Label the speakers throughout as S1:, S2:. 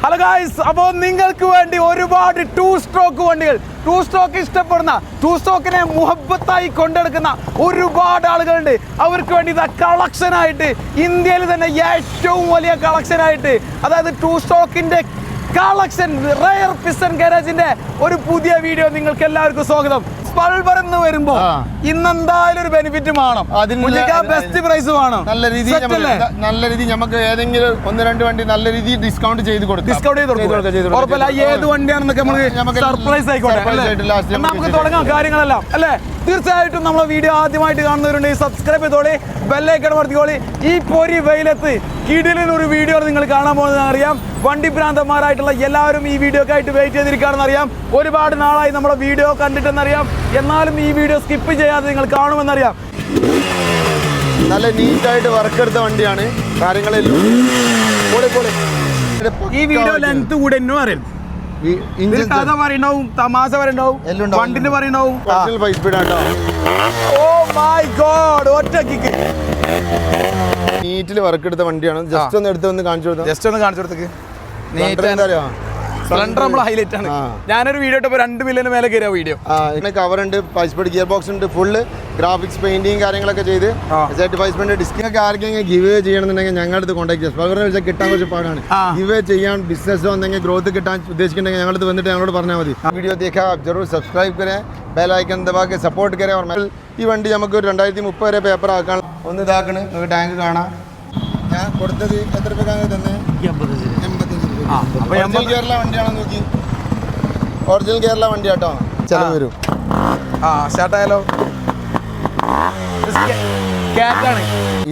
S1: Hello guys, അപ്പോൾ നിങ്ങൾക്ക് വേണ്ടി ഒരുപാട് ടൂ സ്ട്രോക്ക് ഇഷ്ടപ്പെടുന്ന ടൂ സ്ട്രോക്കിനെ മുഹബത്തായി കൊണ്ടെടുക്കുന്ന ഒരുപാട് ആളുകളുണ്ട്. അവർക്ക് വേണ്ടി ഇതാ കളക്ഷനായിട്ട്, ഇന്ത്യയിൽ തന്നെ ഏറ്റവും വലിയ കളക്ഷനായിട്ട്, അതായത് ടൂ സ്ട്രോക്കിന്റെ കളക്ഷൻ റയർ പിസ്റ്റൺ ഗാരേജിന്റെ ഒരു പുതിയ വീഡിയോ നിങ്ങൾക്ക് എല്ലാവർക്കും സ്വാഗതം. സ്പൾബർ എന്ന് വരുമ്പോ ഇന്നെന്തായാലും ഒരു ബെനിഫിറ്റ് വേണം, ബെസ്റ്റ് പ്രൈസ് വേണം.
S2: നല്ല രീതിയിൽ നമുക്ക് ഏതെങ്കിലും ഒന്ന് രണ്ട് വണ്ടി നല്ല രീതിയിൽ ഡിസ്കൗണ്ട് ചെയ്ത് കൊടുക്കും.
S1: ഉറപ്പല്ല, ഏത് വണ്ടിയാണെന്നൊക്കെ നമുക്ക് സർപ്രൈസ് ആയിക്കോട്ടെ. നമുക്ക് തുടങ്ങാം കാര്യങ്ങളെല്ലാം അല്ലേ. തീർച്ചയായിട്ടും നമ്മളെ വീഡിയോ ആദ്യമായിട്ട് കാണുന്നവരുണ്ടെങ്കിൽ സബ്സ്ക്രൈബ് ചെയ്തോളി, ബെല്ലൈക്കൺ അമർത്തിക്കോളി. ഈ പൊരി വെയിലത്ത് കിടിലൊരു വീഡിയോ നിങ്ങൾ കാണാൻ പോകുന്നത് അറിയാം. വണ്ടി ഭ്രാന്തന്മാരായിട്ടുള്ള എല്ലാവരും ഈ വീഡിയോക്കായിട്ട് വെയിറ്റ് ചെയ്തിരിക്കുകയാണെന്ന് അറിയാം. ഒരുപാട് നാളായി നമ്മളെ വീഡിയോ കണ്ടിട്ടെന്നറിയാം. എന്നാലും ഈ വീഡിയോ സ്കിപ്പ് ചെയ്യാതെ നിങ്ങൾ കാണുമെന്നറിയാം.
S2: നല്ല നീറ്റായിട്ട് വർക്ക് എടുത്ത വണ്ടിയാണ്. കാര്യങ്ങളെല്ലാം
S1: ഈ വീഡിയോ ലെങ്ത് കൂടെ എന്നും അറിയാം. കഥ പറയണ്ടാവും, തമാശ പറയണ്ടാവും, വണ്ടിന്റെ പറയണ്ടാവും. ഓ മൈ ഗോഡ്, ഒറ്റ കിക്ക്
S2: നീറ്റിൽ വർക്ക് എടുത്ത വണ്ടിയാണ്. ജസ്റ്റ് ഒന്ന് എടുത്ത് കാണിച്ചു കൊടുത്തേക്ക്.
S1: സ്പ്ലെൻഡർ നമ്മൾ ഹൈലൈറ്റ് ആണ്. ഞാനൊരു വീഡിയോ ഇട്ടപ്പോൾ 2 മില്യന് മേലെ കയറിയ വീഡിയോ.
S2: കവർ ഉണ്ട്, 5 സ്പീഡ് ഗിയർ ബോക്സ് ഉണ്ട്, ഫുള്ള് ഗ്രാഫിക്സ് പെയിന്റിങ് കാര്യങ്ങളൊക്കെ ചെയ്ത് 5 സ്പീഡ് ഡിസ്കിനൊക്കെ ആർക്കെങ്കിലും ഗിവ് ചെയ്യണമെന്നുണ്ടെങ്കിൽ ഞങ്ങളുടെ അടുത്ത് കോൺടാക്ട് ചെയ്യാം. സ്പൾബറിനെ വെച്ചാൽ കിട്ടാൻ കുറച്ച് പാടാണ്. ഗിവ് ചെയ്യാൻ ബിസിനസ്സോ എന്തെങ്കിലും ഗ്രോത്ത് കിട്ടാൻ ഉദ്ദേശിക്കുന്നുണ്ടെങ്കിൽ ഞങ്ങളുടെ അടുത്ത് വന്നിട്ട് ഞങ്ങളോട് പറഞ്ഞാൽ മതി. വീഡിയോ देखा आप जरूर सब्सक्राइब करें, बेल आइकन दबा के सपोर्ट करें. और ഈ വണ്ടി നമുക്ക് 2030 വരെ പേപ്പർ ആക്കാൻ ഒന്ന് ഇതാക്കണ്. നമുക്ക് ടാങ്ക് കാണാം. ഞാൻ കൊടുത്തത് എത്ര രൂപ തന്നെ? 85 കേരള വണ്ടിയാണെന്ന് നോക്കി. ഒറിജിനൽ കേരള വണ്ടി കേട്ടോ. ചെലവ് വരും.
S1: സ്റ്റാർട്ടായാലോ.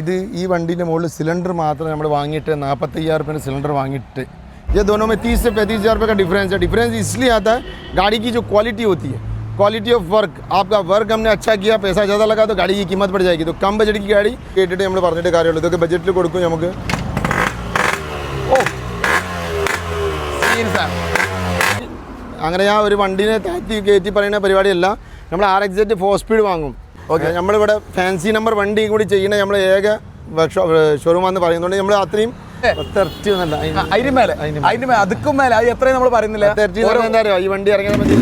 S2: ഇത് ഈ വണ്ടിന്റെ മുകളിൽ സിലിണ്ടർ മാത്രം നമ്മൾ വാങ്ങിയിട്ട് 45,000 रुपये सिलेंडर वांगिट. ये दोनों में 30 से 35,000 रुपये का डिफरेंस है. डिफरेंस इसलिए आता है, गाड़ी की जो क्वालिटी होती है, क्वालिटी ऑफ वर्क. आपका वर्क हमने अच्छा किया, पैसा ज़्यादा लगा तो गाड़ी की कीमत बढ़ जाएगी. तो कम बजट की गाड़ी കേട്ടിട്ട് നമ്മൾ പറഞ്ഞിട്ട് കാര്യമുള്ളൂ. ഇതൊക്കെ ബജറ്റിൽ കൊടുക്കും നമുക്ക്. അങ്ങനെ ഞാൻ ഒരു വണ്ടീനെ താഴ്ത്തി കയറ്റി പറയുന്ന പരിപാടിയല്ല. നമ്മൾ RXZ 4 സ്പീഡ് വാങ്ങും. ഓക്കെ, നമ്മളിവിടെ ഫാൻസി നമ്പർ വണ്ടി കൂടി ചെയ്യണ നമ്മൾ ഏക ഷോറൂമാന്ന് പറയുന്നുണ്ട്. നമ്മൾ അത്രയും
S1: അതുക്കും മേലെ എത്രയും നമ്മൾ പറയുന്നില്ല.
S2: എന്താ അറിയോ, ഈ വണ്ടി ഇറങ്ങിയാൽ മതി.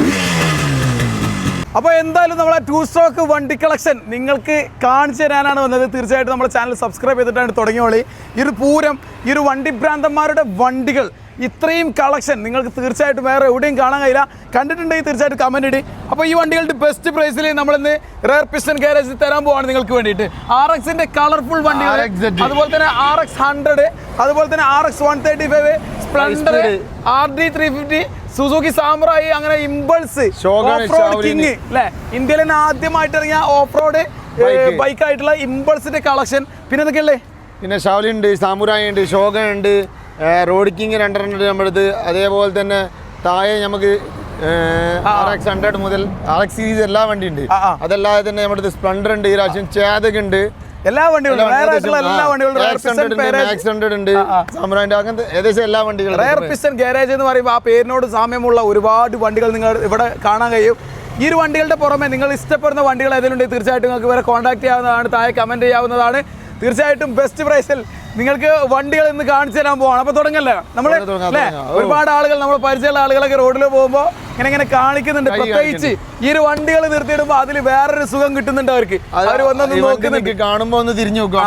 S1: അപ്പോൾ എന്തായാലും നമ്മളെ ടൂ സ്ട്രോക്ക് വണ്ടി കളക്ഷൻ നിങ്ങൾക്ക് കാണിച്ചു തരാനാണ് വന്നത്. തീർച്ചയായിട്ടും നമ്മുടെ ചാനൽ സബ്സ്ക്രൈബ് ചെയ്തിട്ടാണ് തുടങ്ങിയോളി. ഈ ഒരു പൂരം, ഈ ഒരു വണ്ടി ഭ്രാന്തന്മാരുടെ വണ്ടികൾ, ഇത്രയും കളക്ഷൻ നിങ്ങൾക്ക് തീർച്ചയായിട്ടും വേറെ എവിടെയും കാണാൻ കഴിയില്ല. കണ്ടിട്ടുണ്ടെങ്കിൽ തീർച്ചയായിട്ടും കമൻറ്റ് ഇടി. അപ്പോൾ ഈ വണ്ടികളുടെ ബെസ്റ്റ് പ്രൈസിൽ നമ്മളിന്ന് റയർ പിസ്റ്റൺ ഗാരേജിൽ തരാൻ പോവാണ് നിങ്ങൾക്ക് വേണ്ടിയിട്ട്. RXന്റെ കളർഫുൾ വണ്ടികൾ, അതുപോലെ തന്നെ RX 100, അതുപോലെ തന്നെ RX 135, Splendor, RD 350, Suzuki Samurai, അങ്ങനെ ഇമ്പൾസ്, ഓഫ് റോഡ് കിങ് അല്ലേ. ഇന്ത്യയിൽ തന്നെ ആദ്യമായിട്ട് ഇറങ്ങിയ ഓഫ് റോഡ് ബൈക്കായിട്ടുള്ള ഇമ്പൾസിന്റെ കളക്ഷൻ. പിന്നെ എന്തൊക്കെയല്ലേ?
S2: പിന്നെ ഷാവലി ഉണ്ട്, സാമുറായി ഉണ്ട്, ഷോഗൻ ഉണ്ട്, റോഡ് കിങ് 2 ഉണ്ട് നമ്മളത്. അതേപോലെ തന്നെ താഴെ നമുക്ക് RX 100 മുതൽ RX സീരീസ് എല്ലാ വണ്ടി ഉണ്ട്. അതല്ലാതെ തന്നെ നമ്മുടെ സ്പ്ലെൻഡർ ഉണ്ട്, ഈ പ്രാവശ്യം ചേതക് ഉണ്ട്,
S1: എല്ലാ വണ്ടികളും എല്ലാ വണ്ടികളും.
S2: ഏകദേശം എല്ലാ വണ്ടികളും.
S1: റയർ പിസ്റ്റൺ ഗാരേജ് എന്ന് പറയുമ്പോൾ ആ പേരിനോട് സാമ്യമുള്ള ഒരുപാട് വണ്ടികൾ നിങ്ങൾ ഇവിടെ കാണാൻ കഴിയും. ഈ ഒരു വണ്ടികളുടെ പുറമെ നിങ്ങൾ ഇഷ്ടപ്പെടുന്ന വണ്ടികൾ ഏതെങ്കിലും ഉണ്ടെങ്കിൽ തീർച്ചയായിട്ടും നിങ്ങൾക്ക് ഇവരെ കോൺടാക്ട് ചെയ്യാവുന്നതാണ്, താഴെ കമന്റ് ചെയ്യാവുന്നതാണ്. തീർച്ചയായിട്ടും ബെസ്റ്റ് പ്രൈസിൽ നിങ്ങൾക്ക് വണ്ടികൾ ഇന്ന് കാണിച്ചു തരാൻ പോവാണ്. അപ്പൊ തുടങ്ങല്ലേ നമ്മൾ അല്ലേ. ഒരുപാട് ആളുകൾ, നമ്മൾ പരിചയമുള്ള ആളുകളൊക്കെ റോഡിൽ പോകുമ്പോൾ ഇങ്ങനെ കാണിക്കുന്നുണ്ട്. പ്രത്യേകിച്ച് ഈ ഒരു വണ്ടികൾ നിർത്തിയിടുമ്പോൾ അതിൽ വേറൊരു സുഖം കിട്ടുന്നുണ്ട് അവർക്ക്. അവർ വന്നൊന്ന് നോക്കുന്നുണ്ട്,
S2: കാണുമ്പോൾ ഒന്ന് തിരിഞ്ഞു നോക്കും,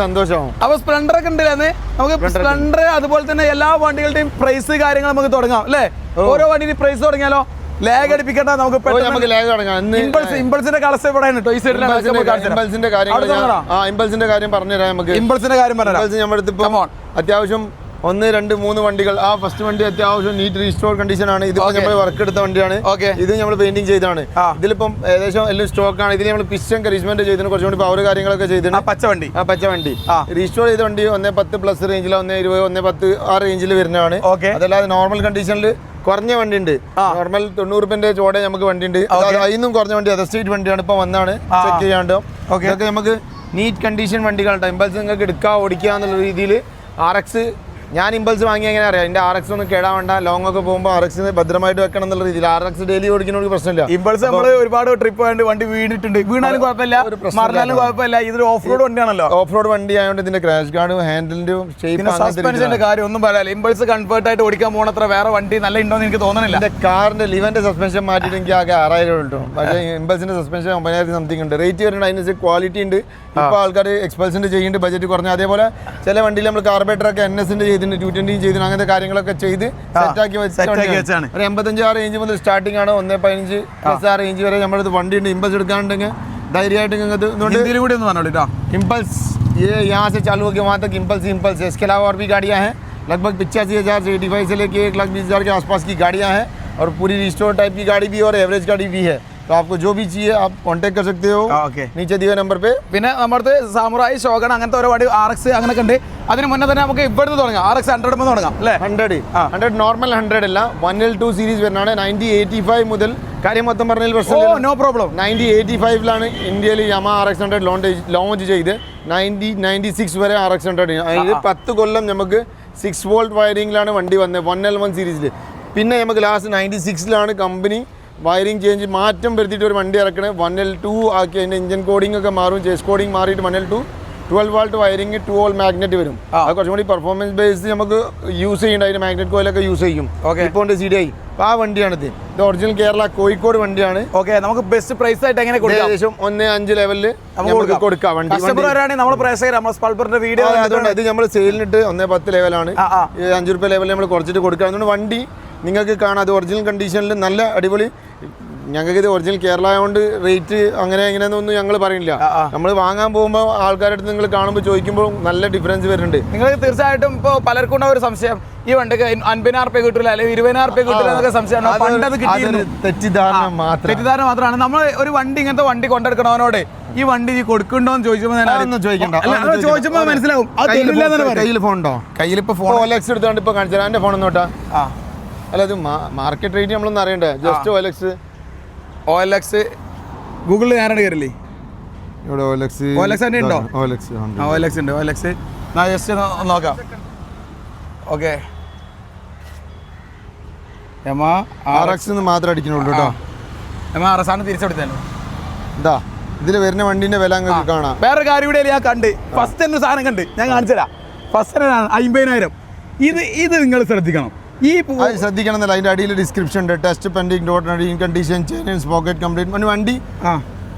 S2: സന്തോഷമാവും.
S1: അപ്പൊ സ്പ്ലെൻഡർ ഒക്കെ ഉണ്ടല്ലേ. നമുക്ക് സ്പ്ലെൻഡർ അതുപോലെ തന്നെ എല്ലാ വണ്ടികളുടെയും പ്രൈസ് കാര്യങ്ങൾ നമുക്ക് തുടങ്ങാം അല്ലേ. ഓരോ വണ്ടിയുടെ പ്രൈസ് തുടങ്ങിയാലോ. ലാഗ് അടിപ്പിക്കണ്ട, നമുക്ക് ഇമ്പൾസിന്റെ കളക്ഷൻ ഇവിടെ ഉണ്ട്.
S2: ഇമ്പൾസിന്റെ കാര്യം പറഞ്ഞുതരാം. നമുക്ക്
S1: ഇമ്പൾസിന്റെ കാര്യം പറയാം.
S2: നമ്മുടെ അടുത്ത് ഇപ്പം അത്യാവശ്യം 1, 2, 3 വണ്ടികൾ. ഫസ്റ്റ് വണ്ടി അത്യാവശ്യം നീറ്റ് റീസ്റ്റോർ കണ്ടീഷൻ ആണ്. ഇത് നമ്മൾ വർക്ക് എടുത്ത വണ്ടിയാണ്. ഇത് നമ്മൾ പെയിന്റിംഗ് ചെയ്താണ്. ഇതിലിപ്പം ഏകദേശം എല്ലാം സ്റ്റോക്ക് ആണ്. ഇതിൽ നമ്മൾ പിസ്റ്റൺ കരിസ്മെന്റ് ചെയ്തിട്ടുണ്ട്, കുറച്ചുകൂടി പവർ കാര്യങ്ങളൊക്കെ ചെയ്തിട്ടുണ്ട്. പച്ച വണ്ടി റീസ്റ്റോർ ചെയ്ത വണ്ടി 110 പ്ലസ് റേഞ്ചിൽ, 120, 110 ആ റേഞ്ചിൽ വരുന്നതാണ്. അതല്ലാതെ നോർമൽ കണ്ടീഷനിൽ കുറഞ്ഞ വണ്ടി ഉണ്ട്. നോർമൽ 90 രൂപന്റെ ചോടെ നമുക്ക് വണ്ടി ഉണ്ട്. അതിന്നും കുറഞ്ഞ വണ്ടി അതർ സ്റ്റേറ്റ് വണ്ടിയാണ് ഇപ്പൊ വന്നാണ് ചെക്ക് ചെയ്യാണ്ട്. ഇതൊക്കെ നമുക്ക് നീറ്റ് കണ്ടീഷൻ വണ്ടികളുണ്ട്. ഇമ്പൾസ് നിങ്ങൾക്ക് എടുക്കുക, ഓടിക്കുക എന്നുള്ള രീതിയിൽ RX ഞാൻ ഇമ്പൾസ് വാങ്ങി എങ്ങനെ അറിയാം എൻ്റെ RX ഒന്നും കേടാവണ്ട, ലോങ് ഒക്കെ പോകുമ്പോൾ RX ഭദ്രമായിട്ട് വെക്കണം എന്നുള്ള രീതിയിൽ. RX ഡെയിലി ഓടിക്കുന്നവർക്ക് പ്രശ്നമില്ല.
S1: ഇമ്പൾസ് നമ്മൾ ഒരുപാട് ട്രിപ്പ് വേണ്ടി വണ്ടി വീണിട്ടുണ്ട്, വീണാലും കുഴപ്പമില്ല, മറിഞ്ഞാലും കുഴപ്പമില്ല. ഇതൊരു ഓഫ് റോഡ് വണ്ടിയാണല്ലോ.
S2: ഓഫ് റോഡ് വണ്ടി ആയതുകൊണ്ട് ഇതിന്റെ ക്രാഷ് ഗാർഡും ഹാൻഡിലിന്റെ
S1: സസ്പെൻഷന്റെ കാര്യം ഒന്നും പറയാല്ല. ഇമ്പൾസ് കംഫർട്ട് ആയിട്ട് ഓടിക്കാൻ പോകണത്ര വേറെ വണ്ടി നല്ല ഉണ്ടോന്ന് എനിക്ക് തോന്നുന്നില്ല.
S2: എന്റെ കാറിന്റെ ലിവന്റെ സസ്പെൻഷൻ മാറ്റിയിട്ട് എനിക്ക് ആകെ 6000 കിട്ടും. പക്ഷേ ഇമ്പൾസിന്റെ സസ്പെൻഷൻ 9000 സംതിങ് ഉണ്ട്. റേറ്റ് വരുന്നുണ്ട്, അതിനനുസരിച്ച് ക്വാളിറ്റി ഉണ്ട്. ഇപ്പോൾ ആൾക്കാർ എക്സ്പൾസിന്റെ ചെയ്യുന്നുണ്ട്, ബജറ്റ് കുറഞ്ഞ. അതേപോലെ ചില വണ്ടിയിൽ നമ്മൾ കാർബേറ്റർ ഒക്കെ NS-ന്റെ ചെയ്തിട്ടുണ്ട്, 220 ചെയ്തിട്ടുണ്ട്, അങ്ങനത്തെ കാര്യങ്ങളൊക്കെ ചെയ്ത് സെറ്റാക്കി വെച്ചാണ്. ഒരു 85 റേഞ്ച് മുതൽ സ്റ്റാർട്ടിംഗ് ആണ്. 1.15 പ്ലസ് ആ റേഞ്ച് വരെ നമ്മുടെ വണ്ടി ഉണ്ട്. ഇമ്പൾസ് എടുക്കാനുണ്ടെങ്കിൽ ധൈര്യമായിട്ട് നിങ്ങൾക്ക് इम्पल्स ये यहाँ से चालू हो गया वहाँ तक इम्पल्स है। इसके अलावा और भी गाड़ियाँ हैं, लगभग 85,000 से 85 से लेके 1,20,000 के आसपास की गाड़ियाँ हैं और पूरी रिस्टोर टाइप की गाड़ी भी और एवरेज गाड़ी भी है। तो आपको जो भी चाहिए आप कांटेक्ट कर सकते हो नीचे दिए नंबर पे.
S1: പിന്നെ നമ്മുടെ സാമുറായി ഷോഗൺ അങ്ങനത്തെ ഓരോ വണ്ടി RX അങ്ങനെയൊക്കെ ഉണ്ട്. അതിന് മുന്നേ തന്നെ നമുക്ക് ഇവിടുന്ന് തുടങ്ങാം, RX 100 തുടങ്ങാം അല്ലേ?
S2: 100 നോർമൽ 100 അല്ല, 1L2 സീരീസ് വരുന്നതാണ്. 9085 മുതൽ കാര്യം മൊത്തം പറഞ്ഞതിൽ പ്രശ്നം
S1: നോ പ്രോബ്ലം.
S2: 9085 ഇന്ത്യയിൽ Yamaha RX 100 ലോഞ്ച് ചെയ്ത് 96 വരെ RX 100. അതിൽ 10 കൊല്ലം നമുക്ക് 6 വോൾട്ട് വയറിംഗിലാണ് വണ്ടി വന്നത് 1L1 സീരീസിൽ. പിന്നെ നമുക്ക് ലാസ്റ്റ് 96 കമ്പനി വയറിംഗ് ചേഞ്ച് മാറ്റം വരുത്തിയിട്ട് ഒരു വണ്ടി ഇറക്കണേ 1L2 ആക്കി. അതിൻ്റെ ഇഞ്ചൻ കോഡിംഗ് ഒക്കെ മാറും, ചേസ് കോഡിംഗ് മാറിയിട്ട് 1L2 12 volt wiring 2 volt magnet വരും. അത് കുറച്ചും കൂടി പെർഫോമൻസ് ബേസ് നമുക്ക് യൂസ് ചെയ്യേണ്ട, അതിന് മാഗ്നറ്റ് കോയിലൊക്കെ യൂസ് ചെയ്യും. ഇപ്പോൾ CDI അപ്പോൾ ആ വണ്ടിയാണിത്. ഇത് ഒറിജിനൽ കേരള കോഴിക്കോട് വണ്ടിയാണ്.
S1: നമുക്ക് ബെസ്റ്റ് പ്രൈസ് ആയിട്ട് എങ്ങനെ
S2: ഏകദേശം 1.5 ലെവലിൽ നമുക്ക് കൊടുക്കാം വണ്ടി.
S1: വീഡിയോ
S2: അതുകൊണ്ട് ഇത് നമ്മൾ സെയിലിനിട്ട് 1.10 ലെവലാണ്, 5 രൂപ ലെവലിൽ നമ്മൾ കുറച്ചിട്ട് കൊടുക്കുക. അതുകൊണ്ട് വണ്ടി നിങ്ങൾക്ക് കാണാം, അത് ഒറിജിനൽ കണ്ടീഷനിൽ നല്ല അടിപൊളി. ഞങ്ങൾക്ക് ഇത് ഒറിജിനൽ കേരള ആയതുകൊണ്ട് റേറ്റ് അങ്ങനെ എങ്ങനെയാണെന്നൊന്നും ഞങ്ങൾ പറയില്ല. നമ്മൾ വാങ്ങാൻ പോകുമ്പോൾ ആൾക്കാരുടെ അടുത്ത് നിങ്ങൾ കാണുമ്പോൾ ചോദിക്കുമ്പോൾ നല്ല ഡിഫറൻസ് വരുന്നുണ്ട്.
S1: നിങ്ങൾക്ക് തീർച്ചയായിട്ടും ഇപ്പോൾ പലർക്കും ഉണ്ടാവും ഒരു സംശയം, ഈ വണ്ടിക്ക് 50,000 രൂപ കിട്ടില്ല അല്ലെങ്കിൽ 20,000 രൂപ കിട്ടില്ല എന്നൊക്കെ സംശയമാണ്.
S2: തെറ്റിദ്ധാരണ
S1: മാത്രമാണ്. നമ്മൾ ഒരു വണ്ടി ഇങ്ങനത്തെ വണ്ടി കൊണ്ടെടുക്കണവനോട് ഈ വണ്ടി കൊടുക്കണ്ടോ എന്ന് ചോദിച്ചപ്പോൾ മനസ്സിലാവും.
S2: കയ്യിൽ ഫോൺ ഉണ്ടോ? കയ്യിൽ ഇപ്പോൾ ഫോൺ OLX എടുത്തോണ്ട് ഇപ്പോൾ കാണിച്ചു തരാം. എൻ്റെ ഫോൺ ഒന്നോട്ടാ. അല്ല അത് മാർക്കറ്റ് റേറ്റ് നമ്മളൊന്നും അറിയണ്ടേ? ജസ്റ്റ് OLX
S1: ഗൂഗിളിൽ ഞാനാണ് കയറില്ലേ?
S2: ഇവിടെ
S1: OLX തന്നെ ഉണ്ടോ? OLX ഉണ്ട്. OLX ജസ്റ്റ് നോക്കാം. ഓക്കെ,
S2: RX മാത്രം അടിക്കുന്നുള്ളൂ കേട്ടോ.
S1: RX ആണ് തിരിച്ചെടുത്താലും
S2: ഇതാ ഇതിൽ വരുന്ന വണ്ടിന്റെ വില നിങ്ങൾക്ക് കാണാം.
S1: വേറെ കാര്യം കൂടെ ഞാൻ കണ്ട്, ഫസ്റ്റ് തന്നെ സാധനം കണ്ട് ഞാൻ കാണിച്ചുതരാം. ഫസ്റ്റ് തന്നെ 50,000. ഇത് നിങ്ങൾ ശ്രദ്ധിക്കണം.
S2: ശ്രദ്ധിക്കണം എന്നല്ല, അതിന്റെ അടിയിൽ ഡിസ്ക്രിപ്ഷൻ ഉണ്ട്. Test pending, dot ready, condition, chains, pocket complete. വണ്ടി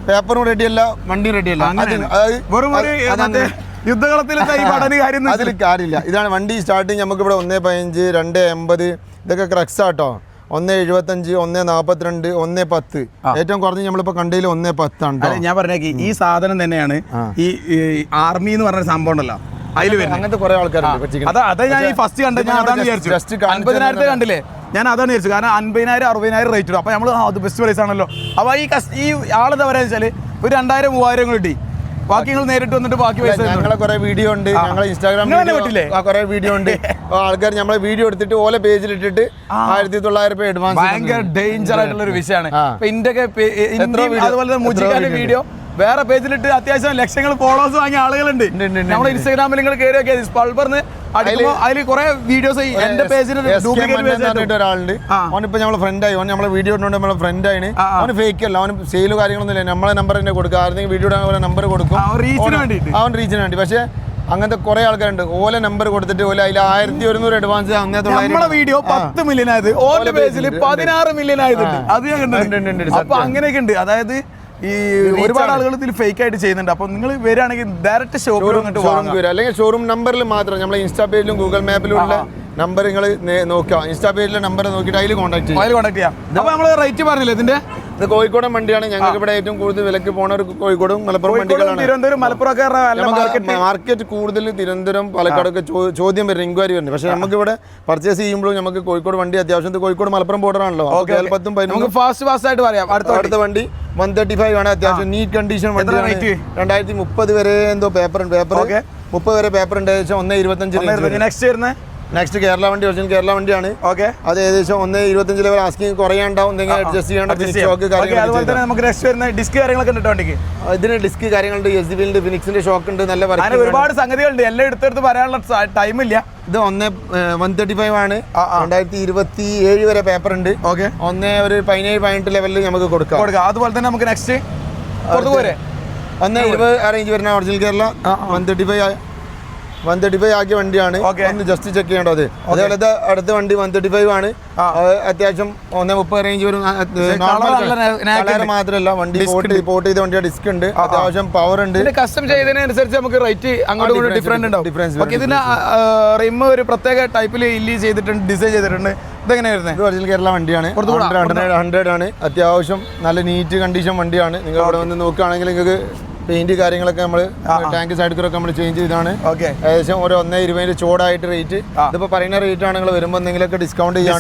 S2: പേപ്പറും റെഡിയല്ല, വണ്ടിയും റെഡിയല്ല.
S1: യുദ്ധകളത്തിൽ
S2: അതിൽ കാര്യമില്ല. ഇതാണ് വണ്ടി സ്റ്റാർട്ടിങ് നമുക്ക് ഇവിടെ 1.15, 2.80 ഇതൊക്കെ ക്രക്സ് ആട്ടോ. 1.75, 1.42, 1.10. ഏറ്റവും കുറഞ്ഞ് നമ്മളിപ്പോ കണ്ടതിൽ 1.10 ആണ്.
S1: ഞാൻ പറഞ്ഞേക്ക് ഈ സാധനം തന്നെയാണ് ഈ ആർമി എന്ന് പറഞ്ഞ സംഭവം ഉണ്ടല്ലോ,
S2: അങ്ങനത്തെ കുറെ ആൾക്കാരുണ്ട്.
S1: അതാ ഞാൻ ഈ ഫസ്റ്റ് കണ്ടത്. ഞാൻ അതാണ് വിചാരിച്ചു 50,000 കണ്ടില്ലേ, ഞാൻ അതാണ് വിചാരിച്ചു. കാരണം 50,000 60,000 റേറ്റ് ഇടും. അപ്പൊ നമ്മൾ അത് ബെസ്റ്റ് പ്രൈസ് ആണല്ലോ. അപ്പൊ ഈ ആളെന്താ പറയാ വെച്ചാല് ഒരു 2,000 3,000 കിട്ടി, ബാക്കി നിങ്ങൾ നേരിട്ട് വന്നിട്ട് ബാക്കി പൈസ.
S2: ഞങ്ങളെ കുറെ വീഡിയോ ഉണ്ട്, ഞങ്ങളെ ഇൻസ്റ്റാഗ്രാമിൽ കുറെ വീഡിയോ ഉണ്ട്. ആൾക്കാർ നമ്മളെ വീഡിയോ എടുത്തിട്ട് ഓലെ പേജിൽ ഇട്ടിട്ട് 1,900 രൂപ അഡ്വാൻസ്.
S1: ഭയങ്കര ഡേഞ്ചർ ആയിട്ടുള്ള ഒരു വിഷയമാണ്. അതുപോലെ മുജിക്കാന്റെ വീഡിയോ വേറെ പേജിലിട്ട് അത്യാവശ്യം ലക്ഷങ്ങൾ ഫോളോവേഴ്സ് വാങ്ങിയ ആളുകളുണ്ട്. നമ്മുടെ ഇൻസ്റ്റാഗ്രാമിൽ നിങ്ങൾ കയറി നോക്കിയാൽ സ്പൾബറിന് അതിൽ കുറെ വീഡിയോസ് എന്റെ പേജിൽ
S2: ഒരാളുണ്ട്. അവനിപ്പോ നമ്മളെ ഫ്രണ്ടായി, ഓൻ നമ്മളെ വീഡിയോ ഇട്ടുകൊണ്ട് നമ്മളെ ഫ്രണ്ടാണ്. അവന് ഫേക്ക് അല്ല, അവന് സെയിൽ കാര്യങ്ങളൊന്നും ഇല്ല. നമ്മളെ നമ്പർ തന്നെ കൊടുക്കുക, ആരെങ്കിലും വീഡിയോ നമ്പർ കൊടുക്കും അവൻ റീച്ചിന് വേണ്ടി. പക്ഷേ അങ്ങനത്തെ കുറെ ആൾക്കാരുണ്ട്. ഓല നമ്പർ കൊടുത്തിട്ട് ഓല അതിൽ 1,100 അഡ്വാൻസ്.
S1: നമ്മുടെ വീഡിയോ 10 മില്യൺ ആയത്, ഓല പേജിൽ 16 മില്യൺ ആയതുണ്ട്. അത് ഞാൻ കണ്ടിട്ടുണ്ട്. അപ്പൊ അങ്ങനെയൊക്കെ ഉണ്ട്. അതായത് ഈ ഒരുപാട് ആളുകൾ ഇതിൽ ഫേക്ക് ആയിട്ട് ചെയ്യുന്നുണ്ട്. അപ്പൊ നിങ്ങൾ വരികയാണെങ്കിൽ ഡയറക്റ്റ് ഷോറൂം
S2: അല്ലെങ്കിൽ ഷോറൂം നമ്പറിൽ മാത്രം നമ്മളെ ഇൻസ്റ്റാ പേജിലും ഗൂഗിൾ മാപ്പിലും ഉള്ള നമ്പർ നിങ്ങൾ നോക്കുക. ഇൻസ്റ്റാ പേജിലെ നമ്പർ നോക്കിയിട്ട് അതിൽ കോൺടാക്ട്
S1: ചെയ്യാം. അപ്പൊ നമ്മൾ റേറ്റ് പറഞ്ഞില്ലേ ഇതിന്റെ?
S2: ഇത് കോഴിക്കോടൻ വണ്ടിയാണ്. ഞങ്ങൾക്ക് ഇവിടെ ഏറ്റവും കൂടുതൽ വിലക്ക് പോണ ഒരു കോഴിക്കോടും മലപ്പുറം വണ്ടികളാണ്.
S1: തിരുവനന്തപുരം മലപ്പുറം
S2: മാർക്കറ്റ് കൂടുതൽ തിരുവനന്തപുരം പാലക്കാടൊക്കെ ചോദ്യം വരുന്നത്, ഇൻക്വയറി വരുന്നത്. പക്ഷേ നമുക്ക് ഇവിടെ പർച്ചേസ് ചെയ്യുമ്പോഴും നമുക്ക് കോഴിക്കോട് വണ്ടി അത്യാവശ്യം കോഴിക്കോട് മലപ്പുറം ബോർഡറാണല്ലോ.
S1: ഫാസ്റ്റ് ആയിട്ട് പറയാം.
S2: അടുത്ത വണ്ടി 135 ആണ്. അത്യാവശ്യം നീറ്റ് കണ്ടീഷൻ വണ്ടിയാണ്. 2030 വരെ എന്തോ പേപ്പർ 30 വരെ പേപ്പർ ഉണ്ട്. ഏകദേശം 1.25.
S1: നെക്സ്റ്റ് വരുന്നത്
S2: നെക്സ്റ്റ് കേരള വണ്ടി ഒറിജിനൽ കേരള വണ്ടിയാണ്.
S1: ഓക്കെ,
S2: അത് ഏകദേശം 1.25 ലെവൽ ആസ്കിങ് കുറയാണ്ടാവും, എന്തെങ്കിലും അഡ്ജസ്റ്റ് ചെയ്യാണ്ട്.
S1: നമുക്ക് നെക്സ്റ്റ് വരുന്ന ഡിസ്ക് കാര്യങ്ങളൊക്കെ ഉണ്ട് വണ്ടിക്ക്.
S2: ഇതിന് ഡിസ്ക് കാര്യങ്ങളുണ്ട്, SDV ഫിനിക്സിന്റെ ഷോക്ക് ഉണ്ട്, നല്ല
S1: ഒരുപാട് സംഗതികളുണ്ട്. എല്ലാം എടുത്തെടുത്ത് പറയാനുള്ള ടൈമില്ല.
S2: ഇത് 135 ആണ്, 2027 വരെ പേപ്പർ ഉണ്ട്.
S1: ഓക്കെ,
S2: 17-18 ലെവലിൽ നമുക്ക് കൊടുക്കാം.
S1: അതുപോലെ തന്നെ നമുക്ക് നെക്സ്റ്റ് പോരെ
S2: 1.20 അറേഞ്ച് വരുന്ന ഒറിജിനൽ കേരള 135 ആക്കിയ വണ്ടിയാണ്. ഒന്ന് ജസ്റ്റ് ചെക്ക് ചെയ്യേണ്ടത്. അതേപോലെ അടുത്ത വണ്ടി 135 ആണ്, അത്യാവശ്യം 1.30 റേഞ്ച് വരും. മാത്രമല്ല വണ്ടി പോർട്ട് ചെയ്ത വണ്ടിയുടെ ഡിസ്ക് ഉണ്ട്, അത്യാവശ്യം പവർ ഉണ്ട്.
S1: കസ്റ്റം ചെയ്തതിനനുസരിച്ച് നമുക്ക് റേറ്റ് അങ്ങോട്ടും ഡിഫറൻറ്റ് ഉണ്ടാവും. ഇതിന് റിം ഒരു പ്രത്യേക ടൈപ്പിൽ ഇല്ലി ചെയ്തിട്ടുണ്ട്, ഡിസൈൻ ചെയ്തിട്ടുണ്ട്. ഇതെങ്ങനെ വരുന്നത്?
S2: ഒറിജിനൽ കേരള വണ്ടിയാണ്, 100 ആണ്, അത്യാവശ്യം നല്ല നീറ്റ് കണ്ടീഷൻ വണ്ടിയാണ്. നിങ്ങൾ ഇവിടെ വന്ന് നോക്കുകയാണെങ്കിൽ നിങ്ങൾക്ക് പെയിന്റ് കാര്യങ്ങളൊക്കെ നമ്മൾ ടാങ്ക് സൈഡ് കൂടെ നമ്മൾ ചേഞ്ച് ചെയ്താണ്. ഏകദേശം ഒരു 1.20 ചോടായിട്ട് റേറ്റ്. ഇതിപ്പോ പറയുന്ന റേറ്റ് ആണ്. നിങ്ങൾ വരുമ്പോൾ എന്തെങ്കിലുമൊക്കെ ഡിസ്കൗണ്ട് ചെയ്യാൻ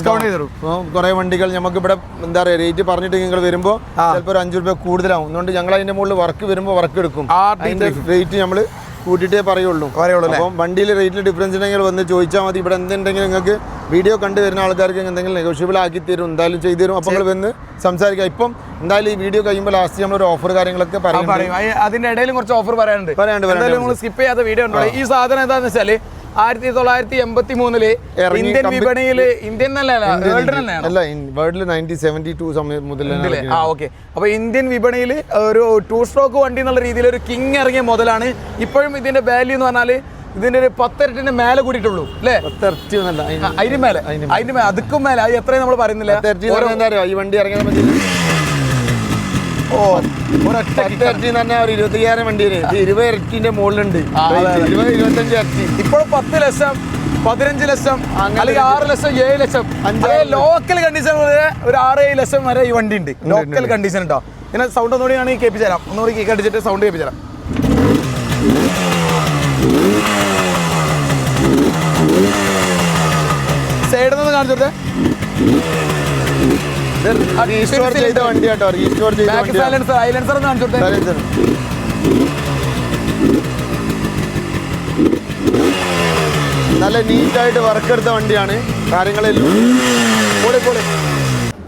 S2: കുറെ വണ്ടികൾ നമുക്ക് ഇവിടെ എന്താ പറയുക റേറ്റ് പറഞ്ഞിട്ട് നിങ്ങൾ വരുമ്പോൾ ചിലപ്പോൾ ഒരു 5 രൂപ കൂടുതലാവും. അതുകൊണ്ട് ഞങ്ങൾ അതിന്റെ മുകളിൽ വർക്ക് വരുമ്പോൾ വർക്ക് എടുക്കും. അതിന്റെ റേറ്റ് നമ്മൾ കൂട്ടിയിട്ടേ പറയുള്ളൂ. അപ്പം വണ്ടിയിൽ റേറ്റിൽ ഡിഫറൻസ് ഉണ്ടെങ്കിൽ വന്ന് ചോദിച്ചാൽ മതി. ഇവിടെ എന്തുണ്ടെങ്കിലും നിങ്ങൾക്ക് വീഡിയോ കണ്ടു വരുന്ന ആൾക്കാർക്ക് എന്തെങ്കിലും നെഗോഷ്യബിൾ ആക്കി തരും, എന്തായാലും ചെയ്തു തരും. അപ്പോൾ നിങ്ങൾ വന്ന് സംസാരിക്കാം. ഇപ്പം എന്തായാലും ഈ വീഡിയോ കഴിയുമ്പോൾ ലാസ്റ്റ് നമ്മളൊരു ഓഫർ കാര്യങ്ങളൊക്കെ പറയും.
S1: അതിന്റെ ഇടയിലും കുറച്ച് ഓഫർ പറയാനുണ്ട്. സ്കിപ്പ് ചെയ്യാത്ത വീഡിയോ ഉണ്ടോ? ഈ സാധനം എന്താണെന്ന് വെച്ചാൽ 1983 ഇന്ത്യൻ വിപണിയിൽ, ഇന്ത്യൻ
S2: വേൾഡിൽ 1972 മുതൽ.
S1: അപ്പൊ ഇന്ത്യൻ വിപണിയിൽ ഒരു 2 സ്ട്രോക്ക് വണ്ടി എന്നുള്ള രീതിയിൽ ഒരു കിങ് ഇറങ്ങിയ മുതലാണ്. ഇപ്പോഴും ഇതിന്റെ വാല്യൂ എന്ന് പറഞ്ഞാൽ ഇതിന്റെ ഒരു 10 ഇരട്ടിന്റെ മേലെ കൂടിയിട്ടുള്ളൂ അല്ലേ?
S2: 10
S1: അതിന് മേലെ അതുക്കും മേലെ. അത് എത്രയും നമ്മൾ പറയുന്നില്ല.
S2: ഈ വണ്ടി ഇറങ്ങിയ ഒരൊറ്റ 25,000 വണ്ടിയാണ്. 20 ഇരട്ടിന്റെ മുകളിലുണ്ട്, 20-25 ഇരട്ടി.
S1: ഇപ്പോൾ 10 ലക്ഷം 15 ലക്ഷം അല്ലെങ്കിൽ 6 ലക്ഷം 7 ലക്ഷം ലോക്കൽ കണ്ടീഷൻ ഒരു 6-7 ലക്ഷം വരെ ഈ വണ്ടി ഉണ്ട്. ലോക്കൽ കണ്ടീഷൻ ഉണ്ടോ? പിന്നെ സൗണ്ട് ഒന്നുകൂടി ആണെങ്കിൽ കേൾപ്പിച്ചു തരാം. ഒന്നുകൂടി കേക്ക് അടിച്ചിട്ട് സൗണ്ട് കേൾപ്പിച്ചു തരാം. സൈഡിൽ നിന്ന് കാണിച്ചോട്ടെ.
S2: ചെയ്ത വണ്ടി കേട്ടോ,
S1: സൈലൻസർ ഒന്ന് കാണിച്ചോട്ടെ.
S2: നല്ല നീറ്റായിട്ട് വർക്ക് എടുത്ത വണ്ടിയാണ്. കാര്യങ്ങളെല്ലാം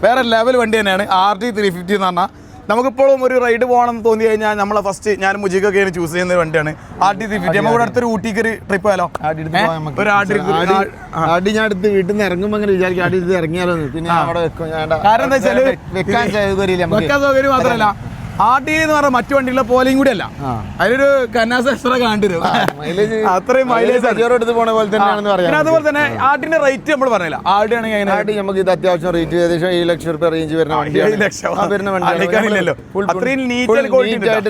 S1: വേറെ ലെവൽ വണ്ടി തന്നെയാണ്. RD 350 എന്ന് പറഞ്ഞാൽ നമുക്കിപ്പോഴും ഒരു റൈഡ് പോകണം എന്ന് തോന്നി കഴിഞ്ഞാൽ നമ്മളെ ഫസ്റ്റ് ഞാൻ മുജിക്കൊക്കെയാണ് ചൂസ് ചെയ്യുന്ന ഒരു വണ്ടിയാണ് RD 350. നമുക്ക് അടുത്തൊരു ഊട്ടിക്ക് ഒരു ട്രിപ്പ് പോയാലോ?
S2: ആടി ഞാൻ അടുത്ത് വീട്ടിൽ നിന്ന് ഇറങ്ങുമ്പോൾ അങ്ങനെ വിചാരിക്കും ആടി ഇത് ഇറങ്ങിയാലോ. പിന്നെ അവിടെ വെക്കും.
S1: കാരണം എന്താ വെച്ചാൽ വെക്കാൻ സൗകര്യം മാത്രമല്ല, RD എന്ന് പറഞ്ഞാൽ മറ്റു വണ്ടികളെ പോലെയും കൂടി അല്ല. അതിലൊരു കന്നാസ് എക്സ്ട്രാ കണ്ടുവരും. അത്രയും മൈലേജ്
S2: എടുത്ത് പോണ പോലെ തന്നെയാണെന്ന് പറയാം.
S1: അതുപോലെ തന്നെ ആടിന്റെ റേറ്റ് നമ്മൾ പറഞ്ഞില്ല. RD ആണെങ്കിൽ
S2: ആടി നമുക്ക് ഇത് അത്യാവശ്യം റേറ്റ് ഏകദേശം 7 ലക്ഷം രൂപ റേഞ്ച് വരുന്ന വണ്ടിയായിട്ട്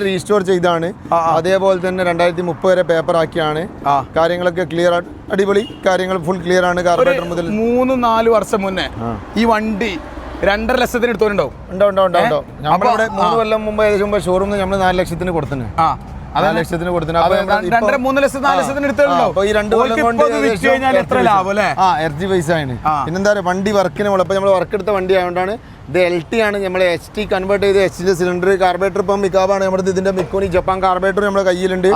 S2: റീസ്റ്റോർ ചെയ്താണ്. അതേപോലെ തന്നെ 2030 വരെ പേപ്പർ ആക്കിയാണ്. കാര്യങ്ങളൊക്കെ ക്ലിയർ, അടിപൊളി കാര്യങ്ങൾ ഫുൾ ക്ലിയർ ആണ്. കാർബറേറ്റർ മുതൽ
S1: 3-4 വർഷം മുന്നേ ഈ വണ്ടി 2.5 ലക്ഷത്തിന് എടുത്തോണ്ടാവും.
S2: നമ്മളിവിടെ 3 കൊല്ലം മുമ്പ് ഏകദേശം ഷോറൂമിൽ നമ്മൾ 4 ലക്ഷത്തിന് കൊടുത്തിന്. 4 ലക്ഷത്തിന് കൊടുത്തിന്.
S1: 2.5-3 ലക്ഷം 4 ലക്ഷത്തിന് എടുത്തോണ്ടാവും.
S2: ഈ 2 കൊല്ലം കൊണ്ട് ഇരട്ടി പൈസ ആണ്. പിന്നെന്താ പറയുക വണ്ടി വർക്കിന് അപ്പൊ നമ്മൾ വർക്ക് എടുത്ത വണ്ടി ആയതുകൊണ്ടാണ്. ഇത് LT ആണ്, നമ്മൾ HT കൺവേർട്ട് ചെയ്ത് HT സിലിണ്ടർ കാർബറേറ്റർ ഇപ്പം മിക്കാവാണ് നമ്മുടെ ഇതിന്റെ മിക്കോണി ജപ്പാൻ കാർബറേറ്റർ നമ്മുടെ കയ്യിലുണ്ട്.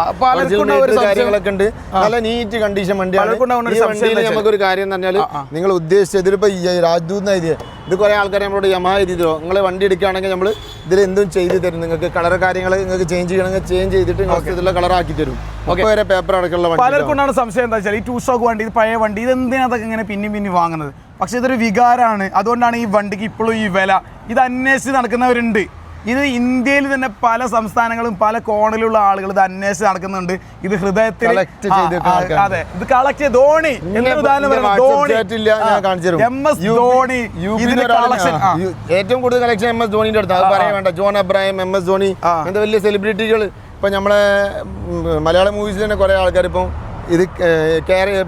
S2: കാര്യങ്ങളൊക്കെ ഉണ്ട്. നല്ല നീറ്റ് കണ്ടീഷൻ വണ്ടിയാണ്. ഈ വണ്ടിയിൽ നമുക്കൊരു കാര്യം എന്ന് പറഞ്ഞാൽ നിങ്ങൾ ഉദ്ദേശിച്ച ഇതിലിപ്പോ രാജ്ദൂത് എഴുതിയത് ഇത് കുറെ ആൾക്കാർ നമ്മളോട് യമഹ എഴുതിയതോ നിങ്ങൾ വണ്ടി എടുക്കുകയാണെങ്കിൽ നമ്മൾ ഇതിൽ എന്തും ചെയ്ത് തരും. നിങ്ങൾക്ക് കളർ കാര്യങ്ങൾ നിങ്ങൾക്ക് ചേഞ്ച് ചെയ്യണമെങ്കിൽ ചേഞ്ച് ചെയ്തിട്ട് നിങ്ങൾക്ക് ഇതിലുള്ള കളർ ആക്കി തരും. വരെ പേപ്പർ അടക്കമുള്ള വണ്ടി.
S1: പലർക്കുണ്ടാണ് സംശയം എന്താ വെച്ചാൽ ഈ 2 സ്ട്രോക്ക് വണ്ടി, ഇത് പഴയ വണ്ടി, ഇത് എന്തിനാ അതൊക്കെ ഇങ്ങനെ പിന്നെയും വാങ്ങുന്നത്? പക്ഷെ ഇതൊരു വികാരമാണ്. അതുകൊണ്ടാണ് ഈ വണ്ടിക്ക് ഇപ്പോഴും ഈ വില. ഇത് അന്വേഷിച്ച് നടക്കുന്നവരുണ്ട്. ഇത് ഇന്ത്യയിൽ തന്നെ പല സംസ്ഥാനങ്ങളും പല കോണിലുള്ള ആളുകൾ ഇത് അന്വേഷിച്ച് നടക്കുന്നുണ്ട്. ഇത് ഹൃദയത്തിൽ അതെ ഇത് കളക്ട് ചെയ്ത് ധോണി
S2: ഏറ്റവും കൂടുതൽ കളക്ഷൻ MS ധോണിന്റെ അടുത്ത്. അത് പറയാൻ വേണ്ട. ജോൺ അബ്രാഹിം, MS ധോണി അങ്ങനത്തെ വലിയ സെലിബ്രിറ്റികൾ. ഇപ്പൊ നമ്മളെ മലയാള മൂവീസിൽ തന്നെ കുറെ ആൾക്കാർ ഇപ്പം ഇത്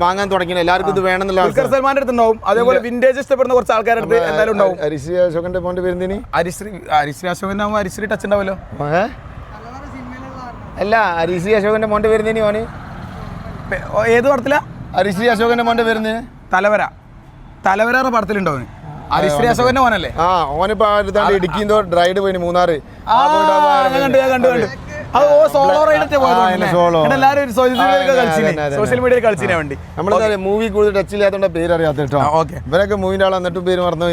S2: വാങ്ങാൻ തുടങ്ങി. എല്ലാവർക്കും ഇത് വേണമെന്നുള്ള
S1: സൽമാന്റെ അടുത്തുണ്ടാവും. അതേപോലെ വിന്റേജ് ഇഷ്ടപ്പെടുന്ന കുറച്ച് ആൾക്കാരുടെ അടുത്ത് എന്തായാലും ഉണ്ടാവും.
S2: ഹരിശ്രീ അശോകന്റെ മോന്റെ പേര്
S1: ഹരിശ്രീ അശോകന്റെ ആവുമ്പോൾ ഹരിശ്രീ ടച്ച് ഉണ്ടാവല്ലോ.
S2: അല്ല, ഹരിശ്രീ അശോകന്റെ മോന്റെ പേര് ഓന്
S1: ഏത് പടത്തിലാ?
S2: ഹരിശ്രീ അശോകന്റെ മോന്റെ പേര്
S1: തലവര പടത്തിലുണ്ടോ? ഹരിശ്രീ അശോകന്റെ മോനല്ലേ?
S2: ഓനിപ്പോ ഇടുക്കിന്തോ റൈഡ് പോയി മൂന്നാറ്.
S1: കണ്ടു അത് സോളോ റൈഡറ്റ് പോയത് എല്ലാവരും സോഷ്യൽ മീഡിയയിൽ കളിച്ചിന് വേണ്ടി
S2: നമ്മളെ മൂവി കൂടുതൽ ടച്ച് ഇല്ലാത്തോണ്ട് പേര് അറിയാത്ത കേട്ടോ. ഇവരൊക്കെ മൂവിന്റെ ആൾ എന്നിട്ടും പേര് മറന്നു.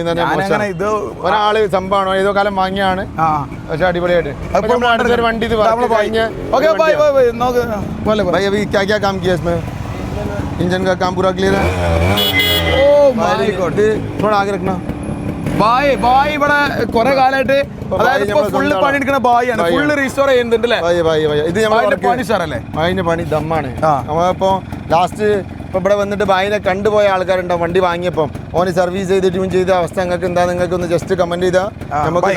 S1: ഇത്
S2: ഒരാള് സംഭവമാണോ ഏതോ കാലം വാങ്ങിയാണ്, പക്ഷെ അടിപൊളിയായിട്ട് വണ്ടി ഇത് काम किया इसमें इंजन का काम पूरा क्लियर है. थोड़ा आगे रखना.
S1: ബായ് ഇവിടെ കുറെ കാലമായിട്ട് അതായത് ഫുള്ള് പണിയെടുക്കുന്ന ബായാണ്, ഫുള്ള് റീസ്റ്റോർ ചെയ്യുന്നുണ്ട് അല്ലേ?
S2: ഇത് അതിന്റെ പണി ദമ്മാണ്. നമ്മളിപ്പോ ലാസ്റ്റ് ഇപ്പൊ ഇവിടെ വന്നിട്ട് ബായിനെ കണ്ടുപോയ ആൾക്കാരുണ്ടാവും വണ്ടി വാങ്ങിയപ്പം. ഓന് സർവീസ് ചെയ്ത് ട്യൂൺ ചെയ്ത അവസ്ഥ നിങ്ങൾക്ക് എന്താ, നിങ്ങൾക്ക് ഒന്ന് ജസ്റ്റ് കമന്റ് ചെയ്താൽ നമുക്ക്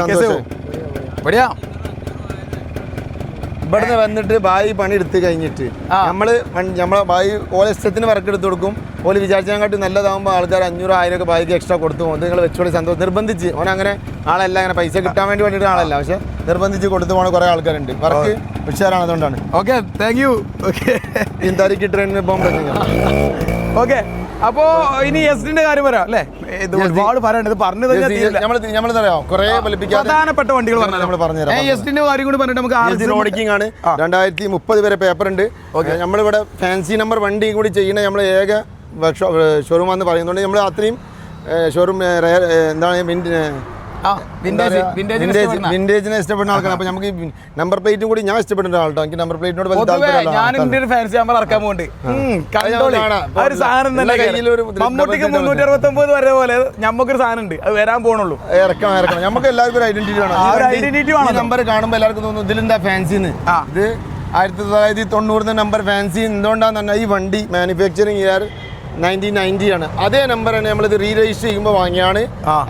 S2: ഇവിടുന്ന് വന്നിട്ട് ബായി പണി എടുത്ത് കഴിഞ്ഞിട്ട് നമ്മളെ ബായി ഓരോ ഇഷ്ടത്തിന് വർക്ക് എടുത്ത് കൊടുക്കും. ഓല് വിചാരിച്ചതിനെക്കാട്ടി നല്ലതാകുമ്പോൾ ആൾക്കാർ 500-1000 ഒക്കെ ബായിക്ക് എക്സ്ട്രാ കൊടുത്തു പോകും. നിങ്ങൾ വെച്ചോളി സന്തോഷം നിർബന്ധിച്ച്. ഓൻ അങ്ങനെ ആളല്ല, അങ്ങനെ പൈസ കിട്ടാൻ വേണ്ടി വേണ്ടിയിട്ട് ആളല്ല, പക്ഷെ നിർബന്ധിച്ച് കൊടുത്തു പോണ കുറെ ആൾക്കാരുണ്ട്. വർക്ക് ഉഷാറാണ്, അതുകൊണ്ടാണ്.
S1: Okay, thank you. ഓക്കെ,
S2: ഇന്ത്യക്ക് ട്രെയിനിന് പോകുമ്പോൾ
S1: ഓക്കെ. അപ്പോ ഇനി എസ്ഡിന്റെ കാര്യം വരാം അല്ലേ? ഇത് ഒരുപാട് പറയാനുണ്ട്, ഇത് പറഞ്ഞത് പ്രധാനപ്പെട്ട വണ്ടികൾ
S2: നമ്മൾ പറഞ്ഞുതരാം.
S1: എസ്ഡിന്റെ കാര്യം കൂടി പറഞ്ഞിട്ട് നമുക്ക്
S2: ഓടിക്കിംഗ് ആണ്. 2030 വരെ പേപ്പർ ഉണ്ട്. നമ്മളിവിടെ ഫാൻസി നമ്പർ വണ്ടി കൂടി ചെയ്യുന്ന നമ്മൾ ഏക ഷോറൂമാന്ന് പറയുന്നുണ്ട്. നമ്മൾ അത്രയും ഷോറൂം എന്താണ് വിന്റേജിനെ ഇഷ്ടപ്പെടുന്ന ആൾക്കാർ. അപ്പൊ നമുക്ക് നമ്പർ പ്ലേറ്റും കൂടി ഞാൻ ഇഷ്ടപ്പെടുന്ന ആൾട്ടോ. എനിക്ക് നമ്പർ പ്ലേറ്റിനോട്
S1: വരെ പോലെ നമുക്കൊരു സാധനം ഉണ്ട്, അത് വരാൻ പോണുള്ളൂ.
S2: ഇറക്കണം നമുക്ക് എല്ലാവർക്കും ഒരു ഐഡന്റിറ്റി വേണം. നമ്പർ കാണുമ്പോൾ എല്ലാവർക്കും തോന്നുന്നു ഇതിലെന്താ ഫാൻസിന്ന്. ഇത് 1990 നമ്പർ ഫാൻസി. എന്തുകൊണ്ടാന്ന് പറഞ്ഞാൽ ഈ വണ്ടി മാനുഫാക്ചറിങ് ഇയർ 1990 ആണ്. അതേ നമ്പറാണ് നമ്മളിത് റീ രജിസ്റ്റർ ചെയ്യുമ്പോൾ വാങ്ങിയാണ്.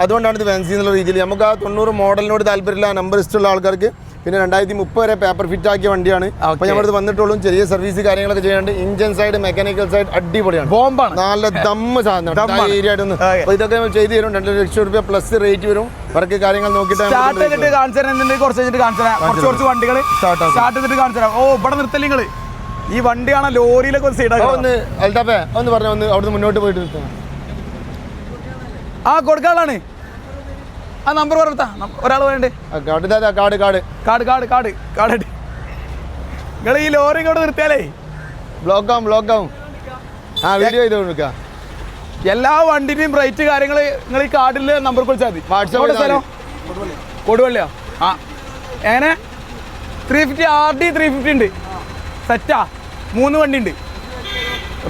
S2: അതുകൊണ്ടാണ് ഇത് ഫാൻസി എന്നുള്ള രീതിയിൽ. നമുക്ക് ആ 90 മോഡലിനോട് താല്പര്യമില്ല, നമ്പർ ഇഷ്ടമുള്ള ആൾക്കാർക്ക്. പിന്നെ 2030 വരെ പേപ്പർ ഫിറ്റ് ആക്കിയ വണ്ടിയാണ്. അപ്പൊ നമ്മളിത് വന്നിട്ടുള്ളൂ. ചെറിയ സർവീസ് കാര്യങ്ങളൊക്കെ ചെയ്യാണ്ട്. ഇഞ്ചൻ സൈഡ്, മെക്കാനിക്കൽ സൈഡ് അടിപൊളിയാണ്, ബോംബാണ്, നല്ല ദമ്മ് സാധനമാണ്. ഏരിയ ആയിട്ടൊന്ന് ഇതൊക്കെ ചെയ്ത് തരും. 2 ലക്ഷം രൂപ പ്ലസ് റേറ്റ് വരും. വർക്ക് കാര്യങ്ങൾ നോക്കിയിട്ട്
S1: കുറച്ച് വണ്ടികൾ സ്റ്റാർട്ട് ചെയ്തിട്ട് കാണിച്ചു തരാം. ഓ, ഇവിടെ നിർത്തലിങ്ങള് ഈ വണ്ടിയാണ് ലോറിയിലൊക്കെ
S2: ഒന്ന് അൽതാഫേ ഒന്ന് പറഞ്ഞു, ഒന്ന് അവിടുന്ന് മുന്നോട്ട് പോയിട്ട് നിർത്തണം.
S1: കൊടുക്കാളാണ് ആ നമ്പർ പറഞ്ഞ ഒരാൾ വേണ്ടേ? നിങ്ങൾ ഈ ലോറി ഇങ്ങോട്ട് നിർത്തിയാലേ
S2: ബ്ലോക്ക് ആവും. വീഡിയോ ചെയ്ത് കൊടുക്കാം.
S1: എല്ലാ വണ്ടിന്റെയും റേറ്റ് കാര്യങ്ങൾ നിങ്ങൾ ഈ കാർഡിൽ നമ്പർ വിളിച്ചാൽ മതി. വാട്സാപ്പ് കൊടുവള്ളിയോ? എങ്ങനെ 350 RD 350 ഉണ്ട്. സെറ്റാ 3 വണ്ടി ഉണ്ട്.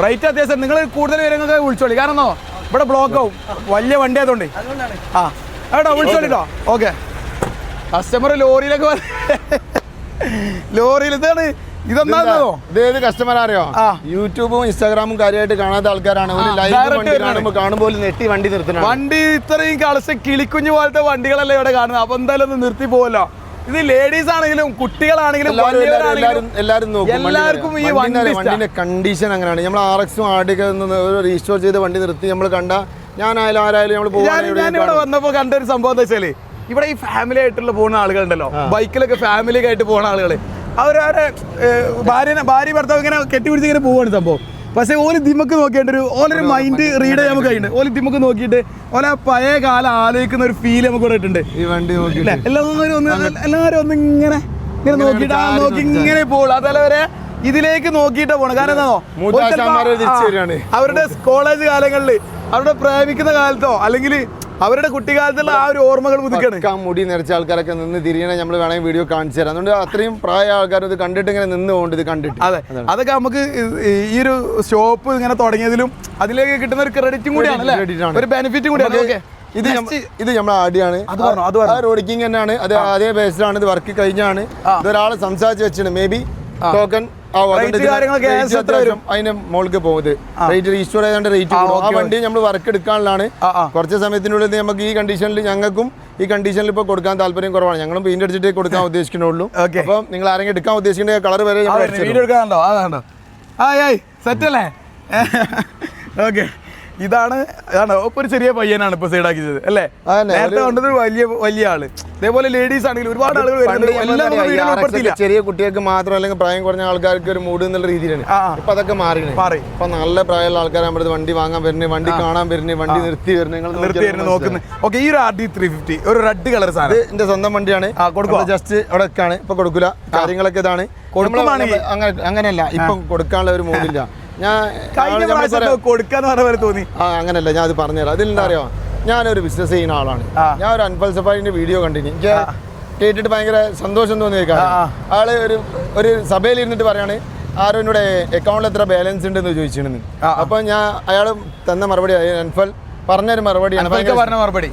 S1: റേറ്റ് അത്യാവശ്യം. നിങ്ങൾ കൂടുതൽ പേരൊക്കെ വിളിച്ചോളി, കാരണം ഇവിടെ ബ്ലോക്ക് ആവും, വലിയ വണ്ടി ആയതുകൊണ്ട്. കേട്ടോ, വിളിച്ചോളിട്ടോ. ഓക്കെ, കസ്റ്റമർ ലോറിയിലൊക്കെ ലോറിയിൽ ഇതൊന്നാണോ?
S2: ഇതേത് കസ്റ്റമർ അറിയോ? യൂട്യൂബും ഇൻസ്റ്റാഗ്രാമും കാര്യമായിട്ട് കാണാത്ത ആൾക്കാരാണ്. കാണുമ്പോൾ നെട്ടി വണ്ടി നിർത്തുന്നത്.
S1: വണ്ടി ഇത്രയും കളസ് കിളിക്കുഞ്ഞു പോലത്തെ വണ്ടികളല്ലേ ഇവിടെ കാണുന്നത്. അപ്പൊ എന്തായാലും ഒന്ന് നിർത്തി പോവല്ലോ. ഇത് ലേഡീസ് ആണെങ്കിലും കുട്ടികളാണെങ്കിലും എല്ലാവർക്കും ഈ
S2: വണ്ടിന്റെ കണ്ടീഷൻ അങ്ങനെയാണ്. നമ്മൾ RX-ഉം RD-യൊക്കെ റീസ്റ്റോർ ചെയ്ത് വണ്ടി നിർത്തി നമ്മൾ കണ്ട, ഞാനായാലും ആരായാലും
S1: ഞാനിവിടെ വന്നപ്പോ കണ്ട ഒരു സംഭവം എന്താ വെച്ചാല്, ഇവിടെ ഈ ഫാമിലി ആയിട്ടുള്ള പോകുന്ന ആളുകളുണ്ടല്ലോ, ബൈക്കിലൊക്കെ ഫാമിലി ആയിട്ട് പോകുന്ന ആളുകള്, അവരവരെ ഭാര്യ ഭർത്താവ് ഇങ്ങനെ കെട്ടിപ്പിടിച്ച് ഇങ്ങനെ പോവാണ് സംഭവം. പക്ഷേ ഓല് ദിമ്മക്ക് നോക്കിയിട്ട് ഓലൊരു മൈൻഡ് റീഡ് ചെയ്യാൻ നമുക്ക് കഴിയുന്നുണ്ട്. ഓല് ദിമ്മക്ക് നോക്കിയിട്ട് ഓല പഴയ കാലം ആലോചിക്കുന്ന ഒരു ഫീൽ നമുക്ക് കൊടുത്തിട്ടുണ്ട്.
S2: ഈ വണ്ടി
S1: എല്ലാവരും ഒന്ന് ഇങ്ങനെ നോക്കിയിട്ട് നോക്കി ഇങ്ങനെ പോകുള്ളൂ. അതേപോലെ ഇതിലേക്ക് നോക്കിയിട്ടാ പോണം. കാരണം എന്താണോ, അവരുടെ കോളേജ് കാലങ്ങളിൽ അവരുടെ പ്രേമിക്കുന്ന കാലത്തോ അല്ലെങ്കിൽ അവരുടെ കുട്ടിക്കാലത്തുള്ള ആ ഒരു ഓർമ്മകൾ പുതുക്കാണ്.
S2: മുടി നിറച്ച ആൾക്കാരൊക്കെ നിന്ന് തിരിയണേ നമ്മൾ വേണമെങ്കിൽ വീഡിയോ കാണിച്ചു തരാം. അതുകൊണ്ട് അത്രയും പ്രായ ആൾക്കാർ ഇത് കണ്ടിട്ട് ഇങ്ങനെ നിന്ന് പോകേണ്ടത് ഇത് കണ്ടിട്ട്.
S1: അതെ, അതൊക്കെ നമുക്ക് ഈ ഒരു ഷോപ്പ് ഇങ്ങനെ തുടങ്ങിയതിലും അതിലേക്ക് കിട്ടുന്ന ഒരു ക്രെഡിറ്റും കൂടിയാണ്, ഒരു ബെനിഫിറ്റും കൂടിയാണ്.
S2: ഇത് നമ്മളെ ആടിയാണ്, റോഡിക്കിങ് തന്നെയാണ്. അതേ ബേസിലാണ് ഇത് വർക്ക് കഴിഞ്ഞാണ്. ഇതൊരാളെ സംസാരിച്ച് വെച്ചാണ്. മേ ബി ടോക്കൺ അതിന്റെ മോൾക്ക് പോകുന്നത് റേറ്റ് റീസ്റ്റോർ ചെയ്താണ്ട് റേറ്റ് കൂടും. ആ വണ്ടി നമ്മൾ വർക്ക് എടുക്കാനുള്ളതാണ്. കുറച്ച് സമയത്തിനുള്ളിൽ നമുക്ക് ഈ കണ്ടീഷനിൽ ഞങ്ങൾക്കും ഈ കണ്ടീഷനിൽ ഇപ്പോൾ കൊടുക്കാൻ താല്പര്യം കുറവാണ്. ഞങ്ങളും പെയിന്റ് അടിച്ചിട്ട് കൊടുക്കാൻ ഉദ്ദേശിക്കുന്നുള്ളൂ. അപ്പം നിങ്ങൾ ആരെങ്കിലും എടുക്കാൻ ഉദ്ദേശിക്കുന്ന കളർ വരെ
S1: സെറ്റ് അല്ലേ? ഓക്കെ, ഇതാണ് ഇപ്പൊ ഒരു ചെറിയ പയ്യനാണ് ഇപ്പൊ സൈഡാക്കിയത് അല്ലേ? നേരത്തെ കണ്ടത് വലിയ ആള്. ഇതേപോലെ ലേഡീസ് ആണെങ്കിൽ ഒരുപാട് ആളുകൾ
S2: ചെറിയ കുട്ടികൾക്ക് മാത്രം അല്ലെങ്കിൽ പ്രായം കുറഞ്ഞ ആൾക്കാർക്ക് ഒരു മൂഡ് എന്നുള്ള രീതിയിലാണ്. ഇപ്പൊ അതൊക്കെ മാറി. ഇപ്പൊ നല്ല പ്രായമുള്ള ആൾക്കാർ നമ്മുടെ വണ്ടി വാങ്ങാൻ വരുന്നത്, വണ്ടി കാണാൻ വരുന്നത്, വണ്ടി നിർത്തി വരുന്നത്
S1: നോക്കുന്നത്. ഓക്കെ, ഈ ഒരു RD350 ഒരു റെഡ് കളർ സാധനം
S2: എന്റെ സ്വന്തം വണ്ടിയാണ്. ജസ്റ്റ് അവിടെ വെക്കാണ്, ഇപ്പൊ കൊടുക്കൂല. കാര്യങ്ങളൊക്കെ ഇതാണ്. അങ്ങനെയല്ല, ഇപ്പൊ കൊടുക്കാനുള്ള ഒരു മൂഡില്ല.
S1: കൊടുക്കാന്ന് പറഞ്ഞ പോലെ തോന്നി.
S2: അങ്ങനല്ല, ഞാൻ അത് പറഞ്ഞുതരാം. അതിലെന്താ അറിയോ, ഞാനൊരു ബിസിനസ് ചെയ്യുന്ന ആളാണ്. ഞാൻ ഒരു അൻഫൽ സഫാരിന്റെ വീഡിയോ കണ്ടിന്. എനിക്ക് കേട്ടിട്ട് ഭയങ്കര സന്തോഷം തോന്നിയ കാര്യം. ആള് ഒരു സഭയിൽ ഇരുന്നിട്ട് പറയാണ്, ആരും എന്നോട് അക്കൗണ്ടിൽ എത്ര ബാലൻസ് ഉണ്ടെന്ന് ചോദിച്ചിരുന്നു. അപ്പൊ ഞാൻ അയാൾ തന്ന മറുപടി, അൻഫൽ പറഞ്ഞൊരു മറുപടിയാണ്,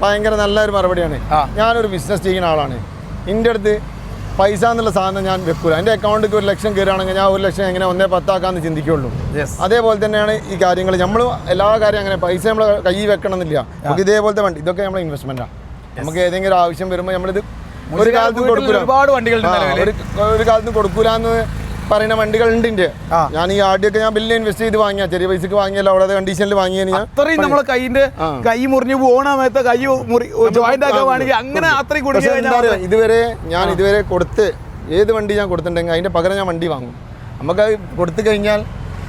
S2: ഭയങ്കര നല്ലൊരു മറുപടിയാണ്. ഞാനൊരു ബിസിനസ് ചെയ്യുന്ന ആളാണ്. എൻ്റെ അടുത്ത് പൈസ എന്നുള്ള സാധനം ഞാൻ വെക്കൂല. എൻ്റെ അക്കൗണ്ടിൽ 1 ലക്ഷം കയറുകയാണെങ്കിൽ ഞാൻ 1 ലക്ഷം എങ്ങനെ 1.10 ചിന്തിക്കുള്ളൂ. അതേപോലെ തന്നെയാണ് ഈ കാര്യങ്ങൾ. നമ്മൾ എല്ലാ കാര്യം അങ്ങനെ പൈസ നമ്മൾ കൈ വെക്കണം എന്നില്ല. നമുക്ക് ഇതേപോലത്തെ വണ്ടി ഇതൊക്കെ നമ്മളെ ഇൻവെസ്റ്റ്മെന്റാണ്. നമുക്ക് ഏതെങ്കിലും ആവശ്യം വരുമ്പോൾ നമ്മളിത് ഒരു കാലത്തും കൊടുക്കൂല.
S1: ഒരുപാട് വണ്ടികൾ
S2: ഒരു കാലത്തും കൊടുക്കൂല എന്ന് പറയുന്ന വണ്ടികളുണ്ട്. ഞാൻ ഈ ആദ്യമൊക്കെ ഞാൻ വലിയ ഇൻവെസ്റ്റ് ചെയ്ത് വാങ്ങിയ, ചെറിയ പൈസക്ക് വാങ്ങിയല്ലോ, അവിടെ കണ്ടീഷനിൽ വാങ്ങിയ
S1: അത്രയും നമ്മളെ കൈ മുറിഞ്ഞു പോകണ സമയത്ത് കൈ ജോയിന്റ് ആക്കാൻ വേണമെങ്കിൽ അങ്ങനെ അത്രയും കൊടുക്കുക.
S2: ഇതുവരെ കൊടുത്ത് ഏത് വണ്ടി ഞാൻ കൊടുത്തിട്ടുണ്ടെങ്കിൽ അതിന്റെ പകരം ഞാൻ വണ്ടി വാങ്ങും. നമുക്കത് കൊടുത്തു കഴിഞ്ഞാൽ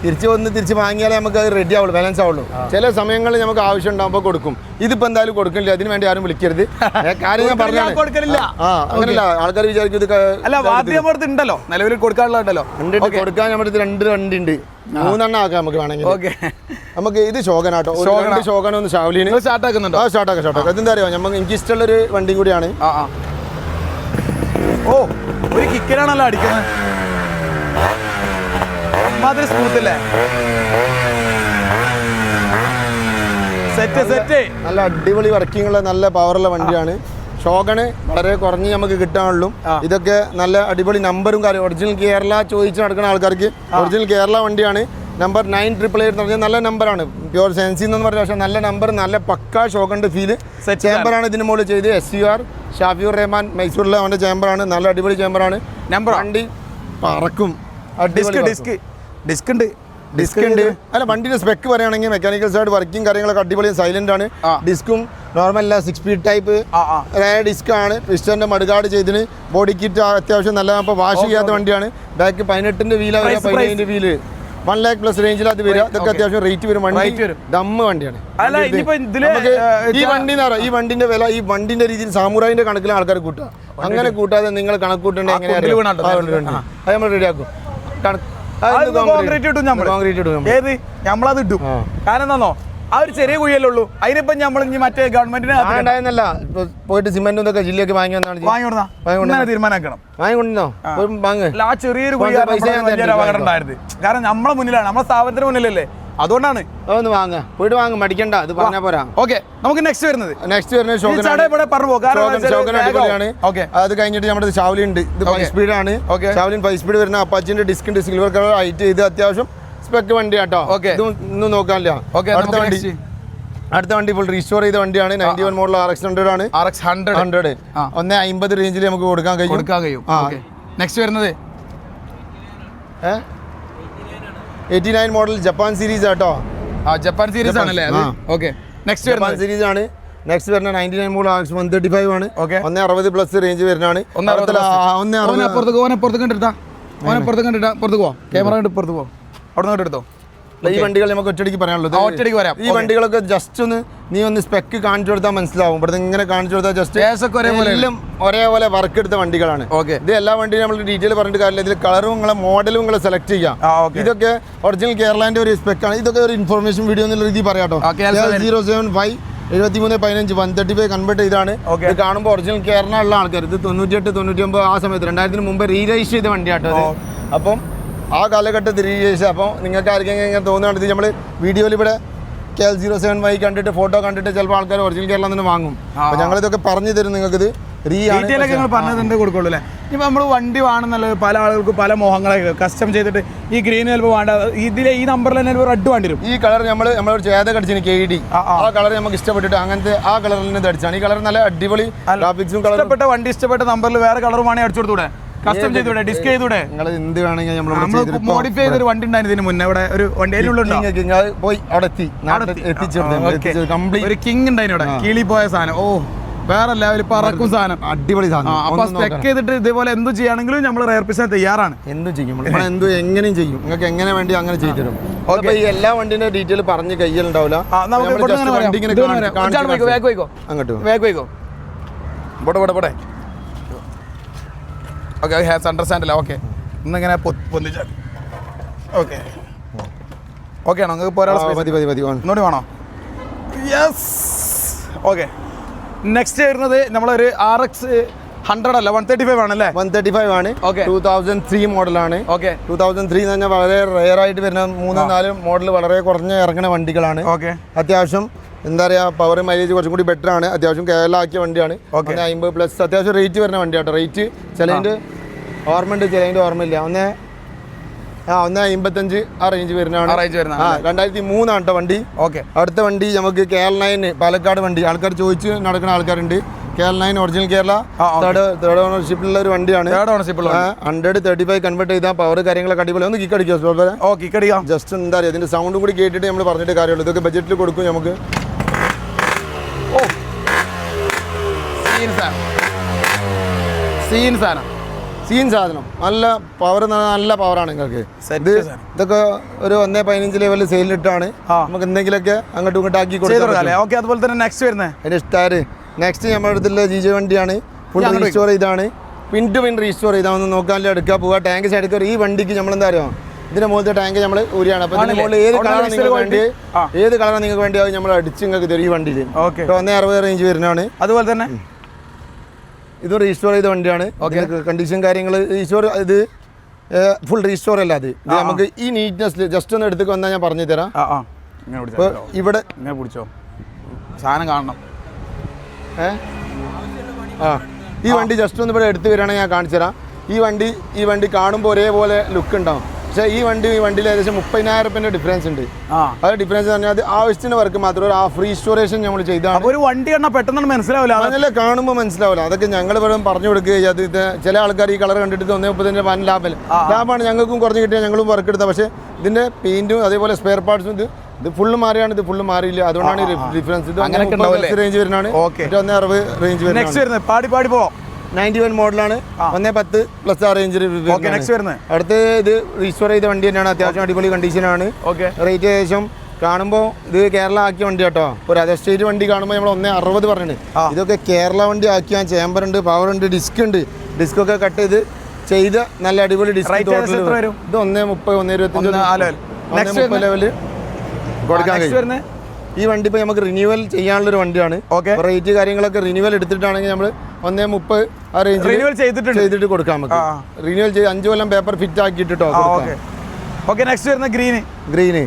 S2: തിരിച്ച് വാങ്ങിയാലേ നമുക്ക് അത് റെഡി ആവുള്ളൂ, ബാലൻസ് ആവുള്ളൂ. ചില സമയങ്ങളിൽ നമുക്ക് ആവശ്യം ഉണ്ടാകുമ്പോൾ കൊടുക്കും. ഇതിപ്പോ എന്തായാലും കൊടുക്കില്ല, അതിന് വേണ്ടി ആരും വിളിക്കരുത്. കാര്യം ഞാൻ പറഞ്ഞു അങ്ങനെയല്ല, ആൾക്കാർ വിചാരിക്കും ഇത്
S1: ഉണ്ടല്ലോ, നിലവിൽ കൊടുക്കാനുള്ളതല്ലോ.
S2: കൊടുക്കാൻ നമ്മുടെ 2 വണ്ടി ഉണ്ട്, 3 ആക്കാം നമുക്ക് വേണമെങ്കിൽ. നമുക്ക് ഇത് ഷോഗനാട്ടോ, ഷോഗൻ ഒന്ന് ഷാവലിന് സ്റ്റാർട്ടാക്കുന്നുണ്ടോ? സ്റ്റാർട്ടാക്കാം. അതെന്താ അറിയാം, എനിക്ക് ഇഷ്ടമുള്ളൊരു വണ്ടി കൂടിയാണ്.
S1: ഓ, ഒരു കിക്കനാണല്ലോ അടിക്കുന്നത്.
S2: നല്ല അടിപൊളി വർക്കിംഗ് ഉള്ള നല്ല പവറുള്ള വണ്ടിയാണ്. ഷോഗണ് വളരെ കുറഞ്ഞ് നമുക്ക് കിട്ടാനുള്ളൂ. ഇതൊക്കെ നല്ല അടിപൊളി നമ്പറും കാര്യം. ഒറിജിനൽ കേരള ചോദിച്ച് നടക്കുന്ന ആൾക്കാർക്ക് ഒറിജിനൽ കേരള വണ്ടിയാണ്. നമ്പർ 9888 എന്ന് പറഞ്ഞാൽ നല്ല നമ്പറാണ്. പ്യുവർ സെൻസി എന്ന് പറഞ്ഞ പക്ഷേ നല്ല നമ്പർ, നല്ല പക്കാ ഷോഗണ്ട് ഫീല്. ചേമ്പറാണ് ഇതിന് മുകളിൽ ചെയ്ത്. SUR ഷാഫിയുർ റഹ്മാൻ മൈസൂരിലെ അവൻ്റെ ചേമ്പറാണ്. നല്ല അടിപൊളി ചേമ്പറാണ്. വണ്ടി പറക്കും. ഡിസ്ക് ഉണ്ട്. അല്ല, വണ്ടിയുടെ സ്പെക്ക് പറയുകയാണെങ്കിൽ മെക്കാനിക്കൽ സൈഡ് വർക്കിംഗ് കാര്യങ്ങളൊക്കെ അടിപൊളി, സൈലന്റ് ആണ്. ഡിസ്കും നോർമൽ അല്ല, 6 സ്പീഡ് ടൈപ്പ് ഡിസ്ക് ആണ്. പിസ്റ്റന്റെ മടുകാട് ചെയ്തിന്. ബോഡി കിറ്റ് അത്യാവശ്യം നല്ല, ഇപ്പോൾ വാഷ് ചെയ്യാത്ത വണ്ടിയാണ്. ബാക്ക് 18ന്റെ വീല്, 15ന്റെ വീല്, 1 lakh പ്ലസ് റേഞ്ചിൽ അത് വരിക. ഇതൊക്കെ അത്യാവശ്യം റേറ്റ് വരും. വണ്ടി ദമ്മ് വണ്ടിയാണ്. ഈ വണ്ടിന്റെ വില ഈ വണ്ടിന്റെ രീതിയിൽ സാമുറായിന്റെ കണക്കിൽ ആൾക്കാർ കൂട്ടുക. അങ്ങനെ കൂട്ടാതെ നിങ്ങൾ കണക്ക് കൂട്ടേണ്ടത് എങ്ങനെയാണ് അത് നമ്മൾ റെഡിയാക്കും.
S1: ഏത് നമ്മളത് ഇട്ടും. കാരണം എന്താണോ, ആ ഒരു ചെറിയ കുഴിയല്ലേ ഉള്ളൂ. അതിനിപ്പം നമ്മൾ ഇനി മറ്റേ ഗവൺമെന്റിന്
S2: പോയിട്ട് സിമെന്റ് ഇതൊക്കെ ജില്ലക്ക് വാങ്ങി
S1: തീരുമാനിക്കണം.
S2: വാങ്ങിക്കൊണ്ടോ
S1: ആ ചെറിയൊരു കുഴി അപകടം ഉണ്ടായിരുന്നു. കാരണം നമ്മളെ മുന്നിലാണ്, നമ്മളെ സ്ഥാപനത്തിന് മുന്നിലല്ലേ, അതുകൊണ്ടാണ്.
S2: അതൊന്ന് പോയിട്ട് വാങ്ങും, മടിക്കണ്ട. അത് പറഞ്ഞാൽ പോരാ.
S1: ഓക്കെ, നമുക്ക് നെക്സ്റ്റ് വരുന്നത്
S2: അത് കഴിഞ്ഞിട്ട് നമ്മുടെ ഷാവലി ഉണ്ട്. ഇത് 5 സ്പീഡാണ്. ഷാവലിൻ 5 സ്പീഡ് വരുന്ന അപ്പാച്ചിന്റെ ഡിസ്ക് സിൽവർ കളർ ഹൈറ്റ്. ഇത് അത്യാവശ്യം സ്പെക്ക് വണ്ടി കേട്ടോ. ഇതൊന്നും നോക്കാനില്ല. അടുത്ത വണ്ടി ഫുൾ റീസ്റ്റോർ ചെയ്ത വണ്ടിയാണ്. 91 മോഡൽ RX100 ആണ്. 100 150 റേഞ്ചിൽ നമുക്ക് കൊടുക്കാൻ കഴിയും.
S1: നെക്സ്റ്റ് വരുന്നത്
S2: 89 മോഡൽ ജപ്പാൻ സീരീസ് ആട്ടോ.
S1: ജപ്പാൻ സീരീസ് ആണല്ലേ? ഓക്കെ, നെക്സ്റ്റ്
S2: ജപ്പാൻ സീരീസ് ആണ്. നെക്സ്റ്റ് വരുന്ന 99 മോഡൽ RX 135 ആണ്. 160 പ്ലസ് റേഞ്ച് വരുന്നതാണ്.
S1: അവിടെ എടുത്തോ.
S2: ഈ വണ്ടികൾ നമുക്ക് ഒറ്റയടിക്ക് പറയാനുള്ളത്. ഈ വണ്ടികളൊക്കെ ജസ്റ്റ് നീ ഒന്ന് സ്പെക്ക് കാണിച്ചു കൊടുത്താൽ മനസ്സിലാവും. ഇവിടെ ഇങ്ങനെ കാണിച്ചു കൊടുത്താൽ ജസ്റ്റ് എല്ലാം ഒരേപോലെ വർക്ക് എടുത്ത വണ്ടികളാണ്. ഇത് എല്ലാ വണ്ടിയും നമ്മൾ ഡീറ്റെയിൽ പറഞ്ഞിട്ട് കാര്യമില്ല. ഇതിൽ കളറും നിങ്ങളെ മോഡലും നിങ്ങളെ സെലക്ട് ചെയ്യാം. ഇതൊക്കെ ഒറിജിനൽ കേരളന്റെ ഒരു സ്പെക്കാണ്. ഇതൊക്കെ ഒരു ഇൻഫർമേഷൻ വീഡിയോ എന്നുള്ള രീതി പറയാട്ടോ. 075 7315 135 കൺവേർട്ട് ചെയ്താണ്. ഇത് കാണുമ്പോൾ ഒറിജിനൽ കേരള ഉള്ള ആൾക്കാർ. ഇത് 98 99 ആ സമയത്ത് 2000 മുമ്പ് റീരജിസ്റ്റർ ചെയ്ത വണ്ടിയാട്ടോ. അപ്പം ആ കാലഘട്ടത്തിൽ റീരജിസ്റ്റർ. അപ്പോൾ നിങ്ങൾക്ക് ആർക്കെങ്കിലും ഇങ്ങനെ തോന്നുകയാണ്, ഇത് നമ്മൾ വീഡിയോയിൽ ഇവിടെ KL 07Y കണ്ടിട്ട് ഫോട്ടോ കണ്ടിട്ട് ചിലപ്പോൾ ആൾക്കാർ ഒറിജിനൽ കേരളം തന്നെ വാങ്ങും. അപ്പോൾ ഞങ്ങളിതൊക്കെ പറഞ്ഞു തരും. നിങ്ങൾക്കിത്
S1: പറഞ്ഞതിന്റെ കൊടുക്കുള്ളൂ അല്ലേ? ഇപ്പൊ നമ്മൾ വണ്ടി വേണമെന്നല്ല, പല ആളുകൾക്ക് പല മോഹങ്ങളെ കസ്റ്റം ചെയ്തിട്ട് ഈ ഗ്രീൻ ചിലപ്പോൾ വേണ്ട, ഇതിലെ ഈ നമ്പറിൽ തന്നെ റെഡ് വേണ്ടി വരും.
S2: ഈ കളർ നമ്മളൊരു ചേത കടിച്ചിന് KD, ആ കളർ നമുക്ക് ഇഷ്ടപ്പെട്ടിട്ട് അങ്ങനത്തെ ആ കളറിൽ നിന്ന് അടിച്ചാണ്. ഈ കളർ നല്ല അടിപൊളി ഗ്രാഫിക്സും.
S1: ഇഷ്ടപ്പെട്ട വണ്ടി ഇഷ്ടപ്പെട്ട നമ്പറിൽ വേറെ കളർ വേണമെങ്കിൽ അടിച്ചു കൊടുത്തൂടെ? കസ്റ്റം ചെയ്തൂടെ, ഡിസ്ക് ചെയ്തൂടെ?
S2: നിങ്ങൾ എന്ത് വേണമെങ്കിൽ നമ്മൾ
S1: മോഡിഫൈ ചെയ്തൊരു വണ്ടി ഉണ്ടായിരുന്നു ഇതിന് മുന്നേ. ഇവിടെ ഒരു വണ്ടി അതിനുള്ളിൽ
S2: പോയി അവിടെ എത്തിച്ചു കംപ്ലീറ്റ്
S1: ഒരു കിങ് ഉണ്ടായിരുന്നു ഇവിടെ, കിളി പോയ സാധനം. ഓ വേറെ ലെവൽ പറക്കും സാധനം,
S2: അടിപൊളി സാധനം.
S1: അപ്പൊ സ്പെക്ക് ചെയ്തിട്ട് ഇതേപോലെ എന്ത് ചെയ്യുകയാണെങ്കിലും നമ്മൾ റെയർ പീസിന് തയ്യാറാണ്.
S2: എന്തും ചെയ്യും, എന്തും എങ്ങനെയും ചെയ്യും. നിങ്ങൾക്ക് എങ്ങനെ വേണ്ടി അങ്ങനെ ചെയ്തു തരും. ഓക്കെ, ഈ എല്ലാ വണ്ടിന്റെ ഡീറ്റെയിൽ പറഞ്ഞ് കയ്യിലുണ്ടാവില്ല. അങ്ങോട്ട്
S1: അണ്ടർസ്റ്റാൻഡ് അല്ല. ഓക്കെ, ഇന്നിങ്ങനെ പൊന്തിച്ച ഓക്കെ ഓക്കെ ആണോ? നിങ്ങൾക്ക് പോരാ ഒന്നുകൂടി വേണോ? യെസ്. ഓക്കെ, നെക്സ്റ്റ് വരുന്നത് നമ്മളൊരു RX 100 അല്ല 135 ആണല്ലേ?
S2: 135 ആണ്. 2003 മോഡലാണ്.
S1: ഓക്കെ,
S2: 2003 എന്ന് പറഞ്ഞാൽ വളരെ റെയർ ആയിട്ട് വരുന്ന 3-4 മോഡൽ വളരെ കുറഞ്ഞ ഇറങ്ങുന്ന വണ്ടികളാണ്.
S1: ഓക്കെ,
S2: അത്യാവശ്യം എന്താ പറയുക, പവർ മൈലേജ് കുറച്ചും കൂടി ബെറ്റർ ആണ്. അത്യാവശ്യം കേരളാക്കിയ വണ്ടിയാണ്. 50+ അത്യാവശ്യം റേറ്റ് വരുന്ന വണ്ടിയാട്ടോ. റേറ്റ് ചിലതിൻ്റെ ഓർമ്മ ഉണ്ട്, ചിലതിൻ്റെ ഓർമ്മയില്ല. 155 ആ റേഞ്ച് വരുന്നതാണ്. 2003 ആണ് കേട്ടോ വണ്ടി.
S1: ഓക്കെ,
S2: അടുത്ത വണ്ടി നമുക്ക് KL 9 പാലക്കാട് വണ്ടി. ആൾക്കാർ ചോദിച്ച് നടക്കുന്ന ആൾക്കാരുണ്ട്. KL 9 ഒറിജിനൽ കേരള തേർഡ് ഓണർഷിപ്പിലുള്ള ഒരു വണ്ടിയാണ്. 135 കൺവേർട്ട് ചെയ്താൽ പവർ കാര്യങ്ങളൊക്കെ അടിപൊളി. ഒന്ന് കിക്ക് അടിക്കുക, ജസ്റ്റ് എന്താ പറയുക, ഇതിന്റെ സൗണ്ടും കൂടി കേട്ടിട്ട് നമ്മൾ പറഞ്ഞിട്ട് കാര്യമുള്ളൂ. ഇതൊക്കെ ബഡ്ജറ്റിൽ കൊടുക്കും നമുക്ക്. സീൻ സാധനം, നല്ല പവർ, നല്ല പവറാണ് നിങ്ങൾക്ക്. ഇതൊക്കെ ഒരു 1.15 ലെവലിൽ സെയിലിട്ടാണ് നമുക്ക് എന്തെങ്കിലുമൊക്കെ അങ്ങോട്ടും ഇങ്ങോട്ടും ആക്കി കൊടുക്കാം.
S1: അതുപോലെ തന്നെ നെക്സ്റ്റ് വരുന്നത്
S2: അതിന്റെ ടയർ. നെക്സ്റ്റ് നമ്മുടെ അടുത്തുള്ള GJ വണ്ടിയാണ്. ഫുൾ റീസ്റ്റോർ ചെയ്താണ്, പിൻ ടു പിൻ റീസ്റ്റോർ ചെയ്താൽ നോക്കാനില്ല, എടുക്കുക പോവുക. ടാങ്ക് സൈഡ് ഈ വണ്ടിക്ക് നമ്മൾ എന്താ പറയുക, ഇതിന്റെ മുകളിലത്തെ ടാങ്ക് നമ്മൾ ഊരിയാണ്. അപ്പൊ ഇതിന്റെ മുകളിൽ ഏത് കളറാണ് നിങ്ങൾക്ക് വേണ്ടി അത് നമ്മൾ അടിച്ച് നിങ്ങൾക്ക് തരും ഈ വണ്ടിയിൽ. 160 റേഞ്ച് വരുന്നതാണ്.
S1: അതുപോലെ തന്നെ
S2: ഇത് റീസ്റ്റോർ ചെയ്ത വണ്ടിയാണ്. കണ്ടീഷൻ കാര്യങ്ങൾ റീസ്റ്റോർ, ഇത് ഫുൾ റീസ്റ്റോർ അല്ല. അത് നമുക്ക് ഈ നീറ്റ്നെസ് ജസ്റ്റ് ഒന്ന് എടുത്ത് വന്നാൽ ഞാൻ പറഞ്ഞു തരാം. ഇവിടെ
S1: പിടിച്ചോ സാധനം കാണണം.
S2: ഈ വണ്ടി ജസ്റ്റ് ഒന്ന് ഇവിടെ എടുത്ത് വരികയാണെങ്കിൽ ഞാൻ കാണിച്ചു തരാം. ഈ വണ്ടി കാണുമ്പോൾ ഒരേപോലെ ലുക്ക് ഉണ്ടാവും. പക്ഷേ ഈ വണ്ടിയിൽ ഏകദേശം 30,000 ഡിഫറൻസ് ഉണ്ട്. അത് ഡിഫറൻസ് പറഞ്ഞാൽ അത് ആവശ്യത്തിന് വർക്ക് മാത്രം ഒരു ഹാഫ് റീസ്റ്റോറേഷൻ നമ്മൾ ചെയ്താണ്.
S1: ഒരു വണ്ടി കണ്ടാൽ പെട്ടെന്ന് മനസ്സിലാവില്ല,
S2: അതല്ലേ കാണുമ്പോൾ മനസ്സിലാവില്ല. അതൊക്കെ ഞങ്ങൾ ഇവിടെ പറഞ്ഞു കൊടുക്കുക. അത് ചില ആൾക്കാർ ഈ കളർ കണ്ടിട്ട് 1.35 ലാഭമാണ്. ഞങ്ങൾക്കും കുറഞ്ഞ് കിട്ടിയാൽ ഞങ്ങളും വർക്ക് എടുത്താൽ. പക്ഷേ ഇതിന്റെ പെയിന്റും അതേപോലെ സ്പെയർ പാർട്സും ഇത് ഫുള്ള് മാറിയാണ്, ഇത് ഫുള്ള് മാറിയില്ല. അതുകൊണ്ടാണ് ഡിഫറൻസ്. ഇത് റേഞ്ച് വരുന്നതാണ്. 160 റേഞ്ച് വരുന്നത്. 91 മോഡലാണ്. 110+ ആ റേഞ്ചിൽ. അടുത്ത് ഇത് റീസ്റ്റോർ ചെയ്ത വണ്ടി തന്നെയാണ്. അത്യാവശ്യം അടിപൊളി കണ്ടീഷനാണ്. റേറ്റ് ഏകദേശം കാണുമ്പോൾ ഇത് കേരള ആക്കിയ വണ്ടി കേട്ടോ. ഒരു അതർ സ്റ്റേറ്റ് വണ്ടി കാണുമ്പോൾ നമ്മൾ 160 പറഞ്ഞിട്ടുണ്ട്. ഇതൊക്കെ കേരള വണ്ടി ആക്കിയ ചേമ്പർ ഉണ്ട്, പവർ ഉണ്ട്, ഡിസ്ക് ഉണ്ട്. ഡിസ്ക് ഒക്കെ കട്ട് ചെയ്ത് നല്ല അടിപൊളി ഡിസ്ക്. ഇത് 130, 125 ലെവല് കൊടുക്കാൻ കഴിയും. ഈ വണ്ടി ഇപ്പോൾ നമുക്ക് റിന്യൂവൽ ചെയ്യാനുള്ളൊരു വണ്ടിയാണ്. റേറ്റ് കാര്യങ്ങളൊക്കെ റിന്യൂവൽ എടുത്തിട്ടാണെങ്കിൽ നമ്മൾ 130 ആ റേഞ്ച് ചെയ്തിട്ട് കൊടുക്കാം. നമുക്ക് റിന്യൂവൽ ചെയ്ത് 5 കൊല്ലം പേപ്പർ ഫിറ്റ് ആക്കിയിട്ടോ. ഗ്രീന്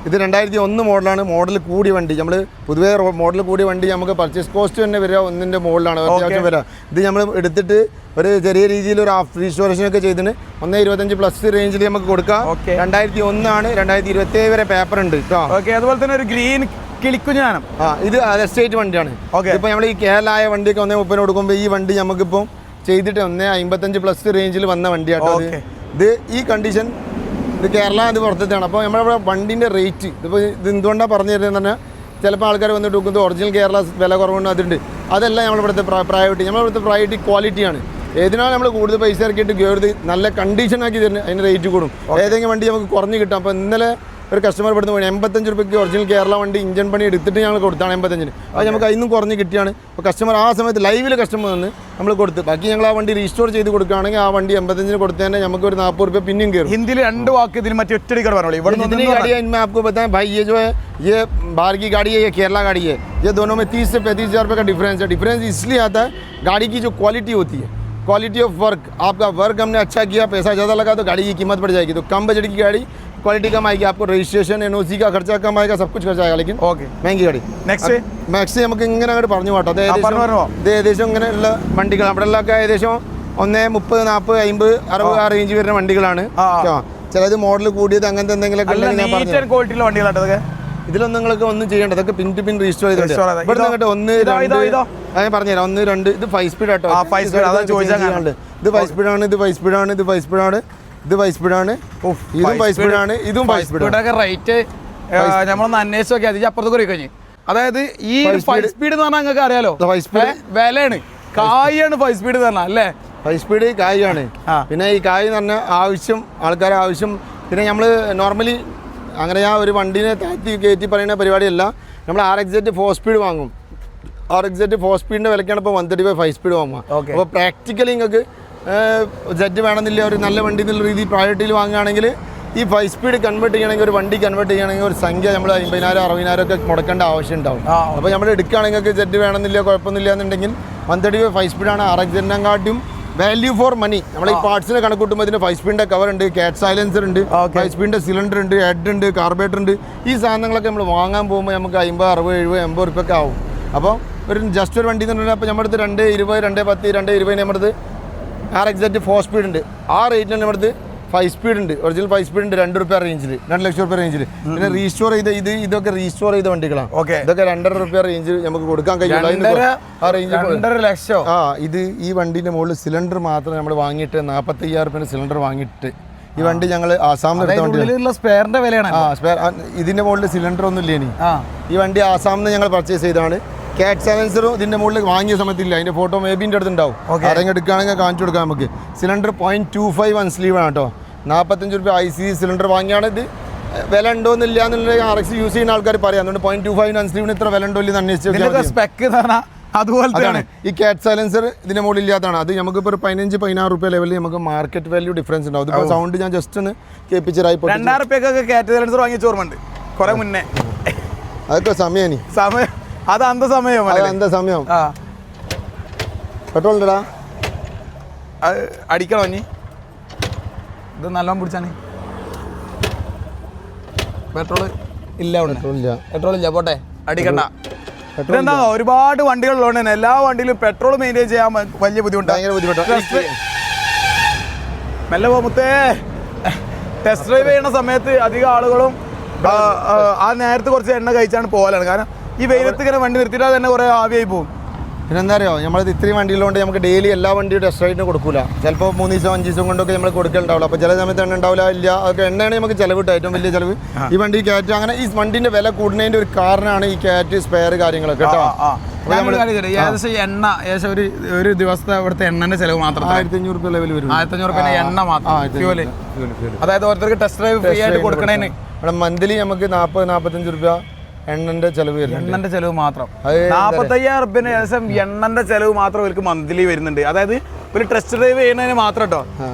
S2: ഇത് 2001 മോഡലാണ്. മോഡൽ കൂടിയ വണ്ടി. നമ്മൾ പൊതുവേ മോഡൽ കൂടിയ വണ്ടി നമുക്ക് പർച്ചേസ് കോസ്റ്റ് തന്നെ വരിക 1ന്റെ മുകളിലാണ് അത്യാവശ്യം വരിക. ഇത് നമ്മൾ എടുത്തിട്ട് ഒരു ചെറിയ രീതിയിൽ ഒരു ഹാഫ് റീസ്റ്റോറേഷൻ ഒക്കെ ചെയ്തിന് 125+ റേഞ്ചിൽ നമുക്ക് കൊടുക്കാം. 2001 ആണ്. 2027 വരെ പേപ്പർ ഉണ്ട് കേട്ടോ.
S1: അതുപോലെ തന്നെ ഒരു ഗ്രീൻ കിളിക്കുഞ്ഞാനം.
S2: ഇത് എസ്റ്റേറ്റ് വണ്ടിയാണ്. ഇപ്പൊ നമ്മൾ ഈ കേരളായ വണ്ടിയൊക്കെ 130 കൊടുക്കുമ്പോൾ ഈ വണ്ടി നമുക്കിപ്പോൾ ചെയ്തിട്ട് 155+ റേഞ്ചിൽ വന്ന വണ്ടിയാട്ടോ. ഇത് ഈ കണ്ടീഷൻ ഇത് കേരള ഇത് പുറത്താണ്. അപ്പോൾ നമ്മുടെ വണ്ടിൻ്റെ റേറ്റ് ഇതിപ്പോൾ ഇത് എന്തുകൊണ്ടാണ് പറഞ്ഞു തരുന്നത് പറഞ്ഞാൽ ചിലപ്പോൾ ആൾക്കാർ വന്നിട്ട് നോക്കുന്നത് ഒറിജിനൽ കേരള വില കുറവുണ്ട് അതുണ്ട്. അതല്ല നമ്മളിവിടുത്തെ പ്രയോറിറ്റി. നമ്മളിവിടുത്തെ പ്രയോറിറ്റി ക്വാളിറ്റിയാണ്. ഏതിനാണ് നമ്മൾ കൂടുതൽ പൈസ ഇറക്കിയിട്ട് കയറുന്നത് നല്ല കണ്ടീഷനാക്കി തരുന്നത് അതിന് റേറ്റ് കൂടും. ഏതെങ്കിലും വണ്ടി നമുക്ക് കുറഞ്ഞ് കിട്ടും. അപ്പോൾ ഇന്നലെ ഒരു കസ്റ്റമർ ഇവിടുന്ന് പോയി 85 രൂപയ്ക്ക് ഒറിജിനൽ കേരള വണ്ടി ഇഞ്ചൻ പണി എടുത്തിട്ട് ഞങ്ങൾ കൊടുത്താണ് 85-ന്. അത് നമുക്ക് അതിന്നും കുറഞ്ഞ് കിട്ടിയാണ്. അപ്പോൾ കസ്റ്റമർ ആ സമയത്ത് ലൈവിൽ കസ്റ്റമർ വന്ന് നമ്മൾ കൊടുത്ത് ബാക്കി ഞങ്ങൾ ആ വണ്ടി റീസ്റ്റോർ ചെയ്ത് കൊടുക്കുകയാണെങ്കിൽ ആ വണ്ടി 85-ന് കൊടുത്ത് തന്നെ നമുക്ക് ഒരു 40 രൂപ പിന്നെയും കയറും.
S1: ഹിന്ദിയിൽ 2 വാക്ക് ഇതിന് മറ്റേ ഒറ്റടിക്കർ പറഞ്ഞു.
S2: मैं आपको बताएं भाई, ये जो है ये बाहर की गाड़ी है, ये केरला गाड़ी है. ये दोनों में 30 से 35 हज़ार रुपये का डिफरेंस है. डिफरेंस इसलिए आता है गाड़ी की जो क्वालिटी होती है, क्वालिटी ऑफ वर्क. आपका वर्क हमने अच्छा किया, पैसा ज़्यादा लगा तो गाड़ी की कीमत बढ़ जाएगी. तो कम बजट की गाड़ी क्वालिटी कम आएगी. आपको रजिस्ट्रेशन NOC का खर्चा कम आएगा, सब कुछ खर्चा आएगा. लेकिन महंगी गाड़ी. നെക്സ്റ്റ് നമുക്ക് ഇങ്ങനെ അങ്ങോട്ട് പറഞ്ഞു പോട്ടോ. ഇത് ഏകദേശം ഇങ്ങനെയുള്ള വണ്ടികൾ നമ്മുടെ ഒക്കെ ഏകദേശം 130, 40, 50, 60 ആ റേഞ്ച് വരുന്ന വണ്ടികളാണ്. ചിലത് മോഡൽ കൂടിയത് അങ്ങനത്തെ എന്തെങ്കിലുമൊക്കെ ഞാൻ പറഞ്ഞു. ഇതിലൊന്നും നിങ്ങൾക്ക് ഒന്നും ചെയ്യേണ്ട, ഇതൊക്കെ പിൻ ടു പിൻ റീസ്റ്റോർ ചെയ്തിട്ടുണ്ട്. ഇവിടെ നിന്നിട്ട് 1, 2 ഞാൻ പറഞ്ഞുതരാം, 1, 2 ഇത് 5 സ്പീഡ് ആട്ടോ. ഇത് 5 സ്പീഡാണ്, ഇത് 5 സ്പീഡാണ്, ഇത് 5 സ്പീഡാണ്, ഇത് 5 സ്പീഡാണ്, ഇതും 5 സ്പീഡാണ്, ഇതും 5 സ്പീഡാണ്.
S1: റേറ്റ് നമ്മളൊന്ന് അന്വേഷിച്ച് നോക്കിയാൽ അതിന് അപ്പുറത്ത് കഴിഞ്ഞ്. അതായത് ഈ 5 സ്പീഡ് എന്ന് പറഞ്ഞാൽ നിങ്ങൾക്ക് അറിയാലോ,
S2: 5 സ്പീഡ്
S1: വിലയാണ്, കായാണ് 5 സ്പീഡ് എന്ന് പറഞ്ഞാൽ അല്ലേ.
S2: 5 സ്പീഡ് കായാണ്. പിന്നെ ഈ കായ് എന്ന് പറഞ്ഞാൽ ആവശ്യം, ആൾക്കാരെ ആവശ്യം. പിന്നെ നമ്മൾ നോർമലി അങ്ങനെ ആ ഒരു വണ്ടീനെ കയറ്റി പറയുന്ന പരിപാടിയല്ല. നമ്മൾ RXZ 4 സ്പീഡ് വാങ്ങും. RXZ 4 സ്പീഡിൻ്റെ വിലക്കാണ് ഇപ്പോൾ 135 5 സ്പീഡ് വാങ്ങുക. അപ്പോൾ പ്രാക്ടിക്കലി നിങ്ങൾക്ക് Z വേണമെന്നില്ല, ഒരു നല്ല വണ്ടി എന്നുള്ള രീതിയിൽ പ്രയോറിറ്റിയിൽ വാങ്ങുകയാണെങ്കിൽ ഈ 5 സ്പീഡ് കൺവേർട്ട് ചെയ്യണമെങ്കിൽ, ഒരു വണ്ടി കൺവേർട്ട് ചെയ്യണമെങ്കിൽ ഒരു സംഖ്യ നമ്മൾ 50,000 60,000 ഒക്കെ മുടക്കേണ്ട ആവശ്യം ഉണ്ടാവും. അപ്പോൾ നമ്മൾ എടുക്കുകയാണെങ്കിൽ Z വേണമെന്നില്ല, കുഴപ്പമൊന്നുമില്ല എന്നുണ്ടെങ്കിൽ 135 5 സ്പീഡാണ് RXZ-നെക്കാട്ടും വാല്യൂ ഫോർ മണി. നമ്മൾ ഈ പാർട്സിനെ കണക്കൂട്ടുമ്പോൾ ഇതിന് 5 സ്പീഡിൻ്റെ കവർ ഉണ്ട്, കാറ്റ് സൈലൻസർ ഉണ്ട്, 5 സ്പീഡിൻ്റെ സിലിണ്ടർ ഉണ്ട്, ഹെഡ് ഉണ്ട്, കാർബേറ്റർ ഉണ്ട്. ഈ സാധനങ്ങളൊക്കെ നമ്മൾ വാങ്ങാൻ പോകുമ്പോൾ നമുക്ക് 50, 60, 70, 80 ഉറുപ്പ്യൊക്കെ ആവും. അപ്പോൾ ഒരു ജസ്റ്റ് ഒരു വണ്ടി എന്ന് പറഞ്ഞാൽ അപ്പോൾ നമ്മുടെ അടുത്ത് 220, 210, 220 നമ്മുടെ അടുത്ത് RXZ 4 സ്പീഡ് ഉണ്ട്. ആ റേറ്റിന് നമ്മുടെ അടുത്ത് 5 സ്പീഡ് ഉണ്ട്, ഒറിജിനൽ 5 സ്പീഡ് ഉണ്ട്, 2 രൂപ റേഞ്ചിൽ, 2 ലക്ഷം രൂപ റേഞ്ചിൽ. പിന്നെ റീസ്റ്റോർ ചെയ്ത ഇതൊക്കെ റീസ്റ്റോർ ചെയ്ത വണ്ടികളാണ്. ഇതൊക്കെ 2.5 രൂപ റേഞ്ചിൽ നമുക്ക് കൊടുക്കാൻ കഴിയില്ല. ആ റേഞ്ച് 2.5 ലക്ഷം. ഇത് ഈ വണ്ടീൻ്റെ മുകളിൽ സിലിണ്ടർ മാത്രം നമ്മൾ വാങ്ങിയിട്ട് 45,000 രൂപ സിലിണ്ടർ വാങ്ങിയിട്ട് ഈ വണ്ടി ഞങ്ങൾ ആസാമിൽ എടുത്ത വണ്ടിയാണ്.
S1: സ്പെയറിന്റെ വിലയാണ്.
S2: ഇതിന്റെ മുകളിൽ സിലിണ്ടർ ഒന്നും ഇല്ല. ഇനി ഈ വണ്ടി ആസാമിൽ നിന്ന് ഞങ്ങൾ പർച്ചേസ് ചെയ്തതാണ്. കാറ്റ് സൈലൻസറും ഇതിന്റെ മുകളിൽ വാങ്ങിയ സമയത്തില്ല. അതിന്റെ ഫോട്ടോ മേബിന്റെ അടുത്തുണ്ടാവും. ആരെങ്കിലും എടുക്കുകയാണെങ്കിൽ കാണിച്ചു കൊടുക്കാം നമുക്ക്. സിലിണ്ടർ 0.25 അൺസ്ലീവ് ആണ് കേട്ടോ. 45 രൂപ IC സിലിണ്ടർ വാങ്ങിയാണ്. ഇത് വില ഉണ്ടോന്നില്ല എന്നുള്ള RX യൂസ് ചെയ്യുന്ന ആൾക്കാർ പറയാം. അതുകൊണ്ട് 0.25 അൺസ്ലീവിന് ഇത്ര വില ഉണ്ടോ ഇല്ലെന്ന് അന്വേഷിച്ചു. അതുപോലെ ഈ കാറ്റ് സൈലൻസർ ഇതിന്റെ മുകളിൽ ഇല്ലാത്തതാണ്. അത് നമുക്കിപ്പോൾ ഒരു 15-16 രൂപ ലെവലിൽ നമുക്ക് മാർക്കറ്റ് വാല്യൂ ഡിഫറൻസ് ഉണ്ടാവും. ഇതിപ്പോൾ സൗണ്ട് ഞാൻ ജസ്റ്റ് ഒന്ന് കേൾപ്പിച്ചതായി.
S1: 2,000 രൂപയൊക്കെ കാറ്റ് സൈലൻസർ വാങ്ങിയ ഓർമ്മയുണ്ട് കുറെ മുന്നേ.
S2: അതൊക്കെ സമയം
S1: അത് അന്ത സമയം.
S2: പെട്രോൾ ഉണ്ടടാ,
S1: അടിക്കണോ ഇനി? ഇത് നല്ലോണം പിടിച്ചാണ്. പെട്രോൾ ഇല്ല, പോട്ടെ, അടിക്കണ്ട. ഇതെന്താ, ഒരുപാട് വണ്ടികളുള്ളതുകൊണ്ട് തന്നെ എല്ലാ വണ്ടിയിലും പെട്രോൾ മെയിൻറ്റെയിൻ ചെയ്യാൻ വലിയ ബുദ്ധിമുട്ടാണ്. മെല്ലെ പോമത്തേ. ടെസ്റ്റ് ഡ്രൈവ് ചെയ്യുന്ന സമയത്ത് അധികം ആളുകളും ആ നേരത്തെ കുറച്ച് എണ്ണ കഴിച്ചാണ് പോകലാണ്. കാരണം ഈ വെയിലത്ത് ഇങ്ങനെ വണ്ടി നിർത്തിയിട്ടാൽ തന്നെ കുറേ ആവിയായി പോകും.
S2: പിന്നെ എന്താ അറിയോ, നമ്മളിത് ഇത്രയും വണ്ടികളുണ്ട് നമുക്ക് ഡെയിലി എല്ലാ വണ്ടിയും ടെസ്റ്റ് റൈഡിന് കൊടുക്കില്ല. ചിലപ്പോൾ 3 ദിവസം 5 ദിവസം കൊണ്ടൊക്കെ നമ്മൾ കൊടുക്കലുണ്ടാവില്ല. അപ്പോൾ ചില സമയത്ത് എണ്ണ ഉണ്ടാവില്ല, ഇല്ല. അതൊക്കെ എണ്ണയാണ് നമുക്ക് ചിലവ് കിട്ടുക, ഏറ്റവും വലിയ ചിലവ്. ഈ വണ്ടി കാറ്റ് അങ്ങനെ ഈ വണ്ടിന്റെ വില കൂടുന്നതിന്റെ ഒരു കാരണമാണ് ഈ കാറ്റ് സ്പെയർ കാര്യങ്ങളൊക്കെ കേട്ടോ.
S1: ഏകദേശം എണ്ണ ഒരു ദിവസത്തെ ഇവിടുത്തെ എണ്ണന്റെ ചിലവ് മാത്രം
S2: 1,500 രൂപ ലെവൽ വരും.
S1: 1,500 രൂപ എണ്ണ മാത്രം. അതായത് ഓരോരുത്തർക്ക് ടെസ്റ്റ് ഡ്രൈവ് ഫ്രീ ആയിട്ട് കൊടുക്കണേന്
S2: ഇവിടെ മന്ത്ലി നമുക്ക് 40-45 രൂപ എണ്ണന്റെ ചെലവ് വരുന്നുണ്ട്.
S1: എണ്ണന്റെ ചെലവ് മാത്രം 45,000 രൂപ ഏകദേശം എണ്ണന്റെ ചെലവ് മാത്രം ഇവർക്ക് മന്ത്ലി വരുന്നുണ്ട്. അതായത് ഒരു ടെസ്റ്റ് ഡ്രൈവ് ചെയ്യുന്നതിന് മാത്രം കേട്ടോ.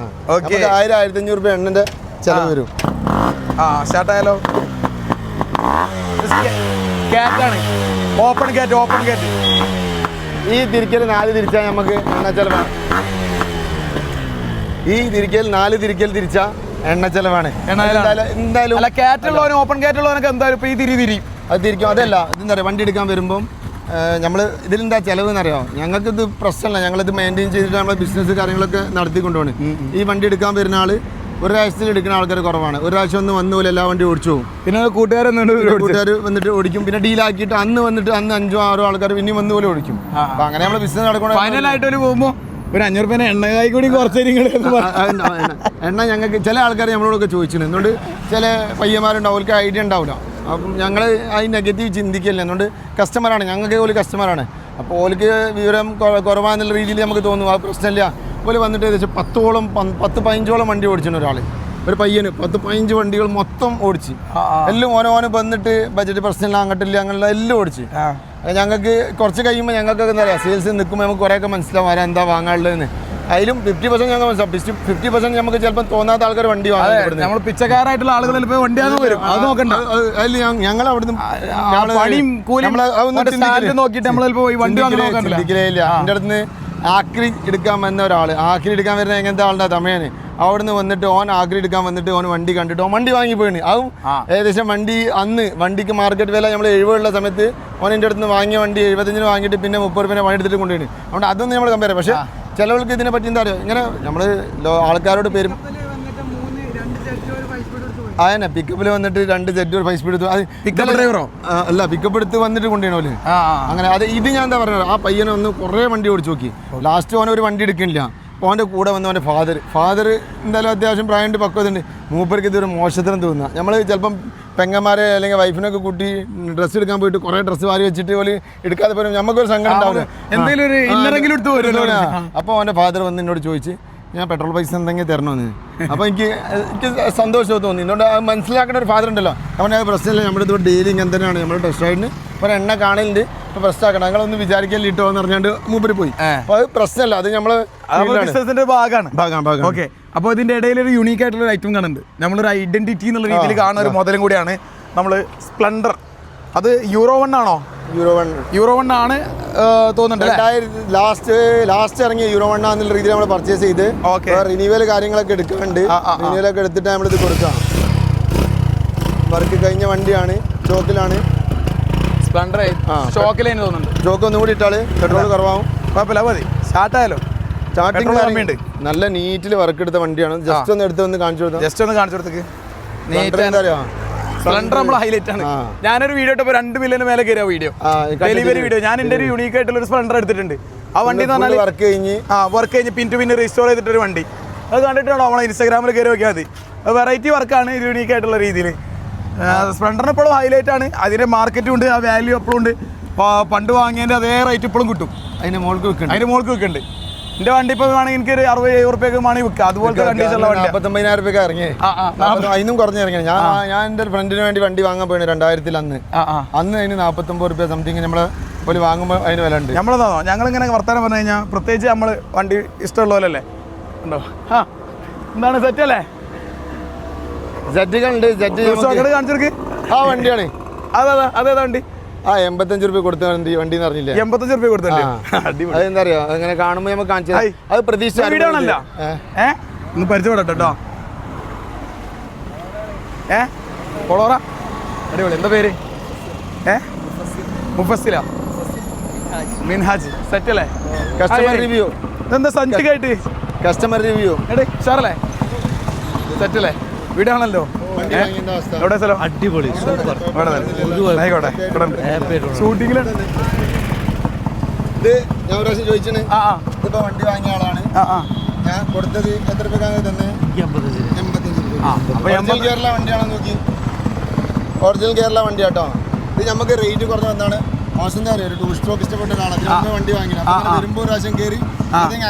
S2: ഓക്കെ, 1,000-1,500 രൂപ എണ്ണന്റെ ചെലവ് വരും.
S1: സ്റ്റാർട്ടായാലോ? ക്യാറ്റാണ്, ഓപ്പൺ ക്യാറ്റ്.
S2: ഈ തിരിക്കൽ 4 തിരിച്ചാൽ നമുക്ക് എണ്ണ ചെലവാണ്. ഈ തിരിക്കൽ 4 തിരിക്കൽ തിരിച്ചാൽ എണ്ണ ചെലവാണ്.
S1: എന്തായാലും ക്യാറ്റുള്ളവനും ഓപ്പൺ ക്യാറ്റുള്ളവനൊക്കെ എന്തായാലും ഇപ്പൊ ഈ തിരിയും
S2: അത് തിരിക്കും. അതല്ല, ഇതെന്താ പറയുക, വണ്ടി എടുക്കാൻ വരുമ്പം നമ്മൾ ഇതിലെന്താ ചിലവ് എന്നറിയാമോ? ഞങ്ങൾക്കിത് പ്രശ്നമല്ല, ഞങ്ങളിത് മെയിൻറ്റെയിൻ ചെയ്തിട്ട് നമ്മൾ ബിസിനസ് കാര്യങ്ങളൊക്കെ നടത്തിക്കൊണ്ടുപോകണം. ഈ വണ്ടി എടുക്കാൻ വരുന്ന ആൾ ഒരാഴ്ചയിൽ എടുക്കുന്ന ആൾക്കാർ കുറവാണ്. ഒരാഴ്ച ഒന്ന് വന്നു പോലെ എല്ലാ വണ്ടി ഓടിച്ചു പോകും.
S1: പിന്നെ കൂട്ടുകാർ
S2: വന്നിട്ട് ഓടിക്കും. പിന്നെ ഡീലാക്കിയിട്ട് അന്ന് 5-6 ആൾക്കാർ പിന്നെയും വന്നു പോലെ ഓടിക്കും. അപ്പം അങ്ങനെ നമ്മൾ ബിസിനസ് നടക്കണം.
S1: ഫൈനലായിട്ട് ഒരു പോകുമ്പോൾ ഒരു 500 രൂപ എണ്ണ കൂടി കുറച്ച്
S2: എണ്ണ ഞങ്ങൾക്ക് ചില ആൾക്കാർ നമ്മളോടൊക്കെ ചോദിച്ചിട്ടുണ്ട്. എന്തുകൊണ്ട് ചില പയ്യന്മാരുണ്ടാവും, അവർക്ക് ഐഡിയ ഉണ്ടാവില്ല. അപ്പം ഞങ്ങൾ അതിന് നെഗറ്റീവ് ചിന്തിക്കില്ല. എന്തുകൊണ്ട് കസ്റ്റമറാണ്, ഞങ്ങൾക്ക് ഒരു കസ്റ്റമറാണ്. അപ്പോൾ ഓർക്ക് വിവരം കുറവാന്നുള്ള രീതിയിൽ നമുക്ക് തോന്നും. ആ പ്രശ്നമില്ല. പോലെ വന്നിട്ട് ഏകദേശം 10-15 വണ്ടി ഓടിച്ചിട്ടുണ്ട് ഒരാൾ. ഒരു പയ്യന് 10-15 വണ്ടികൾ മൊത്തം ഓടിച്ച് എല്ലാം ഓനോന് വന്നിട്ട് ബഡ്ജറ്റ് പ്രശ്നമില്ല, അങ്ങോട്ടില്ല, അങ്ങനെയുള്ള എല്ലാം ഓടിച്ച്. ഞങ്ങൾക്ക് കുറച്ച് കഴിയുമ്പോൾ ഞങ്ങൾക്കൊക്കെ എന്താ പറയുക, സെയിൽസ് നിൽക്കുമ്പോൾ നമുക്ക് കുറേയൊക്കെ മനസ്സിലാവും ആരാ എന്താ വാങ്ങാനുള്ളതെന്ന്. അതിലും 50% ഞങ്ങൾ മനസ്സിലാവും. 50% നമുക്ക് ചിലപ്പോൾ തോന്നാത്ത ആൾക്കാർ വണ്ടി വാങ്ങും.
S1: നമ്മൾ പിച്ചക്കാരായിട്ടുള്ള ആളുകൾ വണ്ടി വരും, അത് നോക്കണ്ട.
S2: അതിൽ ഞങ്ങൾ അവിടുന്ന് ചിന്തിക്കില്ല. എൻ്റെ അടുത്ത് ആക്രി എടുക്കാൻ വന്ന ഒരാൾ, ആക്രി എടുക്കാൻ വരുന്ന എങ്ങനത്തെ ആളുടെ തമയാണ്. അവിടുന്ന് വന്നിട്ട് ഓൻ ആക്രി എടുക്കാൻ വന്നിട്ട് ഓൻ വണ്ടി കണ്ടിട്ട് ഓൻ വണ്ടി വാങ്ങിപ്പോയിന്. അതും ഏകദേശം വണ്ടിക്ക് മാർക്കറ്റ് വില നമ്മൾ 70 ഉള്ള സമയത്ത് ഓൻ എൻ്റെ അടുത്ത് വാങ്ങിയ വണ്ടി 75 വാങ്ങിയിട്ട് പിന്നെ 30 രൂപ പണി എടുത്തിട്ട് കൊണ്ടുപോയി. അതുകൊണ്ട് അതൊന്നും നമ്മൾ കമ്പയർ ചെയ്യാം. പക്ഷേ ചിലവർക്ക് ഇതിനെ പറ്റി എന്താ പറയുക, ഇങ്ങനെ നമ്മൾ ആൾക്കാരോട് പേരും അതന്നെ പിക്കപ്പിൽ വന്നിട്ട് 2 സെറ്റ് 5 സ്പീഡ്
S1: പിക്കപ്പ് ഡ്രൈവറോ?
S2: അല്ല, പിക്കപ്പ് എടുത്ത് വന്നിട്ട് കൊണ്ടുപോകണ അങ്ങനെ. അത് ഇത് ഞാൻ എന്താ പറയുക, ആ പയ്യനെ ഒന്ന് കുറേ വണ്ടി ഓടിച്ചു നോക്കി. ലാസ്റ്റ് ഓനെ ഒരു വണ്ടി എടുക്കണില്ല. അപ്പോൾ അവൻ്റെ കൂടെ വന്ന അവൻ്റെ ഫാദർ എന്തായാലും അത്യാവശ്യം പ്രായമുണ്ട്, പക്വതുണ്ട്. മൂപ്പർക്ക് ഇതൊരു മോശത്തരം തോന്നുക. നമ്മൾ ചിലപ്പം പെങ്ങന്മാരെ അല്ലെങ്കിൽ വൈഫിനൊക്കെ കൂട്ടി ഡ്രസ്സ് എടുക്കാൻ പോയിട്ട് കുറേ ഡ്രസ്സ് വാരി വെച്ചിട്ട് പോലെ എടുക്കാതെ പോലും നമുക്കൊരു സങ്കടം ഉണ്ടാവില്ല.
S1: എന്തെങ്കിലും ഒരു ഇന്നറെങ്കിലും എടുത്ത് വരുമല്ലോ.
S2: അപ്പോൾ അവൻ്റെ ഫാദർ വന്ന് എന്നോട് ചോദിച്ച് ഞാൻ പെട്രോൾ പൈസ എന്തെങ്കിലും തരണമെന്ന്. അപ്പോൾ എനിക്ക് സന്തോഷം തോന്നി. എന്തുകൊണ്ട് മനസ്സിലാക്കേണ്ട ഒരു ഫാദർ ഉണ്ടല്ലോ. അവൻ്റെ പ്രശ്നമില്ല, നമ്മുടെ ഇത് ഡെയിലി ഇങ്ങനെ തന്നെയാണ്. നമ്മൾ ടെസ്റ്റ് റൈഡിന് ഒരു എണ്ണ കാണലുണ്ട്, ഇപ്പോൾ പ്രശ്നമാക്കണം, ഞങ്ങളൊന്ന് വിചാരിക്കല് കിട്ടുമോ എന്ന് പറഞ്ഞാണ്ട് മൂപ്പര് പോയി. അപ്പോൾ അത് പ്രശ്നമല്ല, അത് നമ്മൾ
S1: ബിസിനസിന്റെ ഭാഗമാണ്. ഓക്കെ, അപ്പോൾ ഇതിന്റെ ഇടയിൽ ഒരു യൂണീക്ക് ആയിട്ടുള്ള ഒരു ഐറ്റം കാണുന്നുണ്ട്. നമ്മളൊരു ഐഡന്റിറ്റി എന്നുള്ള രീതിയിൽ കാണുന്ന ഒരു മുതലും കൂടിയാണ് നമ്മൾ സ്പ്ലെൻഡർ. അത് യൂറോ 1 ആണോ? യൂറോ 1 ആണ് തോന്നുന്നുണ്ട്.
S2: ലാസ്റ്റ് ഇറങ്ങിയ യൂറോ 1 എന്നുള്ള രീതിയിൽ നമ്മൾ പർച്ചേസ് ചെയ്ത് റിന്യൂവൽ കാര്യങ്ങളൊക്കെ എടുക്കാറുണ്ട്. റിന്യൂവലൊക്കെ എടുത്തിട്ട് നമ്മളിത് കൊടുക്കാം. വർക്ക് കഴിഞ്ഞ വണ്ടിയാണ്, സ്റ്റോക്കിലാണ്.
S1: സ്പ്ലെൻഡർ സ്റ്റോക്കിലേന് തോന്നുന്നുണ്ട്.
S2: സ്റ്റോക്ക് ഒന്നും കൂടി ഇട്ടാല് പെട്രോൾ കുറവാകും.
S1: കുഴപ്പമില്ല, മതി. സ്റ്റാർട്ടായാലോ?
S2: സ്റ്റാർട്ടിംഗ് നല്ല നീറ്റിൽ വർക്ക് എടുത്ത വണ്ടിയാണ്. ജസ്റ്റ് ഒന്ന് എടുത്ത് കാണിച്ചു കൊടുത്തേക്ക്.
S1: സ്പ്ലെൻഡർ നമ്മൾ ഹൈലൈറ്റ് ആണ്. ഞാനൊരു വീഡിയോ ഇട്ടപ്പോൾ 2 മില്യന് മേലെ കയറിയ വീഡിയോ, ഡെലിവറി വീഡിയോ. ഞാൻ എൻ്റെ ഒരു യൂണീക്ക് ആയിട്ടുള്ള ഒരു സ്പ്ലെൻഡർ എടുത്തിട്ടുണ്ട്. ആ വണ്ടി എന്ന് പറഞ്ഞാൽ വർക്ക് കഴിഞ്ഞ് പിൻ ടു പിൻ റീസ്റ്റോർ ചെയ്തിട്ടൊരു വണ്ടി. അത് കണ്ടിട്ടുണ്ടോ? നമ്മളെ ഇൻസ്റ്റാഗ്രാമിൽ കയറി നോക്കിയാൽ മതി. അത് വെറൈറ്റി വർക്കാണ്, യൂണീക്ക് ആയിട്ടുള്ള രീതിയിൽ. സ്പ്ലെൻഡറിന് ഇപ്പോഴും ഹൈലൈറ്റ് ആണ്. അതിൻ്റെ മാർക്കറ്റും ഉണ്ട്, ആ വാല്യൂ എപ്പോഴും ഉണ്ട്. പണ്ട് വാങ്ങിയതിൻ്റെ അതേ റേറ്റ് ഇപ്പോഴും കിട്ടും.
S2: അതിൻ്റെ മോൾക്ക്
S1: വിൽക്കുന്നുണ്ട്. എന്റെ വണ്ടി ഇപ്പൊ വേണമെങ്കിൽ എനിക്ക് 60-70 റുപ്യക്ക് വേണമെങ്കിൽ വിൽക്കാം. അതുപോലത്തെ കണ്ടീഷനുള്ള വണ്ടി
S2: 49,000 രൂപ ഇറങ്ങി, അതിനും കുറഞ്ഞിറങ്ങി. ഞാൻ എൻ്റെ ഫ്രണ്ടിന് വേണ്ടി വണ്ടി വാങ്ങാൻ പോയി 2000 അന്ന് അതിന് 49 രൂപ സംതിങ് നമ്മള് പോലെ വാങ്ങുമ്പോൾ അതിന് വില ഉണ്ട്.
S1: നമ്മളതാണോ? ഞങ്ങളിങ്ങനെ വർത്താനം പറഞ്ഞു കഴിഞ്ഞാൽ പ്രത്യേകിച്ച് നമ്മൾ വണ്ടി ഇഷ്ടമുള്ള പോലല്ലേ ഉണ്ടോ? എന്താണ് സെറ്റ് അല്ലേ?
S2: ജഡ്ജുകളുണ്ട്.
S1: കാണിച്ചെടുക്ക്.
S2: ആ വണ്ടിയാണ്.
S1: അതേതാ വണ്ടി?
S2: 85 രൂപ കൊടുത്ത വണ്ടി അറിഞ്ഞില്ലേ?
S1: 85 രൂപ കൊടുത്തല്ലേ?
S2: അതെന്താ അറിയോ, അങ്ങനെ കാണുമ്പോൾ നമുക്ക് കാണിച്ചു. അത് പ്രതീക്ഷ
S1: ഒന്ന് പരിചയപ്പെടട്ടോ കേട്ടോ. കൊളോറ അടിപൊളി. എന്താ പേര്? മുഫസ്സില മിൻഹാജ്. സെറ്റ് അല്ലേ?
S2: Customer review.
S1: ഇതെന്താ സഞ്ചിക്കായിട്ട്?
S2: കസ്റ്റമർ റിവ്യൂ
S1: ഷാറല്ലേ? സെറ്റ് അല്ലേ? വീടാണല്ലോ. എവിടെ സ്ഥലം?
S3: അടിപൊളി, സൂപ്പർ.
S1: ആയിക്കോട്ടെ. ഷൂട്ടിങ്ങിലാണ്
S2: ഇത്. ഞാൻ ഒരു പ്രാവശ്യം ചോദിച്ചാണ്, ഇതിപ്പോ വണ്ടി വാങ്ങിയ ആളാണ്. ഞാൻ കൊടുത്തത് എത്ര രൂപ തന്നെ? 85 കേരള വണ്ടിയാണെന്ന് നോക്കി. ഒറിജിനൽ കേരള വണ്ടി കേട്ടോ. ഇത് നമുക്ക് റേറ്റ് കുറഞ്ഞ വന്നാണ്. മോശം എന്താ പറയുക, ഒരു 2 സ്ട്രോക്ക് ഇഷ്ടപ്പെട്ട ഒരാളാണ്. വണ്ടി വാങ്ങിയത് അപ്പോൾ വരുമ്പോൾ പ്രാവശ്യം കയറി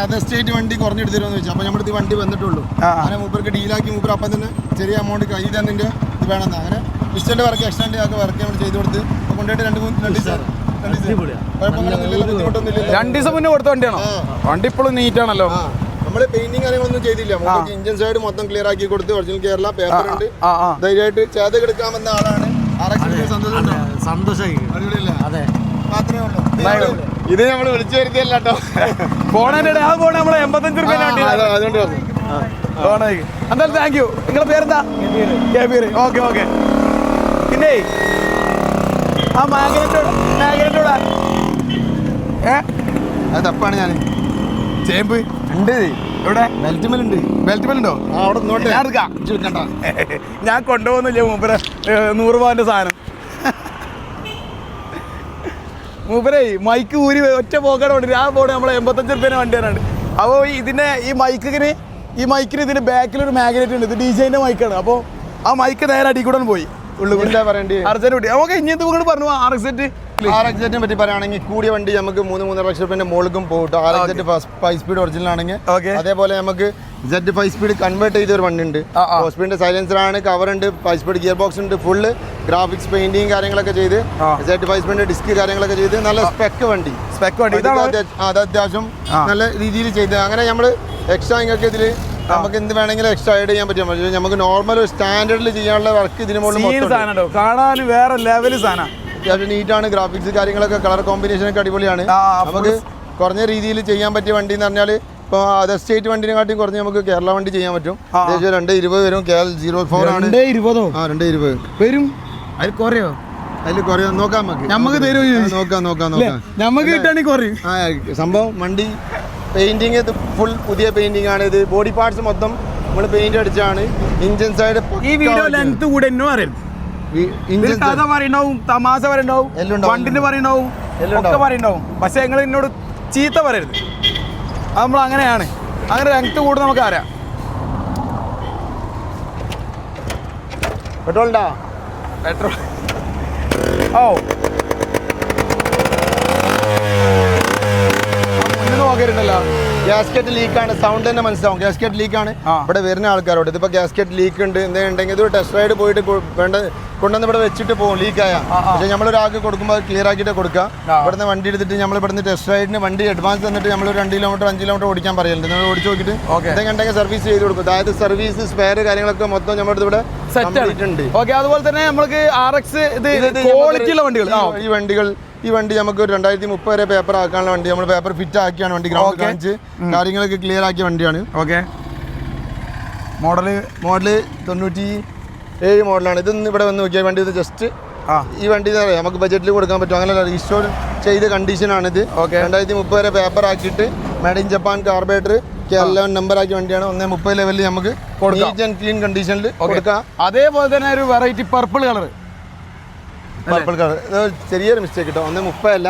S2: അതർ സ്റ്റേറ്റ് വണ്ടി കുറഞ്ഞെടുത്തിരുമെന്ന് വെച്ചാൽ അപ്പോൾ നമ്മളിത് വണ്ടി വന്നിട്ടുള്ളൂ. അങ്ങനെ മൂപ്പർക്ക് ഡീലാക്കി മൂപ്പർ അപ്പം തന്നെ ചെറിയ എമൗണ്ട് കയ്യിൽ തന്നിട്ട് ഇത് വേണമെന്ന് അങ്ങനെ ഇഷ്ടൻ്റെ വർക്ക് എക്സ്റ്റൻഡ് ആക്കി വർക്ക് നമ്മൾ ചെയ്ത് കൊടുത്ത് കൊണ്ടുപോയിട്ട് 2 ദിവസം ബുദ്ധിമുട്ടൊന്നുമില്ല.
S1: 2 ദിവസം മുന്നേ കൊടുത്ത വണ്ടിയാണോ? വണ്ടി ഇപ്പോഴും നീറ്റാണല്ലോ.
S2: നമ്മൾ പെയിന്റിങ് കാര്യങ്ങളൊന്നും ചെയ്തില്ല. ഇഞ്ചൻ സൈഡ് മൊത്തം ക്ലിയർ ആക്കി കൊടുത്ത് ഒറിജിനൽ കേരള പേപ്പർ ഉണ്ട്. ധൈര്യമായിട്ട് ചെയ്തെടുക്കാമെന്ന ആളാണ്.
S3: സന്തോഷമായി.
S2: അതെ, മാത്രമേ ഉള്ളൂ. ഇത് നമ്മൾ വിളിച്ചു വരുത്തിയല്ല കേട്ടോ.
S1: ഫോണിന്റെ ആ ഫോൺ നമ്മളെ 85 രൂപ.
S2: അതുകൊണ്ട്
S1: എന്തായാലും താങ്ക് യു. നിങ്ങളുടെ പേരെന്താ? ഓക്കെ. പിന്നെ ആ മാഗ്നറ്റോടെ
S2: അത് തപ്പാണ്. ഞാൻ
S1: ചേമ്പ്
S2: ഉണ്ട്.
S1: എവിടെ?
S2: ബെൽറ്റ്മേലുണ്ട്.
S1: ബെൽറ്റ്മേലുണ്ടോ?
S2: അവിടെ നോട്ടെ.
S1: ഞാൻ കൊണ്ടുപോകുന്നില്ല മൂപ്പര് 100 പവന്റെ സാധനം. മൂപ്പരേ മൈക്ക് ഊരി ഒറ്റ പോക്കാണ് വണ്ടി. ആ പോണേ നമ്മളെ 85 രൂപേനെ വണ്ടി തരാണ്ട്. അപ്പോൾ ഇതിൻ്റെ ഈ മൈക്കിന് ഇതിന് ബാക്കിലൊരു മാഗ്നറ്റ് ഉണ്ട്. ഇത് ഡിജൈൻ്റെ മൈക്കാണ്. അപ്പോൾ ആ മൈക്ക് നേരെ അടി കൂടെ പോയി
S2: എന്താ പറയണ്ടേ?
S1: അർജന്റ് നമുക്ക് ഇങ്ങനത്തെ കൂടെ പറഞ്ഞു.
S2: RX-നെ പറ്റി പറയുകയാണെങ്കിൽ കൂടിയ വണ്ടി നമുക്ക് 3-3.5 ലക്ഷം രൂപ മുകളിലും പോകട്ടോ. RX 5 സ്പീഡ് ഒറിജിനൽ ആണെങ്കിൽ. അതേപോലെ നമുക്ക് Z5 സ്പീഡ് കൺവേർട്ട് ചെയ്ത ഒരു വണ്ടി ഉണ്ട്. 4 സ്പീഡിന്റെ സൈലൻസറാണ്, കവർ ഉണ്ട്, 5 സ്പീഡ് ഗിയർ ബോക്സ് ഉണ്ട്, ഫുള്ള് ഗ്രാഫിക്സ് പെയിന്റിങ് കാര്യങ്ങളൊക്കെ ചെയ്ത് Z5 സ്പീഡിന്റെ ഡിസ്ക് കാര്യങ്ങളൊക്കെ ചെയ്ത് നല്ല സ്പെക്ക് വണ്ടി. അത് അത്യാവശ്യം നല്ല രീതിയിൽ ചെയ്ത് അങ്ങനെ നമ്മൾ എക്സ്ട്രാ ഇങ്ങൊക്കെ ഇതിൽ നമുക്ക് എന്ത് വേണമെങ്കിലും എക്സ്ട്രാ ആഡ് ചെയ്യാൻ പറ്റും. പക്ഷേ നമുക്ക് നോർമൽ സ്റ്റാൻഡേർഡിൽ ചെയ്യാനുള്ള വർക്ക് ഇതിന് മുകളിൽ
S1: കാണാൻ വേറെ ലെവല് സാധനം.
S2: അത്യാവശ്യം നീറ്റാണ്. ഗ്രാഫിക്സ് കാര്യങ്ങളൊക്കെ കളർ കോമ്പിനേഷൻ ഒക്കെ അടിപൊളിയാണ്. നമുക്ക് കുറഞ്ഞ രീതിയിൽ ചെയ്യാൻ പറ്റിയ വണ്ടി എന്ന് പറഞ്ഞാൽ ഇപ്പോൾ അതർ സ്റ്റേറ്റ് വണ്ടിനെക്കാട്ടിയും കുറഞ്ഞ് നമുക്ക് കേരള വണ്ടി ചെയ്യാൻ പറ്റും. ഏകദേശം 220 വരും. KL 04 ആണ്. 220
S1: വരും. അതിൽ കുറയോ?
S2: അതിൽ കുറയോ നോക്കാം.
S1: നമുക്ക് തരുമോ?
S2: നോക്കാം.
S1: നമുക്ക് കിട്ടുകയാണെങ്കിൽ കുറയും.
S2: സംഭവം വണ്ടി പെയിന്റിങ് ഫുൾ പുതിയ പെയിന്റിംഗ് ആണ്. ഇത് ബോഡി പാർട്സ് മൊത്തം നമ്മൾ പെയിന്റ് അടിച്ചാണ്. ഇഞ്ചൻ സൈഡ്
S1: ഈ വീഡിയോ ലെങ്ത് കൂടെ എന്നോ അറിയരുത്. കഥ പറയണ്ടാവും, തമാശ പറയണ്ടാവും, വണ്ടിന്റെ പറയണ്ടാവും, ഒക്കെ പറയണ്ടാവും. പക്ഷെ നിങ്ങൾ എന്നോട് ചീത്ത പറയരുത്. അത് നമ്മൾ അങ്ങനെയാണ്. അങ്ങനെ ലെങ്ത് കൂടെ നമുക്ക് അറിയാം.
S2: പെട്രോൾ ഉണ്ടോ?
S1: പെട്രോൾ ഓ നോക്കിയിട്ടുണ്ടല്ലോ.
S2: ഗ്യാസ്കറ്റ് ലീക്കാണ്. സൗണ്ട് തന്നെ മനസ്സിലാവും ഗ്യാസ്കറ്റ് ലീക്കാണ്. ഇവിടെ വരുന്ന ആൾക്കാരോട് ഇതിപ്പോൾ ഗ്യാസ്കറ്റ് ലീക്ക് ഉണ്ട് എന്തെങ്കിലും ഇത് ടെസ്റ്റ് റൈഡ് പോയിട്ട് കൊണ്ടുവന്ന് ഇവിടെ വെച്ചിട്ട് പോകും ലീക്കായ. പക്ഷേ നമ്മളൊരാൾക്ക് കൊടുക്കുമ്പോൾ ക്ലിയർ ആക്കിയിട്ട് കൊടുക്കുക. ഇവിടുന്ന് വണ്ടി എടുത്തിട്ട് നമ്മൾ ഇവിടുന്ന് ടെസ്റ്റ് റൈഡിന് വണ്ടി അഡ്വാൻസ് തന്നിട്ട് നമ്മൾ 2 കിലോമീറ്റർ 5 കിലോമീറ്റർ ഓടിക്കാൻ പറയലുണ്ട്. നമ്മൾ ഓടിച്ച് നോക്കിയിട്ട് എന്തെങ്കിലും സർവീസ് ചെയ്ത് കൊടുക്കും. അതായത് സർവീസ് സ്പെയർ കാര്യങ്ങളൊക്കെ മൊത്തം നമ്മുടെ ഇവിടെ സെറ്റ് ഉണ്ട്.
S1: അതുപോലെ തന്നെ നമുക്ക് RX ക്വാളിറ്റിയുള്ള വണ്ടികൾ
S2: ഈ വണ്ടി നമുക്ക് 2030 വരെ പേപ്പർ ആക്കാനുള്ള വണ്ടി. നമ്മൾ പേപ്പർ ഫിറ്റ് ആക്കിയാണ് വണ്ടി ഗ്രൗണ്ട് കാണിച്ച് കാര്യങ്ങളൊക്കെ ക്ലിയർ ആക്കിയ വണ്ടിയാണ്.
S1: ഓക്കെ, മോഡല്
S2: 97 മോഡലാണ്. ഇതൊന്ന് ഇവിടെ വന്ന് നോക്കിയാൽ വണ്ടി ഇത് ജസ്റ്റ് ഈ വണ്ടി നമുക്ക് ബജറ്റിൽ കൊടുക്കാൻ പറ്റും. അങ്ങനെ റീസ്റ്റോർ ചെയ്ത കണ്ടീഷനാണിത്. 2030 വരെ പേപ്പർ ആക്കിയിട്ട് made in Japan carburettor K11 number ആക്കിയ വണ്ടിയാണ്. 130 ലെവലിൽ നമുക്ക് ക്ലീൻ കണ്ടീഷനിൽ കൊടുക്കാം.
S1: അതേപോലെ തന്നെ ഒരു variety purple colour
S2: purple colour ചെറിയൊരു മിസ്റ്റേക്ക് കിട്ടും. 130 അല്ല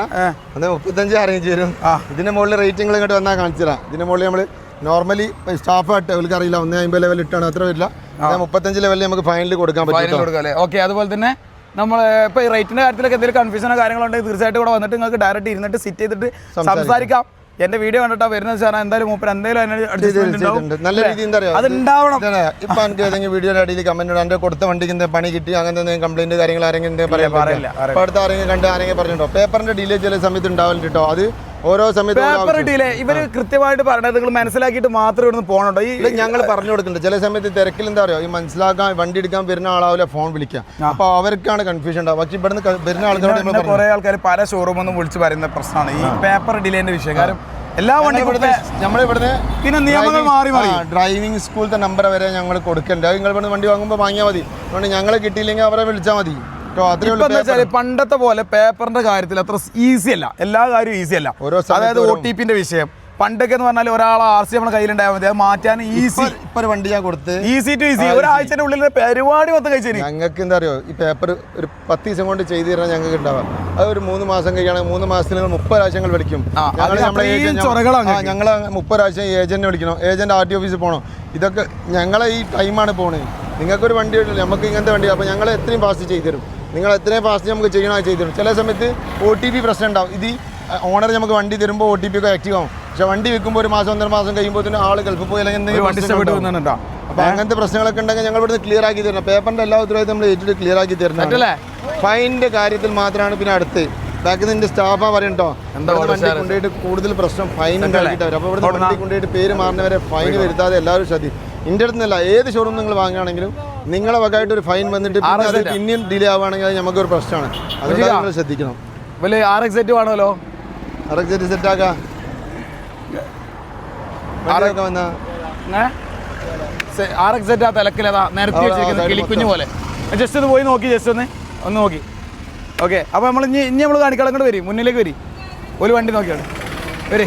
S2: 135 അറേഞ്ച് വരും. ഇതിന്റെ മുകളിൽ റേറ്റിംഗ് ഇങ്ങോട്ട് വന്നാൽ കാണിച്ചു തരാം. ഇതിന്റെ മുകളിൽ നമ്മൾ നോർമലി സ്റ്റാഫായിട്ട് അവർക്ക് അറിയില്ല 150 ലെവൽ ഇട്ടാണ്, അത്ര വരില്ല. 35 ലെവലിൽ നമുക്ക് ഫൈനൽ കൊടുക്കാൻ പറ്റും.
S1: ഓക്കെ, അതുപോലെ തന്നെ നമ്മൾ ഇപ്പോൾ ഈ റേറ്റിന്റെ കാര്യത്തിലൊക്കെ എന്തെങ്കിലും കൺഫ്യൂഷനോ കാര്യങ്ങളുണ്ടെങ്കിൽ തീർച്ചയായിട്ടും ഇവിടെ വന്നിട്ട് നിങ്ങൾക്ക് ഡയറക്റ്റ് ഇരുന്നിട്ട് സിറ്റ് ചെയ്തിട്ട് സംസാരിക്കാം. എന്റെ വീഡിയോ കണ്ടിട്ടാ വരുന്ന സാധനം എന്തായാലും മൂപ്പർ എന്തായാലും
S2: നല്ല രീതി എന്താ
S1: അതുണ്ടാവണം.
S2: ഇപ്പൊ എനിക്ക് ഏതെങ്കിലും വീഡിയോയുടെ അടിയിൽ കമന്റ് എന്റെ കൊടുത്ത വണ്ടിക്ക് പണി കിട്ടി അങ്ങനത്തെ കംപ്ലൈന്റ് കാര്യങ്ങൾ ആരെങ്കിലും പറയില്ല. ഇപ്പൊ അടുത്ത ആരെങ്കിലും കണ്ട് ആരെങ്കിലും പറഞ്ഞിട്ടോ പേപ്പറിന്റെ ഡിലേ ചില സമയത്ത് ഉണ്ടാവില്ല കേട്ടോ. അത് ഓരോ സമയത്ത്
S1: പേപ്പർ ഡിലേ ഇവര് കൃത്യമായിട്ട് പറഞ്ഞത് നിങ്ങൾ മനസ്സിലാക്കിയിട്ട് മാത്രമേ ഇവിടുന്ന് പോകണോ. ഈ
S2: ഞങ്ങൾ പറഞ്ഞു കൊടുക്കുന്നുണ്ട്. ചില സമയത്ത് തിരക്കിൽ എന്താ പറയുക ഈ മനസ്സിലാക്കാൻ വണ്ടി എടുക്കാൻ വരുന്ന ആളാവില്ല ഫോൺ വിളിക്കാം. അപ്പൊ അവർക്കാണ് കൺഫ്യൂഷൻ ഉണ്ടാവും. പക്ഷെ ഇവിടുന്ന് വരുന്ന ആൾക്കാരോട്
S1: കുറെ ആൾക്കാർ പല ഷോറൂമൊന്നും വിളിച്ച് പറയുന്ന പ്രശ്നമാണ് ഈ പേപ്പർ ഡിലേന്റെ വിഷയം. കാരണം എല്ലാ വണ്ടിയും
S2: നമ്മളിവിടുന്ന്
S1: പിന്നെ നിയമങ്ങൾ മാറി
S2: ഡ്രൈവിംഗ് സ്കൂളത്തെ നമ്പർ വരെ ഞങ്ങൾ കൊടുക്കണ്ട. നിങ്ങൾ ഇവിടുന്ന് വണ്ടി വാങ്ങുമ്പോൾ വാങ്ങിയാൽ മതി. അതുകൊണ്ട് ഞങ്ങളെ കിട്ടിയില്ലെങ്കിൽ അവരെ വിളിച്ചാൽ മതി.
S1: പണ്ടത്തെ പോലെ പേപ്പറിന്റെ കാര്യത്തിൽ അത്ര ഈസി അല്ല. എല്ലാ കാര്യവും ഈസി അല്ല. അതായത് OTPന്റെ വിഷയം പണ്ടൊക്കെ എന്ന് പറഞ്ഞാൽ ഒരാളെ RC നമ്മുടെ കയ്യിലുണ്ടായാൽ മതി, അത് മാറ്റാൻ ഈസി.
S2: ഇപ്പൊ ഒരു വണ്ടി ഞാൻ കൊടുത്ത്
S1: ഈസി ടു ഈസി ഒരാഴ്ചയുടെ ഉള്ളിൽ പരിപാടി മൊത്തം കഴിച്ചു.
S2: ഞങ്ങൾക്ക് എന്താ അറിയോ ഈ പേപ്പർ ഒരു 10 ദിവസം കൊണ്ട് ചെയ്തു തരാൻ ഞങ്ങൾക്ക് ഉണ്ടാവാം. അത് ഒരു 3 മാസം കഴിയുകയാണെങ്കിൽ 3 മാസത്തിൽ 30 പ്രാവശ്യങ്ങൾ വിളിക്കും. ഞങ്ങൾ 30 പ്രാവശ്യം ഏജന്റിനെ വിളിക്കണം. ഏജന്റ് RT ഓഫീസിൽ പോകണം. ഇതൊക്കെ ഞങ്ങളെ ഈ ടൈമാണ് പോണത്. നിങ്ങൾക്കൊരു വണ്ടി കിട്ടില്ല, നമുക്ക് ഇങ്ങനത്തെ വണ്ടി. അപ്പോൾ ഞങ്ങൾ എത്രയും ഫാസ്റ്റ് ചെയ്തു തരും. നിങ്ങൾ എത്രയും ഫാസ്റ്റ് നമുക്ക് ചെയ്യണം ചെയ്തു തരും. ചില സമയത്ത് OTP പ്രശ്നം ഉണ്ടാവും. ഇത് ഓണർ നമുക്ക് വണ്ടി തരുമ്പോൾ OTP ഒക്കെ ആക്റ്റീവ് ആവും. പക്ഷെ വണ്ടി വെക്കുമ്പോൾ 1 മാസം 1.5 മാസം കഴിയുമ്പോൾ തന്നെ ആൾ ഗൾഫിൽ പോയി അല്ലെങ്കിൽ എന്തെങ്കിലും അപ്പോൾ അങ്ങനത്തെ പ്രശ്നങ്ങളൊക്കെ ഉണ്ടെങ്കിൽ ഞങ്ങൾ ഇവിടുന്ന് ക്ലിയർ ആക്കി തരണം. പേപ്പറിന്റെ എല്ലാ ഉത്തരവാദിത്തം നമ്മൾ ഏറ്റെടുത്ത് ക്ലിയർ ആക്കി തരണം. ഫൈനിന്റെ കാര്യത്തിൽ മാത്രമാണ് പിന്നെ അടുത്ത് ബാക്കിൽ നിന്റെ സ്റ്റാഫാ പറയട്ടോ വണ്ടി കൊണ്ടുപോയിട്ട് കൂടുതൽ പ്രശ്നം ഫൈൻ ഉണ്ടാക്കിയിട്ട് വരും. അപ്പോൾ ഇവിടെ വണ്ടി കൊണ്ടുപോയിട്ട് പേര് മാറുന്നവരെ ഫൈൻ വരുത്താതെ എല്ലാവരും ശ്രദ്ധിക്കും. എൻ്റെ അടുത്ത് നിന്നല്ല ഏത് ഷോറൂം നിങ്ങൾ വാങ്ങുകയാണെങ്കിലും നിങ്ങളെ വകയായിട്ട് ഒരു ഫൈൻ വന്നിട്ട് പിന്നെയും ഡിലേ ആവുകയാണെങ്കിൽ അത് നമുക്കൊരു പ്രശ്നമാണ്. അതുകൊണ്ട് നിങ്ങൾ ശ്രദ്ധിക്കണം.
S1: RX വേണമല്ലോ,
S2: RX സെറ്റ് ആക്കാം.
S1: RX ആ തിലക്കിലതാ നിരത്തി വെച്ചിരിക്കുന്നത് കിളിക്കുഞ്ഞു പോലെ. ജസ്റ്റ് ഒന്ന് പോയി നോക്കി, ജസ്റ്റ് ഒന്ന് നോക്കി. ഓക്കെ, അപ്പോൾ നമ്മൾ ഇനി നമ്മൾ കാണിക്കാൻ അങ്ങോട്ട് വരും, മുന്നിലേക്ക് വരും. ഒരു വണ്ടി നോക്കിയാണ് വരെ.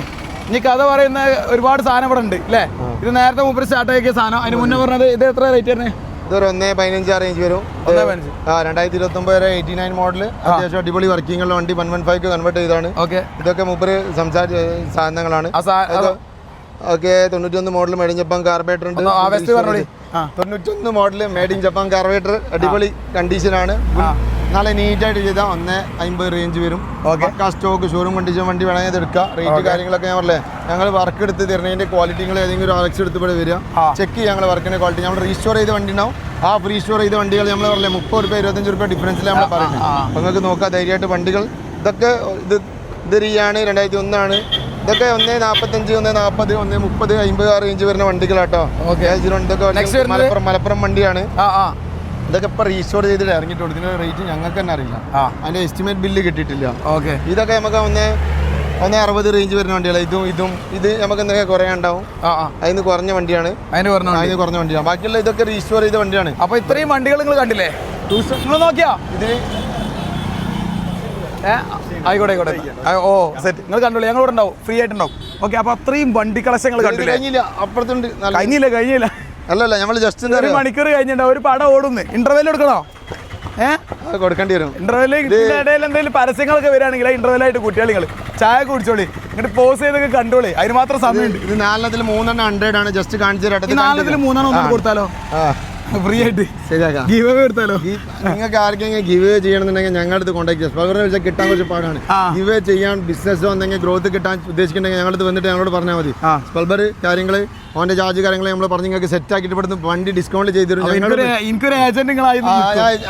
S1: ഇനി കഥ പറയുന്ന ഒരുപാട് സാധനം ഇവിടെ ഉണ്ട് അല്ലേ. ഇത് നേരത്തെ മുമ്പ് സ്റ്റാർട്ട് ആക്കിയ സാധനം. അതിന് മുന്നേ പറഞ്ഞത് ഇത് എത്ര റേറ്റ് വരുന്നത്?
S2: ഇതൊരു 1.15 റേഞ്ച് വരും. 2029 വരെ 89 മോഡൽ അത്യാവശ്യം അടിപൊളി വർക്കിംഗ് ഉള്ള വണ്ടി 115 കൺവേർട്ട് ചെയ്താണ്.
S1: ഓക്കെ,
S2: ഇതൊക്കെ മൂപ്പര് സംസാരിച്ച സാധനങ്ങളാണ്. Okay, 91 model made in Japan carburettor ഉണ്ട്. 91 model made in Japan carburettor അടിപൊളി കണ്ടീഷനാണ്. നല്ല നീറ്റായിട്ട് ചെയ്താൽ 1.50 റേഞ്ച് വരും. പക്കാ സ്റ്റോക്ക് ഷോറൂം കണ്ടീഷൻ വണ്ടി വേണമെങ്കിൽ എടുക്കുക. റേറ്റ് കാര്യങ്ങളൊക്കെ ഞാൻ പറഞ്ഞേ ഞങ്ങൾ വർക്ക് എടുത്ത് തരുന്നതിൻ്റെ ക്വാളിറ്റി നിങ്ങൾ ഏതെങ്കിലും RX എടുത്ത് ഇവിടെ വരിക ചെക്ക് ചെയ്യുക. ഞങ്ങൾ വർക്കിൻ്റെ ക്വാളിറ്റി നമ്മൾ റീസ്റ്റോർ ചെയ്ത വണ്ടി ഉണ്ടാവും. ആ റീസ്റ്റോർ ചെയ്ത വണ്ടികൾ നമ്മൾ പറഞ്ഞില്ലേ 30 രൂപ 25 രൂപ ഡിഫറൻസിൽ നമ്മൾ പറയുന്നത്. അപ്പോൾ നിങ്ങൾക്ക് നോക്കാം ധൈര്യമായിട്ട് വണ്ടികൾ. ഇതൊക്കെ ഇത് റിയാണ് 2001 ആണ്. ഇതൊക്കെ 1.45 1.40 1.30 50 റേഞ്ച് വരുന്ന വണ്ടികളാട്ടോ. ഇതൊക്കെ മലപ്പുറം വണ്ടിയാണ്. ഇതൊക്കെ ഇപ്പൊ റീസ്റ്റോർ ചെയ്തിട്ട് ഇറങ്ങിയിട്ടുണ്ട്. ഇതിന്റെ റേറ്റ് ഞങ്ങൾക്ക് തന്നെ അറിയില്ല. അതിന്റെ എസ്റ്റിമേറ്റ് ബില്ല് കിട്ടിയിട്ടില്ല. ഓക്കെ, ഇതൊക്കെ നമുക്ക് 1.60 റേഞ്ച് വരുന്ന വണ്ടികളാണ്. ഇത് നമുക്ക് എന്തൊക്കെ കുറയാണ്ടാവും. അതിന് കുറഞ്ഞ വണ്ടിയാണ്. അതിന് കുറഞ്ഞ വണ്ടിയാണ്. ബാക്കിയുള്ള ഇതൊക്കെ റീസ്റ്റോർ ചെയ്ത വണ്ടിയാണ്.
S1: അപ്പൊ ഇത്രയും വണ്ടികൾ നിങ്ങൾ കണ്ടില്ലേ? നിങ്ങൾ നോക്കിയാ ഇതിന് ആയിക്കോട്ടെ. ഓ സെറ്റ്, നിങ്ങൾ കണ്ടോളൂ. ഞങ്ങൾ ഇവിടെ ഉണ്ടാവും, ഫ്രീ ആയിട്ടുണ്ടാവും. ഓക്കെ, അപ്പൊ അത്രയും വണ്ടി കളക്ഷങ്ങൾ കണ്ടില്ല.
S2: അപ്പുറത്തുണ്ട്
S1: കഴിഞ്ഞില്ല
S2: അല്ലല്ല നമ്മൾ ജസ്റ്റ്
S1: ഒരു മണിക്കൂർ കഴിഞ്ഞിട്ടുണ്ടാവും ഒരു പടം ഓടുന്നു ഇന്റർവെൽ കൊടുക്കണോ
S2: കൊടുക്കേണ്ടി വരും.
S1: ഇന്റർവെൽ ഇടയിൽ എന്തെങ്കിലും പരസ്യങ്ങളൊക്കെ വരികയാണെങ്കിൽ ഇന്റർവെല്ലായിട്ട് കുട്ടികൾ നിങ്ങൾ ചായ കുടിച്ചോളി എന്നിട്ട് പോസ് ചെയ്തൊക്കെ കണ്ടോളി അതിന് മാത്രം സമയമുണ്ട്.
S2: ഇത് 4 3 100 ആണ് ജസ്റ്റ് കാണിച്ചു തരാം.
S1: 4 3 കൊടുത്താലോ ഫ്രീ ആയിട്ട്
S2: ശരിയാക്കാം.
S1: ഗീവ് അവേ എടുത്താലോ?
S2: നിങ്ങൾക്ക് ആർക്കെങ്കിലും ഗിവ് അവേ ചെയ്യണമെന്നുണ്ടെങ്കിൽ ഞങ്ങളുടെ അടുത്ത് കോൺടാക്ട് ചെയ്യാം. സ്പൾബറിനെ വെച്ചാൽ കിട്ടാൻ കുറച്ച് പാടാണ്. ഗിവ് അവേ ചെയ്യാൻ ബിസിനസ്സോ എന്തെങ്കിലും ഗ്രോത്ത് കിട്ടാൻ ഉദ്ദേശിക്കുന്നുണ്ടെങ്കിൽ ഞങ്ങളുടെ വന്നിട്ട് ഞങ്ങളോട് പറഞ്ഞാൽ മതി. സ്പൾബർ കാര്യങ്ങൾ ഓന്റെ ചാർജ് കാര്യങ്ങൾ നമ്മൾ പറഞ്ഞ് നിങ്ങൾക്ക് സെറ്റ് ആക്കിയിട്ട് ഇവിടുന്ന് വണ്ടി ഡിസ്കൗണ്ട് ചെയ്ത് തരും.
S1: എനിക്കൊരു ഏജന്റുകളായി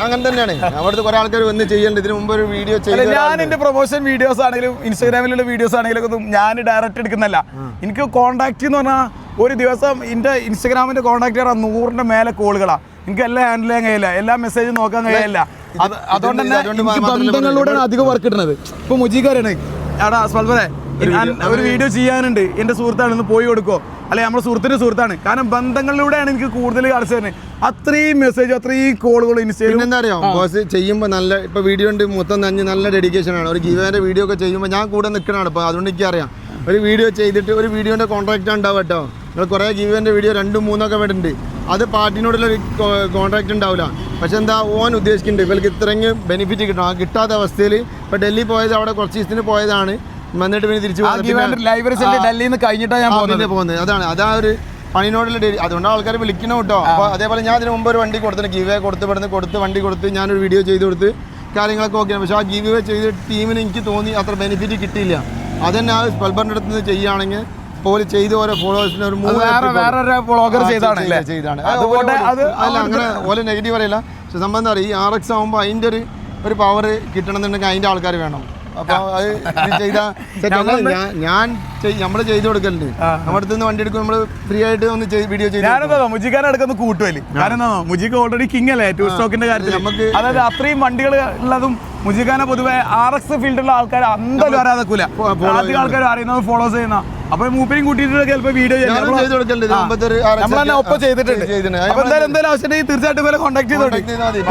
S2: അങ്ങനെ തന്നെയാണ്. അവിടുത്തെ കുറെ ആൾക്കാർ വന്ന് ചെയ്യേണ്ടത്. ഇതിന് മുമ്പ് ഒരു വീഡിയോ ചെയ്ത്
S1: ഞാൻ എന്റെ പ്രൊമോഷൻ വീഡിയോസ് ആണെങ്കിലും ഇൻസ്റ്റാഗ്രാമിലുള്ള വീഡിയോസ് ആണെങ്കിലും ഞാൻ ഡയറക്റ്റ് എടുക്കുന്നല്ല. എനിക്ക് കോൺടാക്ട് എന്ന് പറഞ്ഞാൽ ഒരു ദിവസം എൻ്റെ ഇൻസ്റ്റാഗ്രാമിന്റെ കോൺടാക്ട് ചെയ്യാൻ 100ന്റെ മേലെ കോളുകളാണ്. എനിക്ക് എല്ലാം ഹാൻഡിൽ ചെയ്യാൻ കഴിയില്ല, എല്ലാ മെസ്സേജും നോക്കാൻ കഴിയില്ല. അതുകൊണ്ട് തന്നെ എനിക്ക് ബന്ധങ്ങളിലൂടെയാണ് അധികം വർക്ക് കിട്ടുന്നത്. ഇപ്പൊ മുജീക്കാരാണ് എടാ സ്പൾബറെ ഒരു വീഡിയോ ചെയ്യാനുണ്ട്, എൻ്റെ സുഹൃത്താണ്, ഒന്ന് പോയി കൊടുക്കോ, അല്ലെ നമ്മുടെ സുഹൃത്തിന്റെ സുഹൃത്താണ്. കാരണം ബന്ധങ്ങളിലൂടെയാണ് എനിക്ക് കൂടുതൽ കാണിച്ചു തന്നെ. അത്രയും മെസ്സേജ് അത്രയും കോളുകൾ ഇൻസ്റ്റയിൽ
S2: എന്താ അറിയാം ബോസ് ചെയ്യുമ്പോൾ നല്ല ഇപ്പൊ വീഡിയോ ഉണ്ട് മൊത്തം തന്നെ നല്ല ഡെഡിക്കേഷൻ ആണ്. ഒരു ഗീവേന്റെ വീഡിയോ ഒക്കെ ചെയ്യുമ്പോൾ ഞാൻ കൂടെ നിൽക്കണതാണ്. ഇപ്പൊ അതുകൊണ്ട് എനിക്കറിയാം ഒരു വീഡിയോ ചെയ്തിട്ട് ഒരു വീഡിയോന്റെ കോൺട്രാക്റ്റ് ഉണ്ടാവും കേട്ടോ. നിങ്ങൾ കുറേ ഗീവേന്റെ വീഡിയോ 2 3 ഒക്കെ വരുന്നുണ്ട്. അത് പാർട്ടിനോടുള്ള ഒരു കോൺട്രാക്ട് ഉണ്ടാവില്ല. പക്ഷെ എന്താ ഓൻ ഉദ്ദേശിക്കുന്നുണ്ട് ഇവർക്ക് ഇത്രയും ബെനിഫിറ്റ് കിട്ടണം. ആ കിട്ടാത്ത അവസ്ഥയിൽ ഇപ്പൊ ഡൽഹി പോയത് അവിടെ കുറച്ച് ദിവസത്തിന് പോയതാണ്. വന്നിട്ട് പിന്നെ തിരിച്ചു
S1: ഡൽഹിയിൽ നിന്ന് കഴിഞ്ഞിട്ടാണ് ഞാൻ
S2: പോകുന്നത്. അതാ ഒരു പണിനോടുള്ള അതുകൊണ്ട് ആൾക്കാർ വിളിക്കണം കേട്ടോ. അപ്പോൾ അതേപോലെ ഞാൻ അതിന് മുമ്പ് ഒരു വണ്ടി കൊടുത്തിട്ട് ഗീവേ കൊടുത്ത് വണ്ടി കൊടുത്ത് ഞാനൊരു വീഡിയോ ചെയ്ത് കൊടുത്ത് കാര്യങ്ങളൊക്കെ ഓക്കെയാണ്. പക്ഷെ ആ ഗീവേ ചെയ്ത് ടീമിന് എനിക്ക് തോന്നി അത്ര ബെനിഫിറ്റ് കിട്ടിയില്ല. അതന്നെ ആ സ്പൾബറിൻ്റെ അടുത്ത് നിന്ന് ചെയ്യുകയാണെങ്കിൽ പോലെ ചെയ്ത് ഓരോ ഫോളോവേഴ്സിന് ഒരു ചെയ്താണ്. അങ്ങനെ ഓരോ നെഗറ്റീവ് പറയില്ല. പക്ഷെ സംബന്ധം എന്താ പറയുക, ഈ RX ആകുമ്പോൾ അതിൻ്റെ ഒരു പവർ കിട്ടണമെന്നുണ്ടെങ്കിൽ അതിൻ്റെ ആൾക്കാർ വേണം. അപ്പൊ അത് നമ്മള് ചെയ്തു കൊടുക്കലുണ്ട്. നമ്മുടെ അടുത്ത് നിന്ന് വണ്ടി എടുക്കും, നമ്മള് ഫ്രീ ആയിട്ട് ഒന്ന് വീഡിയോ ചെയ്ത്
S1: മുജിക്കാരെടുക്കുന്ന കൂട്ടുവല്ലേ. കാരണം മുജിക്ക് ഓൾറെഡി കിങ് അല്ലേ ടൂ സ്റ്റോക്കിന്റെ കാര്യത്തിൽ. നമുക്ക് അതായത് അത്രയും വണ്ടികൾ ഉള്ളതും മുജിക്കാനെ പൊതുവെ RX ഫീൽഡിലുള്ള ആൾക്കാർ എന്തായാലും അറിയാതെക്കൂല. അധികം ആൾക്കാർ അറിയുന്നത് ഫോളോസ് ചെയ്യുന്ന. അപ്പൊ മൂപ്പരെയും കൂട്ടിയിട്ട് ചിലപ്പോൾ വീഡിയോ നമ്മളെന്നെ ഒപ്പം ചെയ്തിട്ടുണ്ട്. അപ്പൊ എന്തായാലും ആവശ്യം തീർച്ചയായിട്ടും ഇവരെ കോൺടാക്ട് ചെയ്തോട്ടെ.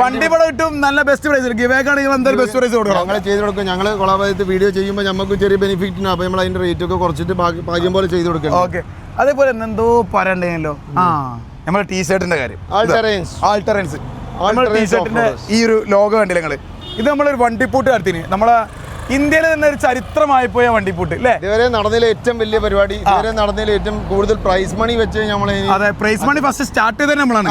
S1: വണ്ടി ഇവിടെ കിട്ടും നല്ല ബെസ്റ്റ് പ്രൈസ്. ഗിവേക്കാണെങ്കിൽ എന്തായാലും ബെസ്റ്റ് പ്രൈസ് കൊടുക്കണം.
S2: ഞങ്ങൾ ചെയ്ത് കൊടുക്കും. ഞങ്ങൾ കൊളാബറേറ്റ് വീഡിയോ ചെയ്യുമ്പോൾ നമുക്ക് ചെറിയ ബെനിഫിറ്റ് ഉണ്ട്. അപ്പൊ നമ്മൾ അതിന്റെ റേറ്റ് ഒക്കെ കുറച്ചിട്ട് ഭാഗ്യം പോലെ ചെയ്ത് കൊടുക്കും.
S1: ഓക്കെ. അതേപോലെ എന്തോ പറയണ്ടല്ലോ നമ്മുടെ ടീഷർട്ടിന്റെ കാര്യം. ആൾട്ടറൻസ് നമ്മുടെ ടീഷർട്ടിന്റെ ഈ ഒരു ലോഗോ കണ്ടില്ല നിങ്ങള്. ഇത് നമ്മളൊരു വണ്ടിപ്പൂട്ട് നടത്തിന്. നമ്മളെ ഇന്ത്യയിൽ തന്നെ ഒരു ചരിത്രമായി പോയ വണ്ടിപ്പൂട്ട് അല്ലേ.
S2: ഇതുവരെ നടന്നതിലെ ഏറ്റവും വലിയ പരിപാടി, ഇതുവരെ നടന്നതിൽ ഏറ്റവും കൂടുതൽ പ്രൈസ് മണി വെച്ച് നമ്മൾ
S1: പ്രൈസ് മണി ഫസ്റ്റ് സ്റ്റാർട്ട് ചെയ്തത് നമ്മളാണ്.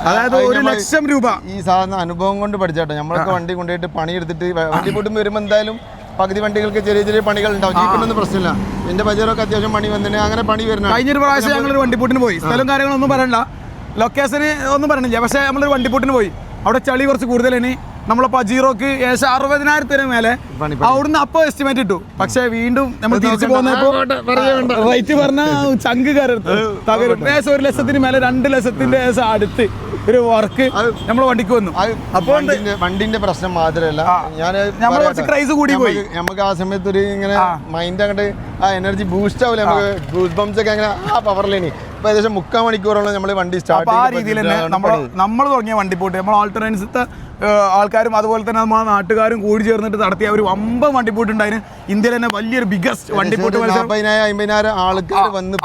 S1: അതായത് 1 ലക്ഷം രൂപ.
S2: ഈ സാധാരണ അനുഭവം കൊണ്ട് പഠിച്ചാട്ടോ. നമ്മളൊക്കെ വണ്ടി കൊണ്ടുപോയിട്ട് പണിയെടുത്തിട്ട് വണ്ടിപ്പൂട്ടും വരുമ്പോൾ എന്തായാലും പകുതി വണ്ടികൾക്ക് ചെറിയ ചെറിയ പണികൾ ഉണ്ടാവും. ജീപ്പിനൊന്നും പ്രശ്നമില്ല. എന്റെ ബജറൊക്കെ അത്യാവശ്യം പണി വന്നിട്ട് അങ്ങനെ പണി വരുന്ന.
S1: കഴിഞ്ഞൊരു പ്രാവശ്യം ഞങ്ങളൊരു വണ്ടിപ്പൂട്ടിന് പോയി. സ്ഥലം കാര്യങ്ങളൊന്നും പറയണ്ട, ലൊക്കേഷന് ഒന്നും പറയണില്ല. പക്ഷെ നമ്മളൊരു വണ്ടിപ്പൂട്ടിന് പോയി. അവിടെ ചളി കുറച്ച് കൂടുതലാണ്. നമ്മളെ പജീറോക്ക് ഏകദേശം 60,000 മേലെ അവിടുന്ന് അപ്പൊ എസ്റ്റിമേറ്റ് ഇട്ടു. പക്ഷെ വീണ്ടും നമ്മൾ തിരിച്ചു പോകുന്നപ്പോ റേറ്റ് പറഞ്ഞ ചങ്ക് തകരും. ഏകദേശം 1 ലക്ഷത്തിന് മേലെ 2 ലക്ഷത്തിന്റെ അടുത്ത് ഒരു വർക്ക് നമ്മൾ വണ്ടിക്ക് വന്നു.
S2: അപ്പോൾ വണ്ടിന്റെ പ്രശ്നം മാത്രമല്ല,
S1: നമ്മൾ കുറച്ച് ക്രൈസ് കൂടി പോയി.
S2: നമുക്ക് ആ സമയത്ത് ഒരു ഇങ്ങനെ മൈൻഡ് അങ്ങോട്ട് ആ എനർജി ബൂസ്റ്റ് ആവില്ല. നമുക്ക് ഗൂസ് ബംസ് ഒക്കെ അങ്ങനെ ആ പവറിലേനി. ഇപ്പൊ ഏകദേശം 3/4 മണിക്കൂറോളം നമ്മൾ വണ്ടി സ്റ്റാർട്ട്.
S1: ആ രീതിയിൽ തന്നെ നമ്മൾ തുടങ്ങിയ വണ്ടിപ്പൂട്ട് നമ്മൾ ആൾട്ടർനേറ്റ്സിത്തെ ആൾക്കാരും അതുപോലെ തന്നെ നമ്മുടെ നാട്ടുകാരും കൂടി ചേർന്നിട്ട് നടത്തിയ ഒരു 50 വണ്ടിപ്പൂട്ടുണ്ടായിരുന്നു. ഇന്ത്യയിൽ തന്നെ വലിയൊരു ബിഗസ്റ്റ് വണ്ടിപ്പൂട്ട്
S2: 40,000-50,000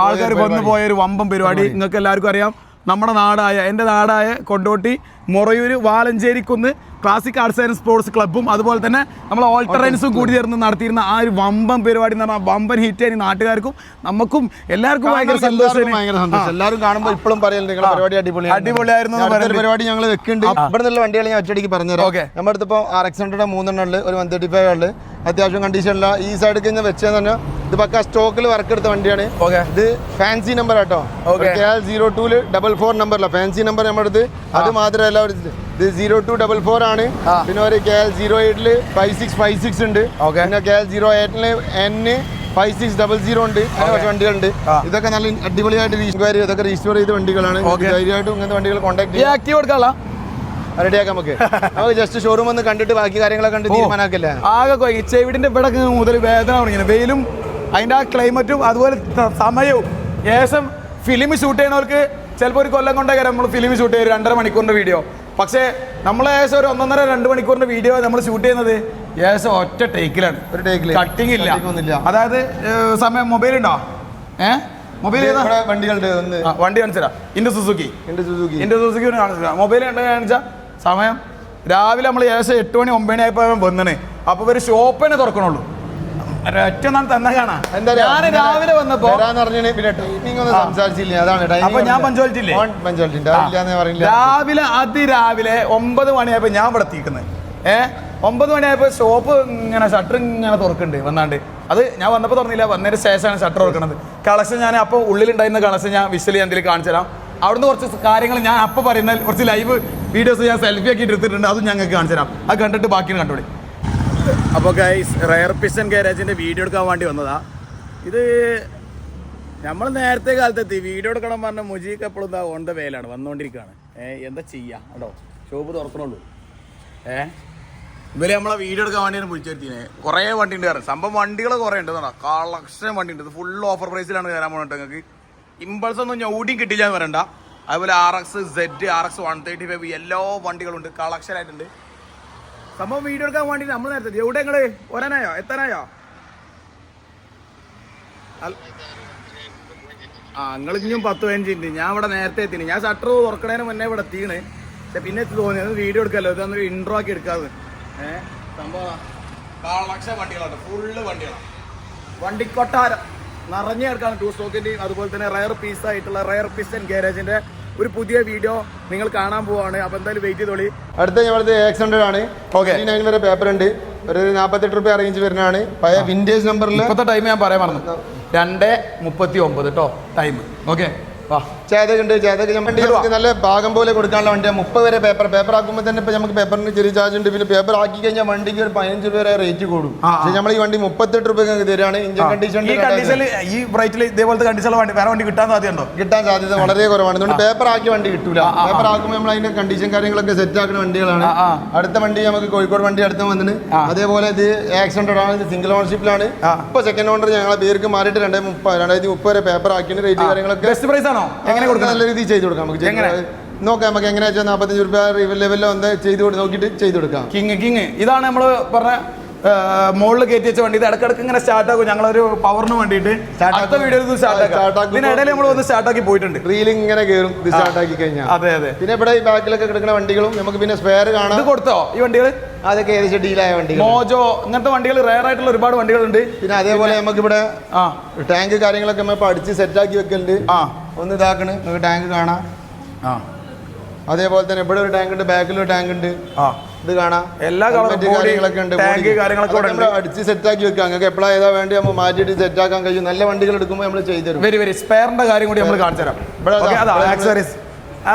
S2: ആൾക്കാർ
S1: വന്നു പോയ ഒരു വമ്പം പരിപാടി. നിങ്ങൾക്ക് എല്ലാവർക്കും അറിയാം. നമ്മുടെ നാടായ എൻ്റെ നാടായ കൊണ്ടോട്ടി മൊറയൂർ വാലഞ്ചേരിക്കുന്ന് ക്ലാസിക് ആർട്സ് ആൻഡ് സ്പോർട്സ് ക്ലബ്ബും അതുപോലെ തന്നെ നമ്മൾ ഓൾട്ടറൻസും കൂടി ചേർന്ന് നടത്തിയിരുന്ന ആ ഒരു വമ്പൻ പരിപാടി എന്ന് പറഞ്ഞാൽ വമ്പൻ ഹിറ്റ് ആയി നാട്ടുകാർക്കും നമുക്കും എല്ലാവർക്കും ഭയങ്കര സന്തോഷം.
S2: എല്ലാവരും കാണുമ്പോൾ ഇപ്പോഴും പരിപാടി
S1: അടിപൊളിയായിരുന്നു.
S2: പരിപാടി ഞങ്ങൾ വെക്കുന്നുണ്ട്. ഇവിടെ നിന്നുള്ള വണ്ടികൾ ഞാൻ ഒറ്റയടിക്ക് പറഞ്ഞുതരാം. നമ്മുടെ അടുത്തിപ്പോൾ RX 3 ഉള്ളത്, ഒരു 135 ഉള്ളത്, അത്യാവശ്യം കണ്ടീഷനില്ല. ഈ സൈഡിൽ കഴിഞ്ഞാൽ വെച്ചാൽ തന്നെ ഇത് പക്ക സ്റ്റോക്കിൽ വർക്ക് എടുത്ത വണ്ടിയാണ്. ഇത് ഫാൻസി നമ്പർ ആട്ടോ. KL 0244 നമ്പറില്ല, ഫാൻസി നമ്പർ നമ്മുടെ അടുത്ത്. അത് മാത്രമല്ല ഇത് 0244 ആണ്. പിന്നെ ഒരു KL 08 5656 ഉണ്ട്. പിന്നെ KL 08 N5600 ഉണ്ട്. കുറച്ച് വണ്ടികളുണ്ട്. ഇതൊക്കെ നല്ല അടിപൊളിയായിട്ട് ഇതൊക്കെ രജിസ്റ്റർ ചെയ്ത വണ്ടികളാണ്. ധൈര്യമായിട്ടും ഇങ്ങനത്തെ വണ്ടികൾ കോൺടാക്ട് ചെയ്യാം. റെഡിയാക്കാം. നമുക്ക് ജസ്റ്റ് ഷോറൂം ഒന്ന് കണ്ടിട്ട് ബാക്കി കാര്യങ്ങളൊക്കെ കണ്ട് തീരുമാനാക്കില്ല.
S1: ആകെ ചെവിടിന്റെ ഇവിടെ മുതൽ വേദന തുടങ്ങിയത്. വെയിലും അതിന്റെ ആ ക്ലൈമറ്റും അതുപോലെ സമയവും. ഏകദേശം ഫിലിം ഷൂട്ട് ചെയ്യുന്നവർക്ക് ചിലപ്പോൾ ഒരു കൊല്ലം കൊണ്ടേ നമ്മൾ ഫിലിം ഷൂട്ട് ചെയ്യും 2.5 മണിക്കൂറിന്റെ വീഡിയോ. പക്ഷേ നമ്മൾ ഏകദേശം ഒരു 1.5-2 മണിക്കൂറിന്റെ വീഡിയോ നമ്മൾ ഷൂട്ട് ചെയ്യുന്നത് ഏകദേശം ഒറ്റ ടേക്കിലാണ്.
S2: ഒരു ടേക്കിൽ
S1: കട്ടിങ് ഇല്ല. അതായത് സമയം മൊബൈൽ ഉണ്ടോ? മൊബൈൽ ഏതാ
S2: വണ്ടികളുടെ ഒന്ന്
S1: വണ്ടി കാണിച്ചാ ഇന്റെ സുസുക്കി കാണിച്ചാ മൊബൈൽ കാണിച്ചാ സമയം രാവിലെ നമ്മൾ ഏകദേശം 8 മണി 9 മണി ആയപ്പോൾ വന്നേ. അപ്പൊ ഒരു ഷോപ്പ് തന്നെ തുറക്കണുള്ളൂ. ഒറ്റ നാൾ തന്നെ കാണാം. ഞാൻ രാവിലെ വന്നപ്പോ അപ്പൊ ഞാൻ പഞ്ചുവാലിറ്റി രാവിലെ അതിരാവിലെ 9 മണിയായപ്പോ ഞാൻ ഇവിടെ എത്തിക്കുന്നത്. 9 മണിയായപ്പോൾ ഷോപ്പ് ഇങ്ങനെ ഷട്ടർ ഇങ്ങനെ തുറക്കുന്നുണ്ട് വന്നാണ്ട്. അത് ഞാൻ വന്നപ്പോൾ തുറന്നില്ല, വന്നതിന് ശേഷമാണ് ഷട്ടർ തുറക്കുന്നത്. കളക്ഷൻ ഞാൻ അപ്പോൾ ഉള്ളിലുണ്ടായിരുന്ന കളക്ഷൻ ഞാൻ വിഷ്വലി എന്തെങ്കിലും കാണിച്ചു തരാം. അവിടുന്ന് കുറച്ച് കാര്യങ്ങൾ ഞാൻ അപ്പോൾ പറയുന്ന കുറച്ച് ലൈവ് വീഡിയോസ് ഞാൻ സെൽഫി ആക്കി എടുത്തിട്ടുണ്ട്, അതും ഞങ്ങൾക്ക് കാണിച്ചു തരാം. അത് കണ്ടിട്ട് ബാക്കി കണ്ടോളി. അപ്പോൾ ഗൈസ് റയർ പിസ്റ്റൺ ഗാരേജിൻ്റെ വീഡിയോ എടുക്കാൻ വേണ്ടി വന്നതാ. ഇത് നമ്മൾ നേരത്തെ കാലത്തെത്തി വീഡിയോ എടുക്കണം പറഞ്ഞ മുജീക്ക് എപ്പോഴും എന്താ ഓൺ ദ വേയിലാണ് വന്നുകൊണ്ടിരിക്കുകയാണ്. എന്താ ചെയ്യുക കേട്ടോ, ഷോപ്പ് തുറക്കണുള്ളൂ. ഇവര് നമ്മളെ വീഡിയോ എടുക്കാൻ വേണ്ടിയാണ് വിളിച്ചെടുത്തിനെ. കുറേ വണ്ടി ഉണ്ട് കയറാൻ. സംഭവം വണ്ടികൾ കുറേ ഉണ്ട് കേട്ടോ, കളക്ഷൻ വണ്ടി ഉണ്ട്. ഫുൾ ഓഫർ പ്രൈസിലാണ് കയറാൻ പോകുന്നത്. നിങ്ങൾക്ക് ഇമ്പൾസ് ഒന്നും ഞൗടിയും കിട്ടില്ല എന്ന് പറയണ്ട. അതുപോലെ RX Z, RX 135 എല്ലാ വണ്ടികളുണ്ട്, കളക്ഷൻ ആയിട്ടുണ്ട്. സംഭവം വീഡിയോ എടുക്കാൻ വേണ്ടി നമ്മൾ നേരത്തെ എവിടെ നിങ്ങള് വരാനായോ എത്താനായോ? നിങ്ങൾ ഇനിയും 10-15 ഉണ്ട്. ഞാൻ ഇവിടെ നേരത്തെ എത്തിന്. ഞാൻ ഷട്ടർ തുറക്കണേന് മുന്നേ ഇവിടെ എത്തിയാണ്. പക്ഷെ പിന്നെ തോന്നിയത് വീഡിയോ എടുക്കാമല്ലോ, ഇതൊന്നൊരു ഇൻട്രോ ആക്കി എടുക്കാതെ. സംഭവം കളക്ഷൻ വണ്ടികളാണ്, ഫുള്ള് വണ്ടികളാണ്. വണ്ടിക്കൊട്ടാരം നിറഞ്ഞു കിടക്കാണ് ടൂ സ്റ്റോക്കിൻ്റെയും. അതുപോലെ തന്നെ റയർ പീസ് ആയിട്ടുള്ള റയർ പിസ്റ്റൺ ഗാരേജിന്റെ ഒരു പുതിയ വീഡിയോ നിങ്ങൾ കാണാൻ പോവാണ്. അപ്പൊ എന്തായാലും വെയിറ്റ് ചെയ്തോളി.
S2: അടുത്ത ഞമ്മളത് X100 ആണ്. 9 വരെ പേപ്പർ ഉണ്ട്. ഒരു 48 രൂപ റേഞ്ച് വരുന്നതാണ്. പഴയ വിന്റേജ് നമ്പറിൽ.
S1: ഇപ്പോഴത്തെ ടൈം ഞാൻ പറയാൻ മറന്നു, 2:39 കേട്ടോ ടൈം. ഓക്കെ,
S2: ചേതകുണ്ട്. ചേതക്ക് നമുക്ക് നല്ല ഭാഗം പോലെ കൊടുക്കാനുള്ള വണ്ടിയാണ്. 30 വരെ പേപ്പർ ആക്കുമ്പോൾ തന്നെ ഇപ്പൊ നമുക്ക് പേപ്പറിന് ചെറിയ ചാർജ് ഉണ്ട്. പിന്നെ പേപ്പർ ആക്കി കഴിഞ്ഞാൽ വണ്ടിക്ക് ഒരു 15 രൂപ വരെ റേറ്റ് കൂടും. പക്ഷേ നമ്മൾ ഈ വണ്ടി 38 രൂപയ്ക്ക് തരാണ്. ഇഞ്ചൻ കണ്ടീഷൻ
S1: ഈ റേറ്റിൽ ഇതേപോലത്തെ കണ്ടീഷനുള്ള വണ്ടി വേറെ വണ്ടി കിട്ടാൻ സാധ്യതയുണ്ടോ?
S2: കിട്ടാൻ സാധ്യത വളരെ കുറവാണ്. അതുകൊണ്ട് പേപ്പർ ആക്കി വണ്ടി കിട്ടൂല. പേപ്പർ ആക്കുമ്പോൾ നമ്മൾ അതിന്റെ കണ്ടീഷൻ കാര്യങ്ങളൊക്കെ സെറ്റ് ആക്കുന്ന വണ്ടികളാണ്. അടുത്ത വണ്ടി നമുക്ക് കോഴിക്കോട് വണ്ടി അടുത്ത വന്നിട്ട് അതേപോലെ ഇത് X100 ആണ്. ഇത് സിംഗിൾ ഓണർഷിപ്പിലാണ്. ഇപ്പൊ സെക്കൻഡ് ഓണർ ഞങ്ങളെ പേർക്ക് മാറിയിട്ട് 2030 വരെ പേപ്പർ ആക്കിയ റേറ്റ് കാര്യങ്ങളൊക്കെ ബെസ്റ്റ് പ്രൈസ് ആണോ? എങ്ങനെ കൊടുക്കാം? നല്ല രീതിയിൽ ചെയ്ത് കൊടുക്കാം. നമുക്ക് നോക്കാം. നമുക്ക് എങ്ങനെയാ വെച്ചാൽ 45 രൂപ ലെവലിൽ ഒന്ന് ചെയ്ത് നോക്കിയിട്ട് ചെയ്ത് കൊടുക്കാം.
S1: കിങ് ഇതാണ് നമ്മൾ പറഞ്ഞ മുകളിൽ കയറ്റി വെച്ച വണ്ടി. ഇത് ഇടക്കിടക്ക് ഇങ്ങനെ സ്റ്റാർട്ട് ആക്കും. ഞങ്ങളൊരു പവറിന് വേണ്ടിയിട്ട് അടുത്ത വീഡിയോ സ്റ്റാർട്ട് ആക്കാം. ഇതിനിടയിൽ നമ്മൾ ഒന്ന് സ്റ്റാർട്ട് ആക്കി പോയിട്ടുണ്ട്.
S2: റീലിംഗ് ഇങ്ങനെ കയറും ഇത് സ്റ്റാർട്ട് ആക്കി കഴിഞ്ഞാൽ.
S1: അതെ.
S2: പിന്നെ ഇവിടെ ഈ ബാക്കിലൊക്കെ കിടക്കുന്ന വണ്ടികളും നമുക്ക് പിന്നെ സ്പെയർ കാണാം.
S1: ഇത് കൊടുത്തോ ഈ വണ്ടികൾ?
S2: അതൊക്കെ ഏകദേശം ഡീലായ വണ്ടികൾ,
S1: മോജോ ഇങ്ങനത്തെ വണ്ടികൾ റയർ ആയിട്ടുള്ള ഒരുപാട് വണ്ടികളുണ്ട്.
S2: പിന്നെ അതേപോലെ നമുക്ക് ഇവിടെ ടാങ്ക് കാര്യങ്ങളൊക്കെ നമ്മൾ അടിച്ച് സെറ്റ് ആക്കി വെക്കലുണ്ട്. ഒന്ന് ഇതാക്കണ്, നമുക്ക് ടാങ്ക് കാണാം. അതേപോലെ തന്നെ ഇവിടെ ഒരു ടാങ്ക് ഉണ്ട്, ബാക്കിലൊരു ടാങ്ക് ഉണ്ട്. ഇത് കാണാം.
S1: എല്ലാ കാര്യങ്ങളൊക്കെ ഉണ്ട്.
S2: അടിച്ച് സെറ്റ് ആക്കി വെക്കാം. നിങ്ങൾക്ക് എപ്പോഴാണ് ഏതാ വേണ്ടി നമ്മൾ മാറ്റിയിട്ട് സെറ്റ് ആക്കാൻ കഴിയും. നല്ല വണ്ടികൾ എടുക്കുമ്പോൾ നമ്മൾ ചെയ്തു തരും.
S1: വെരി സ്പെയറിന്റെ കാര്യം കൂടി നമ്മൾ കാണിച്ചു തരാം.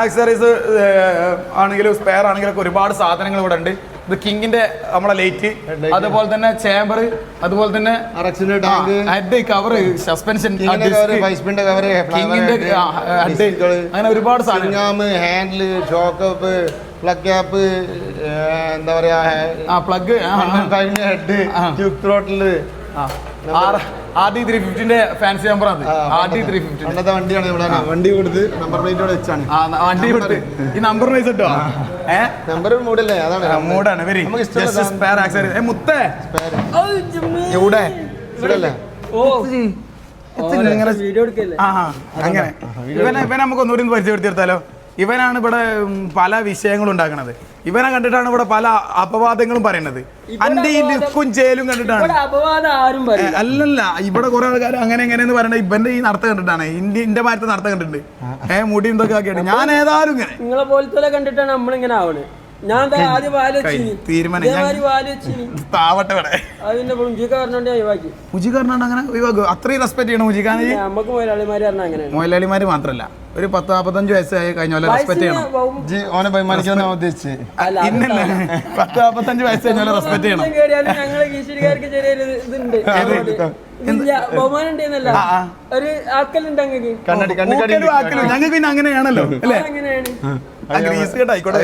S1: ആക്സറീസ് ആണെങ്കിലും സ്പെയർ ആണെങ്കിലും ഒരുപാട് സാധനങ്ങൾ ഇവിടെ ഉണ്ട്. ഇത് കിങ്ങിന്റെ നമ്മളെ ലൈറ്റ്, അതുപോലെ തന്നെ ചേമ്പർ, അതുപോലെ തന്നെ ഹെഡ് കവർ, സസ്പെൻഷൻ, അങ്ങനെ ഒരുപാട് സാധനങ്ങൾ.
S2: ഹാൻഡില്, ഷോക്കപ്പ്, പ്ലഗ് ക്യാപ്പ്, എന്താ പറയാ plug, head, tube throttle,
S1: RD350 fancy നമ്പറാണ്. RD350
S2: അന്നത്തെ വണ്ടിയാണ്. വണ്ടി കൊടുത്ത് നമ്പർ പ്ലേറ്റോടെ വെച്ചാണ്
S1: വണ്ടി കൊടുത്ത്. ഈ നമ്പർ പൈസ കിട്ടോ?
S2: നമ്പർ മൂടല്ലേ? അതാണ്
S1: മൂടാണ്. വെരി മുത്തേ എവിടെ അങ്ങനെ ഇവനെ നമുക്ക് ഒന്നുകൂടി പരിചയപ്പെടുത്തിയെടുത്താലോ. ഇവനാണ് ഇവിടെ പല വിഷയങ്ങളും ഉണ്ടാക്കുന്നത്. ഇവനെ കണ്ടിട്ടാണ് ഇവിടെ പല അപവാദങ്ങളും പറയുന്നത്. അന്റെ ഈ ലുക്കും ചേലും കണ്ടിട്ടാണ്. അല്ലല്ല, ഇവിടെ കുറെ ആൾക്കാർ അങ്ങനെ എങ്ങനെയെന്ന് പറയണത് ഇവന്റെ ഈ നടത്തം കണ്ടിട്ടാണ്. ഇന്ത്യ മാരത്തെ നടത്തം കണ്ടിട്ടുണ്ട്. മുടി എന്തൊക്കെ ആക്കിയാണ്. ഞാൻ ഏതായാലും ഇങ്ങനെ
S3: നിങ്ങളെ പോലത്തെ കണ്ടിട്ടാണ് നമ്മളിങ്ങനെ ആവണേ. ഞാൻ
S1: തീരുമാനം താവട്ടെ ഇവിടെ മുജിക്കാരനാണ്. അങ്ങനെ ഒഴിവാക്കും. അത്രയും റെസ്പെക്ട് ചെയ്യണം മുജിക്കാനെ.
S3: നമുക്ക്
S1: മൊയിലാളിമാര് മാത്രല്ല, ഒരു 10-45 വയസ്സായി കഴിഞ്ഞ പോലെ റെസ്പെക്ട് ചെയ്യണം.
S2: ഓനെ ബഹുമാനിക്കാൻ ഉദ്ദേശിച്ച്
S1: 10-45 വയസ്സ് കഴിഞ്ഞ പോലെ റെസ്പെക്ട് ചെയ്യണം. ഞങ്ങൾക്ക് പിന്നെ അങ്ങനെയാണല്ലോ അല്ലേ? ആയിക്കോട്ടെ.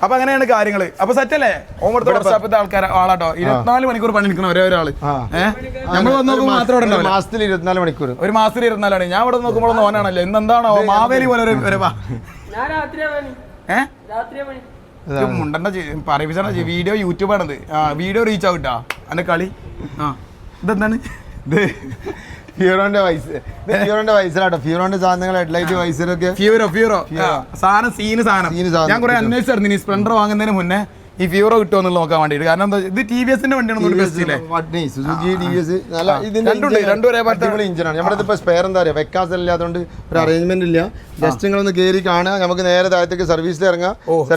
S1: അപ്പൊ അങ്ങനെയാണ് കാര്യങ്ങള്. അപ്പൊ സെറ്റല്ലേ? ഓമർത്തെ ആളാട്ടോ. 24 മണിക്കൂർ പണി നിൽക്കണം ഒരേ ഒരാള്. നമ്മൾ വന്ന് നോക്കുമ്പോൾ മാത്രം
S2: മാസത്തിൽ 24 മണിക്കൂർ.
S1: ഒരു മാസത്തിൽ 24 ആണ്. ഞാൻ ഇവിടെ നോക്കുമ്പോൾ ഓനാണല്ലോ. ഇന്നെന്താണോ മാവേലി പോലെ മുണ്ടണ്ട പറയിപ്പിച്ചാ വീഡിയോ യൂട്യൂബാണത്. വീഡിയോ റീച്ച് ആവട്ടാ എന്റെ കളി. ഇതെന്താണ്
S2: ഫിയോറോന്റെ വൈസറാട്ടോ. ഫിയോറോന്റെ സാധനങ്ങൾ ഹെഡ്ലൈറ്റ് വൈസറൊക്കെ
S1: ഫ്യൂറോ സാധനം സാധനം ഞാൻ കുറെ അന്വേഷിച്ചായിരുന്നു ഇനി സ്പ്ലെൻഡർ വാങ്ങുന്നതിന് മുന്നേ ഈ ഫ്യൂറോ കിട്ടുമോ എന്ന് നോക്കാൻ വേണ്ടിയിട്ട്. കാരണം എന്താ ഇത് ടി വി എസിന്റെ വണ്ടിയാണ്.
S2: സുസുക്കി TVS നല്ല ഇതിന്റെ ഇഞ്ചിനാണ്. നമ്മുടെ ഇപ്പൊ സ്പെയർ എന്താ പറയുക വെക്കാസ് ഇല്ലാത്തതുകൊണ്ട് ഒരു അറേഞ്ച്മെന്റ് ഇല്ല. ജസ്റ്റ് നിങ്ങളൊന്ന് കയറി കാണുക, നമുക്ക് നേരെ താഴത്തേക്ക് സർവീസിൽ ഇറങ്ങാം.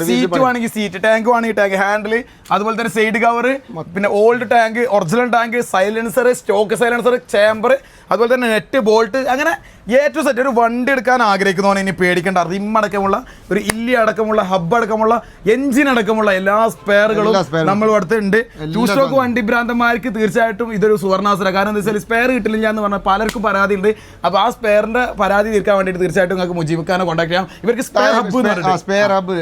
S1: സീറ്റ് വേണമെങ്കിൽ സീറ്റ്, ടാങ്ക് വേണമെങ്കിൽ ടാങ്ക്, ഹാൻഡിൽ, അതുപോലെ തന്നെ സൈഡ് കവർ, പിന്നെ old tank, original tank, silencer, stock silencer, chamber, അതുപോലെ തന്നെ നെറ്റ്, ബോൾട്ട്, അങ്ങനെ A to Z. ഒരു വണ്ടി എടുക്കാൻ ആഗ്രഹിക്കുന്നവന് ഇനി പേടിക്കേണ്ട. റിം അടക്കമുള്ള, ഒരു ഇല്ലി അടക്കമുള്ള, ഹബ്ബ് അടക്കമുള്ള, എഞ്ചിൻ അടക്കമുള്ള എല്ലാ സ്പെയറുകളും നമ്മൾ അടുത്തുണ്ട്. ടൂ സ്ട്രോക്ക് വണ്ടി ഭ്രാന്തന്മാർക്ക് തീർച്ചയായിട്ടും ഇതൊരു സുവർണാവസരം. കാരണം എന്താ വെച്ചാൽ സ്പെയർ കിട്ടില്ല എന്ന് പറഞ്ഞാൽ പലർക്കും പരാതി ഉണ്ട്. അപ്പോൾ ആ സ്പെയറിന്റെ പരാതി തീർക്കാൻ വേണ്ടിയിട്ട് തീർച്ചയായിട്ടും നിങ്ങൾക്ക് മുജീബ് കോൺടാക്ട് ചെയ്യാം. ഇവർക്ക് സ്പെയർ ഹബ്ബ്
S2: സ്പെയർ ഹബ്ബ്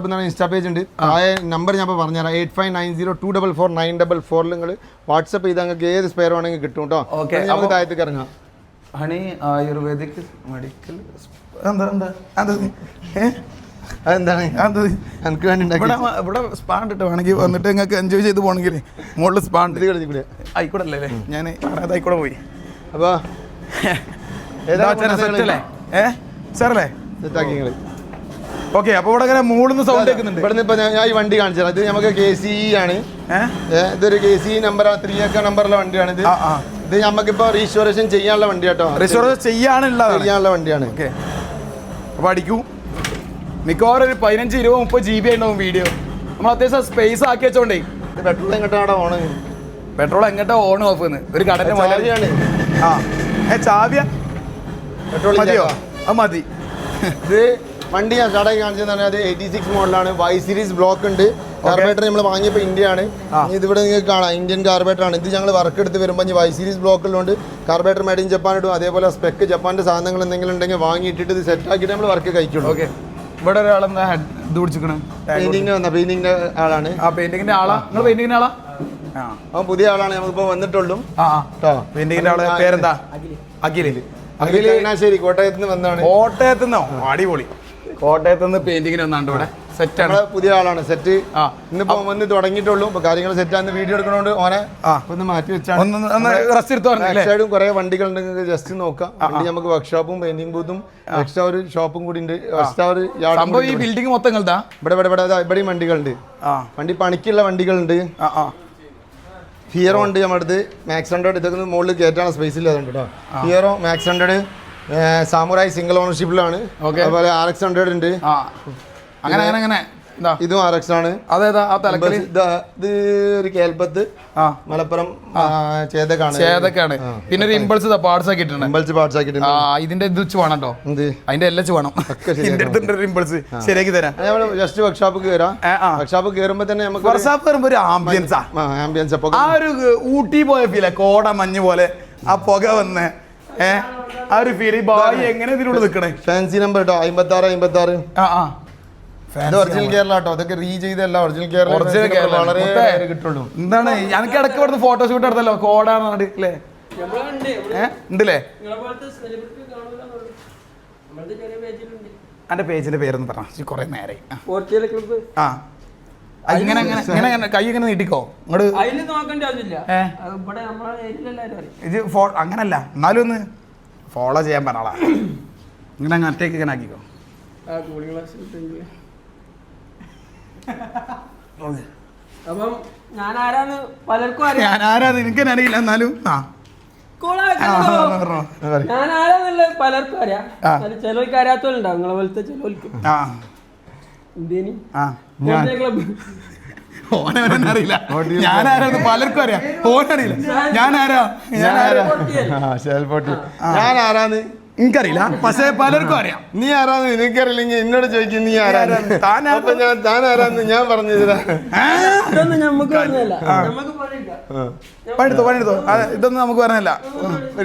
S2: എന്നാണ് ഇൻസ്റ്റാ പേജ് ഉണ്ട്. ആ നമ്പർ ഞാൻ പറഞ്ഞുതരാം. 8590244944 നിങ്ങൾ വാട്സപ്പ് ചെയ്താൽ നിങ്ങൾക്ക് ഏത് സ്പെയർ വേണമെങ്കിൽ കിട്ടും കേട്ടോ. നമുക്ക് താഴത്തേക്ക് ഇറങ്ങാം.
S1: ഹണി ആയുർവേദിക് മെഡിക്കൽ എന്താ
S2: അതെന്താണ് എനിക്ക് വേണ്ടി
S1: ഇവിടെ സ്പാണ്ട് ഇട്ട് വേണമെങ്കിൽ വന്നിട്ട് നിങ്ങൾക്ക് എൻജോയ് ചെയ്ത് പോകണമെങ്കിൽ മുകളിൽ സ്പാണ്ട് ആയിക്കോട്ടെ അല്ലേ. ഞാൻ ആയിക്കോടെ പോയി.
S2: അപ്പോൾ
S1: സെറ്റല്ലേ സാറല്ലേ
S2: സെറ്റാക്കി.
S1: ഓക്കെ, അപ്പോൾ ഇവിടെ ഇങ്ങനെ മൂളുന്ന സൗണ്ട് കേൾക്കുന്നുണ്ട്.
S2: ഇവിടുന്ന് ഇപ്പൊ ഞാൻ ഈ വണ്ടി കാണിച്ചത് ഇത് നമുക്ക് KCE ആണ്. ഇതൊരു KCE നമ്പർ 3 അക്ക നമ്പറുള്ള വണ്ടിയാണ് ഇത്. ഇത് നമുക്കിപ്പോ റീസ്റ്റോറേഷൻ ചെയ്യാനുള്ള വണ്ടി കേട്ടോ.
S1: റീസ്റ്റോറേഷൻ ചെയ്യാനുള്ള
S2: വണ്ടിയാണ്.
S1: ഓക്കെ, അപ്പോൾ അടിക്കൂ. മിക്കവാറും ഒരു 15-20-30 GB ഉണ്ടാവും വീഡിയോ. നമ്മൾ അത്യാവശ്യം സ്പേസ് ആക്കി വെച്ചോണ്ടേ.
S2: പെട്രോൾ എങ്ങോട്ടാണ് ഓണ്?
S1: പെട്രോൾ എങ്ങോട്ടാ ഓൺ ഓഫ് ഒരു കടന്റെ
S2: മലയാണ്.
S1: ചാവിയ
S2: പെട്രോൾ
S1: മതിയോ? അത് മതി.
S2: ഇത് വണ്ടി ഞാൻ സ്റ്റാർട്ടായി കാണിച്ചതെന്ന് പറഞ്ഞാൽ അത് 86 മോഡലാണ്. Y സീരീസ് ബ്ലോക്ക് ഉണ്ട്. കാർബറേറ്റർ നമ്മൾ വാങ്ങിയപ്പോൾ ഇന്ത്യയാണ്. ഇതിവിടെ നിങ്ങൾക്ക് കാണാം ഇന്ത്യൻ കാർബറേറ്റർ ആണ്. ഇത് ഞങ്ങൾ വർക്ക് എടുത്ത് വരുമ്പോൾ Y സീരീസ് ബ്ലോക്ക് ഉള്ളതുകൊണ്ട് കാർബറേറ്റർ മേഡ് ഇൻ ജപ്പാൻ ഇടും. അതേപോലെ സ്പെക്ക് ജപ്പാന്റെ സാധനങ്ങൾ എന്തെങ്കിലും ഉണ്ടെങ്കിൽ വാങ്ങിയിട്ടിട്ട് ഇത് സെറ്റ് ആക്കിയിട്ട് നമ്മൾ വർക്ക് കഴിക്കുള്ളൂ.
S1: ഓക്കെ, ഇവിടെ ഒരാളെന്താ ഇത് പിടിച്ചിരിക്കണേ?
S2: പെയിന്റിങ്ങിന്റെ ആളാണ്.
S1: ആ പെയിന്റിങ്ങിന്റെ ആളാ? നിങ്ങൾ പെയിന്റിങ്ങിന്റെ ആളാ?
S2: അവൻ പുതിയ ആളാണ്. നമുക്കിപ്പോ വന്നിട്ടുള്ളൂ.
S1: പെയിന്റിങ്ങിന്റെ ആളെ പേരെന്താ?
S2: അഖിൽ ശരി, കോട്ടയത്ത് നിന്ന് വന്നാണ്.
S1: കോട്ടയത്ത് നിന്നോ? അടിപൊളി. കോട്ടയത്ത് നിന്ന് പെയിന്റിങ്ങിന് വന്നാണ്ട് ഇവിടെ സെറ്റാണ്.
S2: പുതിയ ആളാണ്. സെറ്റ് ഇന്നിപ്പോ വന്ന് തുടങ്ങിയിട്ടുള്ളൂ. ഇപ്പൊ കാര്യങ്ങൾ സെറ്റ് ആണെന്ന് വീഡിയോ എടുക്കണോണ്ട് ഓനെ ഒന്ന് മാറ്റി വെച്ചാണ്. കുറെ വണ്ടികൾ ഉണ്ടെങ്കിൽ ജസ്റ്റ് നോക്കാം. വണ്ടി നമുക്ക് വർക്ക്ഷോപ്പും പെയിന്റിംഗ് ബൂത്തും എക്സ്ട്രാ ഒരു ഷോപ്പും കൂടി ഉണ്ട്. എക്സ്ട്രാ ഒരു
S1: ഈ ബിൽഡിംഗ് മൊത്തം
S2: ഇവിടെയും വണ്ടികളുണ്ട്. വണ്ടി പണിക്കുള്ള വണ്ടികളുണ്ട്. ഫിയറോ ഉണ്ട് നമ്മുടെ അടുത്ത്. മാക്സ് 100 ഇതൊക്കെ മുകളിൽ കയറ്റാനുള്ള സ്പേസ് ഇല്ലാതുണ്ട് കേട്ടോ. ഫിയറോ, മാക്സ് 100, സാമുറായി സിംഗിൾ ഓണർഷിപ്പിലാണ്. അതുപോലെ RX 100 ഉണ്ട്.
S1: അങ്ങനെ
S2: ഇതും RX ആണ്. ഇത് ഒരു കേൽപ്പത്ത് മലപ്പുറം ചേതക്കാണ്.
S1: പിന്നെ ഒരു ഇമ്പൾസ് പാർട്സ് ആക്കിയിട്ടുണ്ട്. ഇതിന്റെ ഇത് വെച്ച് വേണം കേട്ടോ. അതിന്റെ എല്ലാം വേണം. ഇമ്പൾസ് ശരിയാക്കി തരാം.
S2: ജസ്റ്റ് വർക്ക്ഷോപ്പ് കയറാം. വർക്ക്ഷോപ്പ് കയറുമ്പോ തന്നെ നമുക്ക്
S1: വർക്ക്ഷോപ്പ് കയറുമ്പോ ഒരു ആംബിയൻസ് ആ ഒരു ഊട്ടി പോയ ഫീല, കോട മഞ്ഞ് പോലെ ആ പുക വന്ന് ആ ഒരു ഫീൽ. ബായി എങ്ങനെ ഇതിനുള്ളിൽ നിൽക്കണേ?
S2: ഫാൻസി നമ്പർ കേട്ടോ 5656. ഒറിജിനൽ കേരള കേട്ടോ. അതൊക്കെ റീ ചെയ്തല്ല. ഒറിജിനൽ കേരള വളരെ കിട്ടുള്ളൂ.
S1: എന്താണ് ഞങ്ങൾക്ക് ഇടയ്ക്ക് ഇവിടുന്ന് ഫോട്ടോഷൂട്ട് എടുത്തല്ലോ കോടാണ് അല്ലേ? ഉണ്ടല്ലേ? എന്റെ പേജിന്റെ പേരൊന്ന് പറഞ്ഞ കുറെ നേരെ. ഇങ്ങനെ കൈ ഇങ്ങനെ നീട്ടിക്കോ ഇങ്ങോട്ട്. ഇത് അങ്ങനല്ല, എന്നാലും ഒന്ന് ഫോളോ ചെയ്യാൻ പറഞ്ഞാളാ. ഇങ്ങനെ അങ്ങറ്റേക്ക് ഇങ്ങനെ ആക്കിക്കോ.
S3: അപ്പം ഞാനാരാന്ന് പലർക്കും
S1: എനിക്ക് അറിയില്ല, എന്നാലും
S3: ഞാനാരാന്നുള്ള പലർക്കും അറിയാം. ചിലർക്ക് അറിയാത്തോലുണ്ടാവും. നിങ്ങളെ പോലത്തെ ചിലർക്ക്
S1: ഓനറിയില്ല. ഞാനാരാന്ന് പലർക്കും അറിയാം. ഓനറിയില്ല ഞാനാരാന്ന് എനിക്കറിയില്ല. പക്ഷെ പലർക്കും അറിയാം.
S2: നീ ആരാന്ന് എനിക്കറിയില്ലെങ്കിൽ എന്നോട് ചോദിക്കും നീ ആരാന്ന്. താൻ ആരാന്ന് ഞാൻ പറഞ്ഞു തരാം.
S1: പണിയെടുത്തോ ഇതൊന്നും നമുക്ക് പറഞ്ഞല്ല.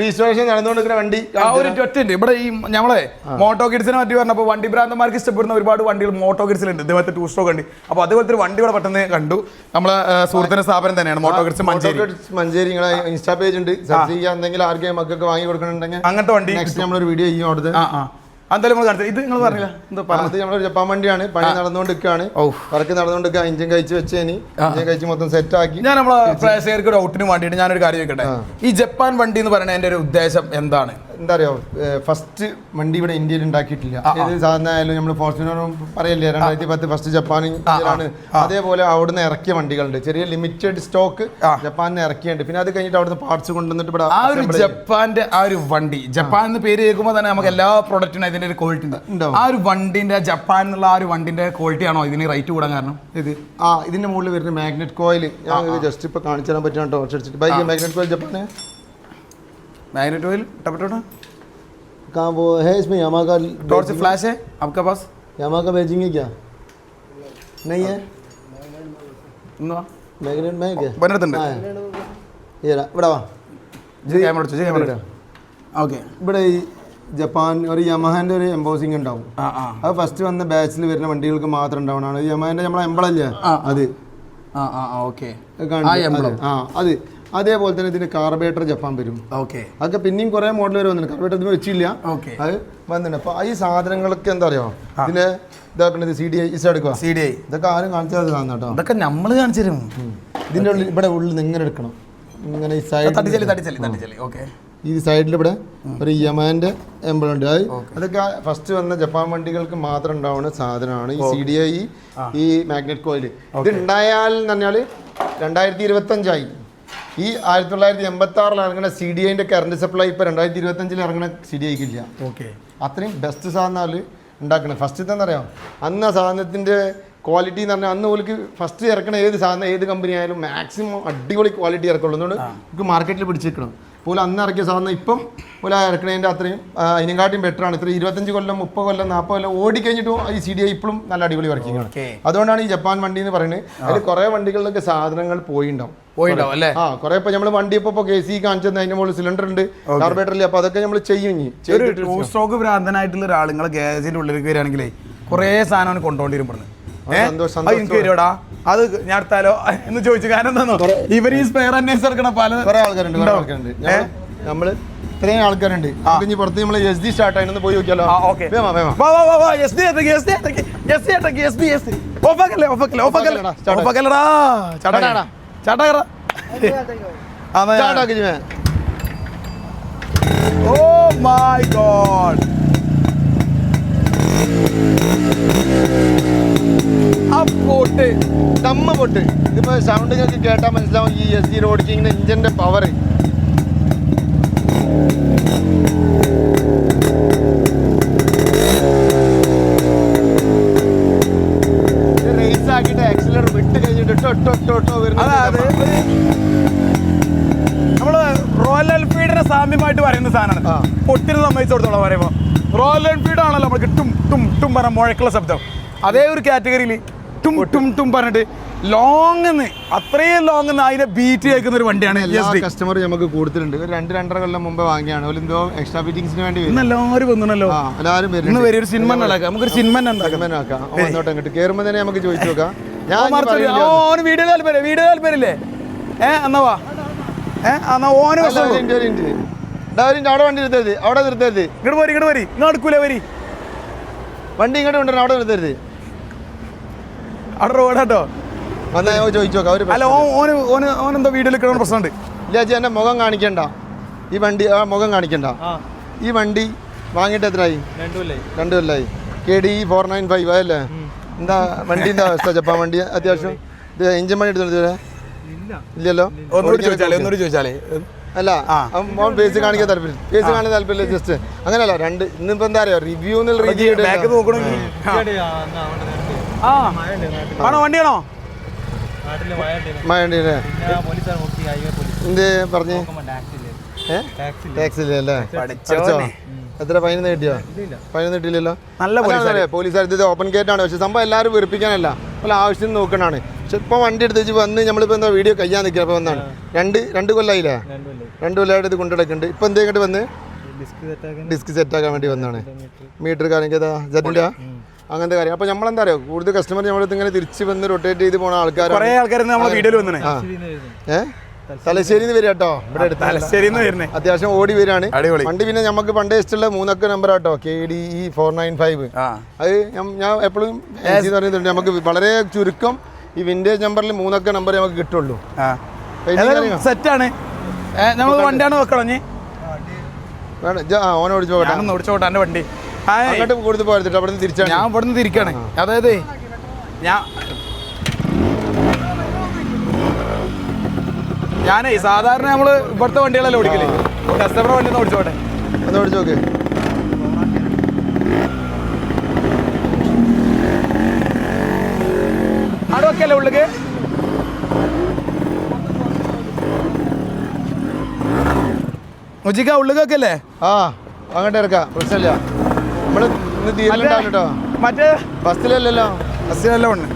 S2: രജിസ്ട്രേഷൻ നടന്നുകൊണ്ടിരിക്കുന്ന വണ്ടി
S1: ഒരു ഒറ്റുണ്ട് ഇവിടെ. ഈ നമ്മളെ മോട്ടോ കിഡ്സിനെ പറ്റി പറഞ്ഞപ്പോൾ വണ്ടി ഭ്രാന്തന്മാർക്ക് ഇഷ്ടപ്പെടുന്ന ഒരുപാട് വണ്ടികൾ മോട്ടോ കിഡ്സിലുണ്ട്. ഇതേപോലത്തെ ടൂ സ്ട്രോക്ക് വണ്ടി. അപ്പോൾ അതേപോലത്തെ ഒരു വണ്ടി ഇവിടെ പെട്ടെന്ന് കണ്ടു. നമ്മളെ സുഹൃത്തിന്റെ സ്ഥാപനം തന്നെയാണ് മോട്ടോ കിഡ്സ്
S2: മഞ്ചേരി. നിങ്ങളെ ഇൻസ്റ്റാ പേജ് ഉണ്ട്. സെർച്ച് ചെയ്യാൻ എന്തെങ്കിലും ആർക്കെങ്കിലും മക്കൾക്ക് വാങ്ങി കൊടുക്കണമെന്നുണ്ടെങ്കിൽ
S1: അങ്ങനത്തെ വണ്ടി
S2: നെക്സ്റ്റ് നമ്മളൊരു വീഡിയോ ചെയ്യും അവിടുത്തെ.
S1: എന്തായാലും നമ്മൾ കാണിച്ചത് ഇത് നിങ്ങൾ പറഞ്ഞില്ല എന്താ
S2: അത് നമ്മളൊരു ജപ്പാൻ വണ്ടിയാണ്, പണി നടന്നുകൊണ്ടിരിക്കുകയാണ്, വർക്ക് നടന്നുകൊണ്ടിരിക്കുക. എഞ്ചിൻ കഴിച്ച് വെച്ച് എഞ്ചിൻ കഴിച്ച് മൊത്തം സെറ്റ് ആക്കി.
S1: ഞാൻ നമ്മളെ പ്രേക്ഷകർക്ക് ഒരു ഔട്ടിന് വേണ്ടിയിട്ട് ഞാനൊരു കാര്യം ചോദിക്കട്ടെ, ഈ ജപ്പാൻ വണ്ടി എന്ന് പറയുന്നത് എൻ്റെ ഒരു ഉദ്ദേശം എന്താണ്?
S2: എന്താ അറിയോ, ഫസ്റ്റ് വണ്ടി ഇവിടെ ഇന്ത്യയിൽ ഉണ്ടാക്കിയിട്ടില്ല. ഏത് സാധനം ആയാലും നമ്മൾ ഫോർച്യൂണറും പറയല്ലേ 2010 ഫസ്റ്റ് ജപ്പാനിലാണ്. അതേപോലെ അവിടുന്ന് ഇറക്കിയ വണ്ടികളുണ്ട്, ചെറിയ ലിമിറ്റഡ് സ്റ്റോക്ക് ജപ്പാനിൽ ഇറക്കിയുണ്ട്. പിന്നെ അത് കഴിഞ്ഞിട്ട് അവിടുന്ന് പാർട്സ് കൊണ്ടുവന്നിട്ട് ഇവിടെ
S1: ആ ഒരു ജപ്പാന്റെ ആ ഒരു വണ്ടി, ജപ്പാൻ എന്ന് പേര് കേൾക്കുമ്പോൾ തന്നെ നമുക്ക് എല്ലാ പ്രോഡക്റ്റിനും അതിന്റെ ഒരു ക്വാളിറ്റി ഉണ്ടാവും. ആ ഒരു വണ്ടിന്റെ ജപ്പാൻ എന്നുള്ള ആ ഒരു വണ്ടിന്റെ ക്വാളിറ്റി ആണോ ഇതിന് റേറ്റ് കൂടാൻ കാരണം?
S2: ഇതിന്റെ മുകളിൽ വരുന്ന മാഗ്നറ്റ് കോയിൽ ഞാൻ ജസ്റ്റ് ഇപ്പൊ കാണിച്ചു തരാൻ പറ്റുന്ന ടോർച്ച് അടിച്ചിട്ട് ബൈക്ക് മാഗ്നറ്റ് കോയിൽ ജപ്പാന്
S1: मैग्नेट ऑयल टपटोटा
S2: कहाँ वो है इसमें यामा का
S1: टॉर्च फ्लैश है आपके पास?
S2: यामा का बैजिंग है क्या? नहीं है मैग्नेट में क्या
S1: बनेട്ടുണ്ട്
S2: ഇവിടെ വാ
S1: ക്യാമറ ഓക്കെ.
S2: ഇവിടെ ഈ ജപ്പാൻ ഒരു യമഹാൻ്റെ ഒരു എംബോസിംഗ് ഉണ്ടാവും. അത് ഫസ്റ്റ് വന്ന ബാച്ചിൽ വരുന്ന വണ്ടികൾക്ക് മാത്രം ഉണ്ടാവണതാണ്. യമഹാൻ്റെ നമ്മളെ എംബളല്ലേ അത്, അത് അതേപോലെ തന്നെ ഇതിന് കാർബേറ്റർ ജപ്പാൻ വരും. അതൊക്കെ പിന്നെയും കുറെ മോഡൽ വരെ വന്നിട്ടുണ്ട്. കാർബേറ്റർ ഇതിന് വെച്ചില്ല, അത് വന്നിട്ടുണ്ട്. അപ്പൊ ഈ സാധനങ്ങളൊക്കെ എന്താ അറിയോ, ഇതിന് ഇതാക്കുന്നത് CDI എടുക്കുക. CDI ഇതൊക്കെ ആരും കാണിച്ചാൽ കാണുന്ന കേട്ടോ,
S1: ഇതൊക്കെ നമ്മൾ കാണിച്ചു തരും.
S2: ഇതിന്റെ ഉള്ളിൽ ഇവിടെ ഉള്ളിൽ നിന്ന് ഇങ്ങനെ എടുക്കണം, ഇങ്ങനെ ഈ സൈഡ് ഈ സൈഡിൽ ഇവിടെ ഒരു യമഹാൻ്റെ എംബിളുണ്ട്. അതൊക്കെ ഫസ്റ്റ് വന്ന ജപ്പാൻ വണ്ടികൾക്ക് മാത്രം ഉണ്ടാവുന്ന സാധനമാണ് ഈ CDI, ഈ മാഗ്നറ്റ് കോയിൽ. ഇത് ഉണ്ടായാൽ എന്ന് പറഞ്ഞാൽ 2025 ഈ 1986 ഇറങ്ങുന്ന CDIന്റെ കറണ്ട് സപ്ലൈ ഇപ്പൊ 2025 ഇറങ്ങുന്ന CDIക്ക് ഇല്ല. അത്രയും ബെസ്റ്റ് സാധനം ഉണ്ടാക്കണം. ഫസ്റ്റ് എന്താ പറയാ, അന്ന് ആ സാധനത്തിന്റെ ക്വാളിറ്റി എന്ന് പറഞ്ഞാൽ അന്ന് ഓൾക്ക് ഫസ്റ്റ് ഇറക്കണ ഏത് സാധനം ഏത് കമ്പനി ആയാലും മാക്സിമം അടിപൊളി ക്വാളിറ്റി ഇറക്കുള്ളൂ. അതുകൊണ്ട് നമുക്ക് മാർക്കറ്റിൽ പിടിച്ചിരിക്കണം. പോലെ അന്ന് ഇറക്കിയ സാധനം ഇപ്പം പോലെ ഇറക്കണതിൻ്റെ അത്രയും അതിനെക്കാട്ടിയും ബെറ്ററാണ്. ഇത്ര 25 കൊല്ലം 30 കൊല്ലം 40 കൊല്ലം ഓടിക്കഴിഞ്ഞിട്ടും ഈ CDI ഇപ്പോഴും നല്ല അടിപൊളി വർക്കിംഗ് ആണ്. അതുകൊണ്ടാണ് ഈ ജപ്പാൻ വണ്ടി എന്ന് പറയുന്നത്. അതിൽ കുറേ വണ്ടികളിലൊക്കെ സാധനങ്ങൾ പോയിണ്ടാവും
S1: അല്ലേ?
S2: കുറെ ഇപ്പൊ നമ്മൾ വണ്ടി ഇപ്പൊ KC കാണിച്ചത് അതിന്റെ മുകളിൽ സിലിണ്ടർ ഉണ്ട്, കാർബേറ്റർ ഇല്ല. അപ്പൊ അതൊക്കെ നമ്മൾ ചെയ്യും.
S1: സ്റ്റോക്ക് ഭ്രാന്തനായിട്ടുള്ള ഒരാൾ നിങ്ങളെ ഗ്യാസിന്റെ ഉള്ളിലേക്ക് വരികയാണെങ്കിലേ കുറേ സാധനം കൊണ്ടുപോകേണ്ടി എനിക്ക് വരുവാടാ, അത് ഞാൻ എടുത്താലോ എന്ന് ചോദിച്ചു. കാരണം എന്താണോ, ഇവർ ഈ സ്പെയർ അന്വേഷിച്ച് നടക്കണ പല
S2: ആൾക്കാരുണ്ട്. നമ്മള് ഇത്രയും ആൾക്കാരുണ്ട്. ഇനി പുറത്ത് നമ്മൾ SD സ്റ്റാർട്ട് ആയിരുന്നു പോയി നോക്കിയാലോ?
S1: Oh my God!
S2: ദമ്മ പൊട്ട്. ഇതിപ്പോ സൗണ്ട് നിങ്ങൾക്ക് കേട്ടാൽ മനസ്സിലാവും ഈ SD ഓടിക്കുന്ന ഇഞ്ചിന്റെ പവർ. റേസ് ആക്കിയിട്ട് ആക്സിലറേറ്റർ വിട്ട് കഴിഞ്ഞിട്ട്
S1: നമ്മള് റോയൽ എൻഫീൽഡിന്റെ സാമ്യമായിട്ട് പറയുന്ന സാധനമാണ് പൊട്ടിനെ സംബന്ധിച്ചിടത്തോളം പറയുമ്പോൾ. റോയൽ എൻഫീൽഡ് ആണല്ലോ നമുക്ക് ടും ടും ടും പറഞ്ഞ മുഴക്കുള്ള ശബ്ദം. അതേ ഒരു കാറ്റഗറിയിൽ ടും ടും ടും പറഞ്ഞിട്ട് ലോങ് അത്രയും ലോങ് അതിനെ ബീറ്റ് കേൾക്കുന്ന ഒരു വണ്ടിയാണ്.
S2: കസ്റ്റമർ നമുക്ക് കൊടുത്തിട്ടുണ്ട്. 2-2.5 കൊല്ലം മുമ്പ് വാങ്ങിയാണ്. എന്തോ എക്സ്ട്രാ ഫിറ്റിംഗ്സിന് വേണ്ടി
S1: എല്ലാവരും വന്നല്ലോ.
S2: എല്ലാവരും
S1: ഒരു സിനിമ നമുക്കൊരു സിനിമ
S2: അങ്ങോട്ട് കയറുമ്പോൾ തന്നെ നമുക്ക് ചോദിച്ചു നോക്കാം.
S1: ഞാൻ വീഡിയോ താല്പര്യമില്ലേ? എന്നാ വാ ഓന്
S2: അവിടെ വണ്ടി നിർത്തരുത്, അവിടെ നിർത്തരുത്.
S1: ഇങ്ങോട്ട് വരി ഇങ്ങ് നടക്കൂല വരി
S2: വണ്ടി ഇങ്ങോട്ട് കൊണ്ടുവരണം, അവിടെ നിർത്തരുത്.
S1: അവിടെ റോഡാട്ടോ
S2: ചോദിച്ചു നോക്കാം.
S1: അല്ല ഓനെന്തോ വീഡിയോയിൽ കിടന്ന പ്രശ്നമുണ്ട്.
S2: ഇല്ല ചേച്ചി, എന്നെ മുഖം കാണിക്കണ്ട. ഈ വണ്ടി മുഖം കാണിക്കണ്ട. ഈ വണ്ടി വാങ്ങിയിട്ട് എത്രയായി? 2 കൊല്ലായി. KD 495 അതല്ലേ? എന്താ വണ്ടിന്റെ അവസ്ഥ? ജപ്പാൻ വണ്ടി അത്യാവശ്യം എഞ്ചിൻ പണി എടുത്തില്ലേ? ഇല്ലല്ലോ.
S1: ഒന്നുകൂടി ചോദിച്ചാലേ
S2: അല്ല, പേസ് കാണിക്കാൻ താല്പര്യം, പേസ് കാണാൻ താല്പര്യമില്ല. ജസ്റ്റ് അങ്ങനെയല്ല. ഇന്നിപ്പോ എന്താ പറയാ, റിവ്യൂ
S1: വണ്ടിയാണോ?
S2: മഴ എന്ത് പറഞ്ഞേ? ടാക്സ് ഇല്ലല്ലേ? എത്ര ഫൈനൊന്നും കിട്ടിയോ? ഫൈനൊന്നും കിട്ടിയില്ലല്ലോ.
S1: നല്ല
S2: പോലീസുകാർ ഇത് ഓപ്പൺ ഗേറ്റ് ആണ്. പക്ഷെ സംഭവം എല്ലാവരും വെറുപ്പിക്കാനല്ല, പല ആവശ്യത്തിന് നോക്കണാണ്. പക്ഷെ ഇപ്പൊ വണ്ടി എടുത്ത് വന്ന് നമ്മളിപ്പോ എന്താ വീഡിയോ കഴിയാൻ നിൽക്കുക. അപ്പൊ വന്നാണ് 2 കൊല്ലായില്ലേ? 2 കൊല്ലമായിട്ട് ഇത് കൊണ്ടുനടക്കുന്നുണ്ട്. ഇപ്പൊ എന്തേ ഇങ്ങോട്ട് വന്ന് ഡിസ്ക് സെറ്റ് ആക്കാൻ വേണ്ടി വന്നാണ്. മീറ്റർ കാണിക്കാ ജെറ്റിന്റെ അങ്ങനത്തെ കാര്യം. അപ്പൊ നമ്മളെന്താ അറിയോ, കൂടുതൽ കസ്റ്റമർ നമ്മളിത് ഇങ്ങനെ തിരിച്ച് വന്ന് റൊട്ടേറ്റ് ചെയ്ത് പോണ ആൾക്കാർ
S1: വീഡിയോയിൽ വന്നേ.
S2: തലശ്ശേരിന്ന് വരിക കേട്ടോ. ഇവിടെ അടുത്ത്
S1: തലശ്ശേരിന്ന് വരുന്നേ,
S2: അത്യാവശ്യം ഓടി വരികയാണ് വണ്ടി. പിന്നെ നമുക്ക് പണ്ടേ ഇഷ്ടമുള്ള 3 നമ്പർ കേട്ടോ, KDE 495. അത് ഞാൻ എപ്പോഴും പറയുന്നുണ്ട്, നമുക്ക് വളരെ ചുരുക്കം ഈ വിന്റേജ് നമ്പറിൽ 3 നമ്പർ നമുക്ക് കിട്ടുള്ളൂ.
S1: സെറ്റാണ്. നമ്മൾ വണ്ടിയാണ് വെക്കണം.
S2: ഓനെ
S1: ഓടിച്ചോട്ടെ എന്റെ വണ്ടി
S2: അങ്ങോട്ട് കൊടുത്ത് പോരുത്തിട്ട് അവിടെ നിന്ന് തിരിച്ചാണ്.
S1: ഞാൻ ഇവിടെ നിന്ന് തിരിക്കാണ്. അതായത് ഞാനേ സാധാരണ നമ്മള് ഇവിടുത്തെ വണ്ടികളല്ലേ ഓടിക്കല്, കസ്റ്റമർ വണ്ടി ഒന്ന് ഓടിച്ചോട്ടെ.
S2: ഒന്ന് ഓടിച്ചോക്ക്.
S1: അവിടെ വെക്കല്ലേ ഉള്ളിക്ക്. മുജിക്ക ഉള്ളിക്ക് വെക്കല്ലേ?
S2: അങ്ങോട്ട് ഇറക്കാം, പ്രശ്നമില്ല. നമ്മള് ഇന്ന് തീരുന്നുണ്ടാവും കേട്ടോ.
S1: മറ്റേ
S2: ബസ്സിലല്ലല്ലോ,
S1: ബസ്സിലല്ല ഉണ്ട്.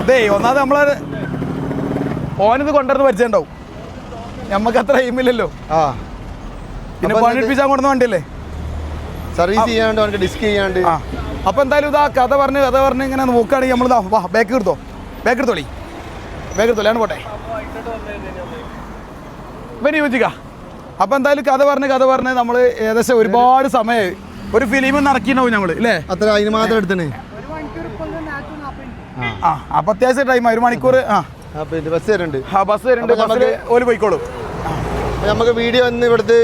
S1: ഇതേ ഒന്നാമത് നമ്മള് ഓനിത് കൊണ്ടുവരുന്ന പരിചയമുണ്ടാവും, നമ്മക്ക് അത്ര എയിമില്ലല്ലോ. പിന്നെ പണിപ്പിച്ചാൽ കൊടുന്ന വണ്ടിയല്ലേ,
S2: സർവീസ് ചെയ്യാണ്ട് അവർക്ക് ഡിസ്ക് ചെയ്യാണ്ട്.
S1: അപ്പൊ എന്തായാലും ഇതാ കഥ പറഞ്ഞ് ഇങ്ങനെ നോക്കുകയാണെങ്കിൽ നമ്മളിതാ വാ ബാക്ക് എടുത്തോളി ആണ് പോട്ടെ വരി യോജിക്ക. അപ്പൊ എന്തായാലും കഥ പറഞ്ഞ് നമ്മള് ഏകദേശം ഒരുപാട് സമയമായി. ഒരു ഫിലിം നടക്കിണ്ടാവും ഞങ്ങള് അല്ലേ?
S2: അത്ര അതിന് മാത്രം എടുത്തേ.
S1: അപ്പൊ അത്യാവശ്യം ടൈം 1 മണിക്കൂർ.
S2: ബസ് വരുന്നുണ്ട്,
S1: ഓല് പോയിക്കോളും.
S2: നമുക്ക് വീഡിയോ ഒന്ന് ഇവിടുത്തെ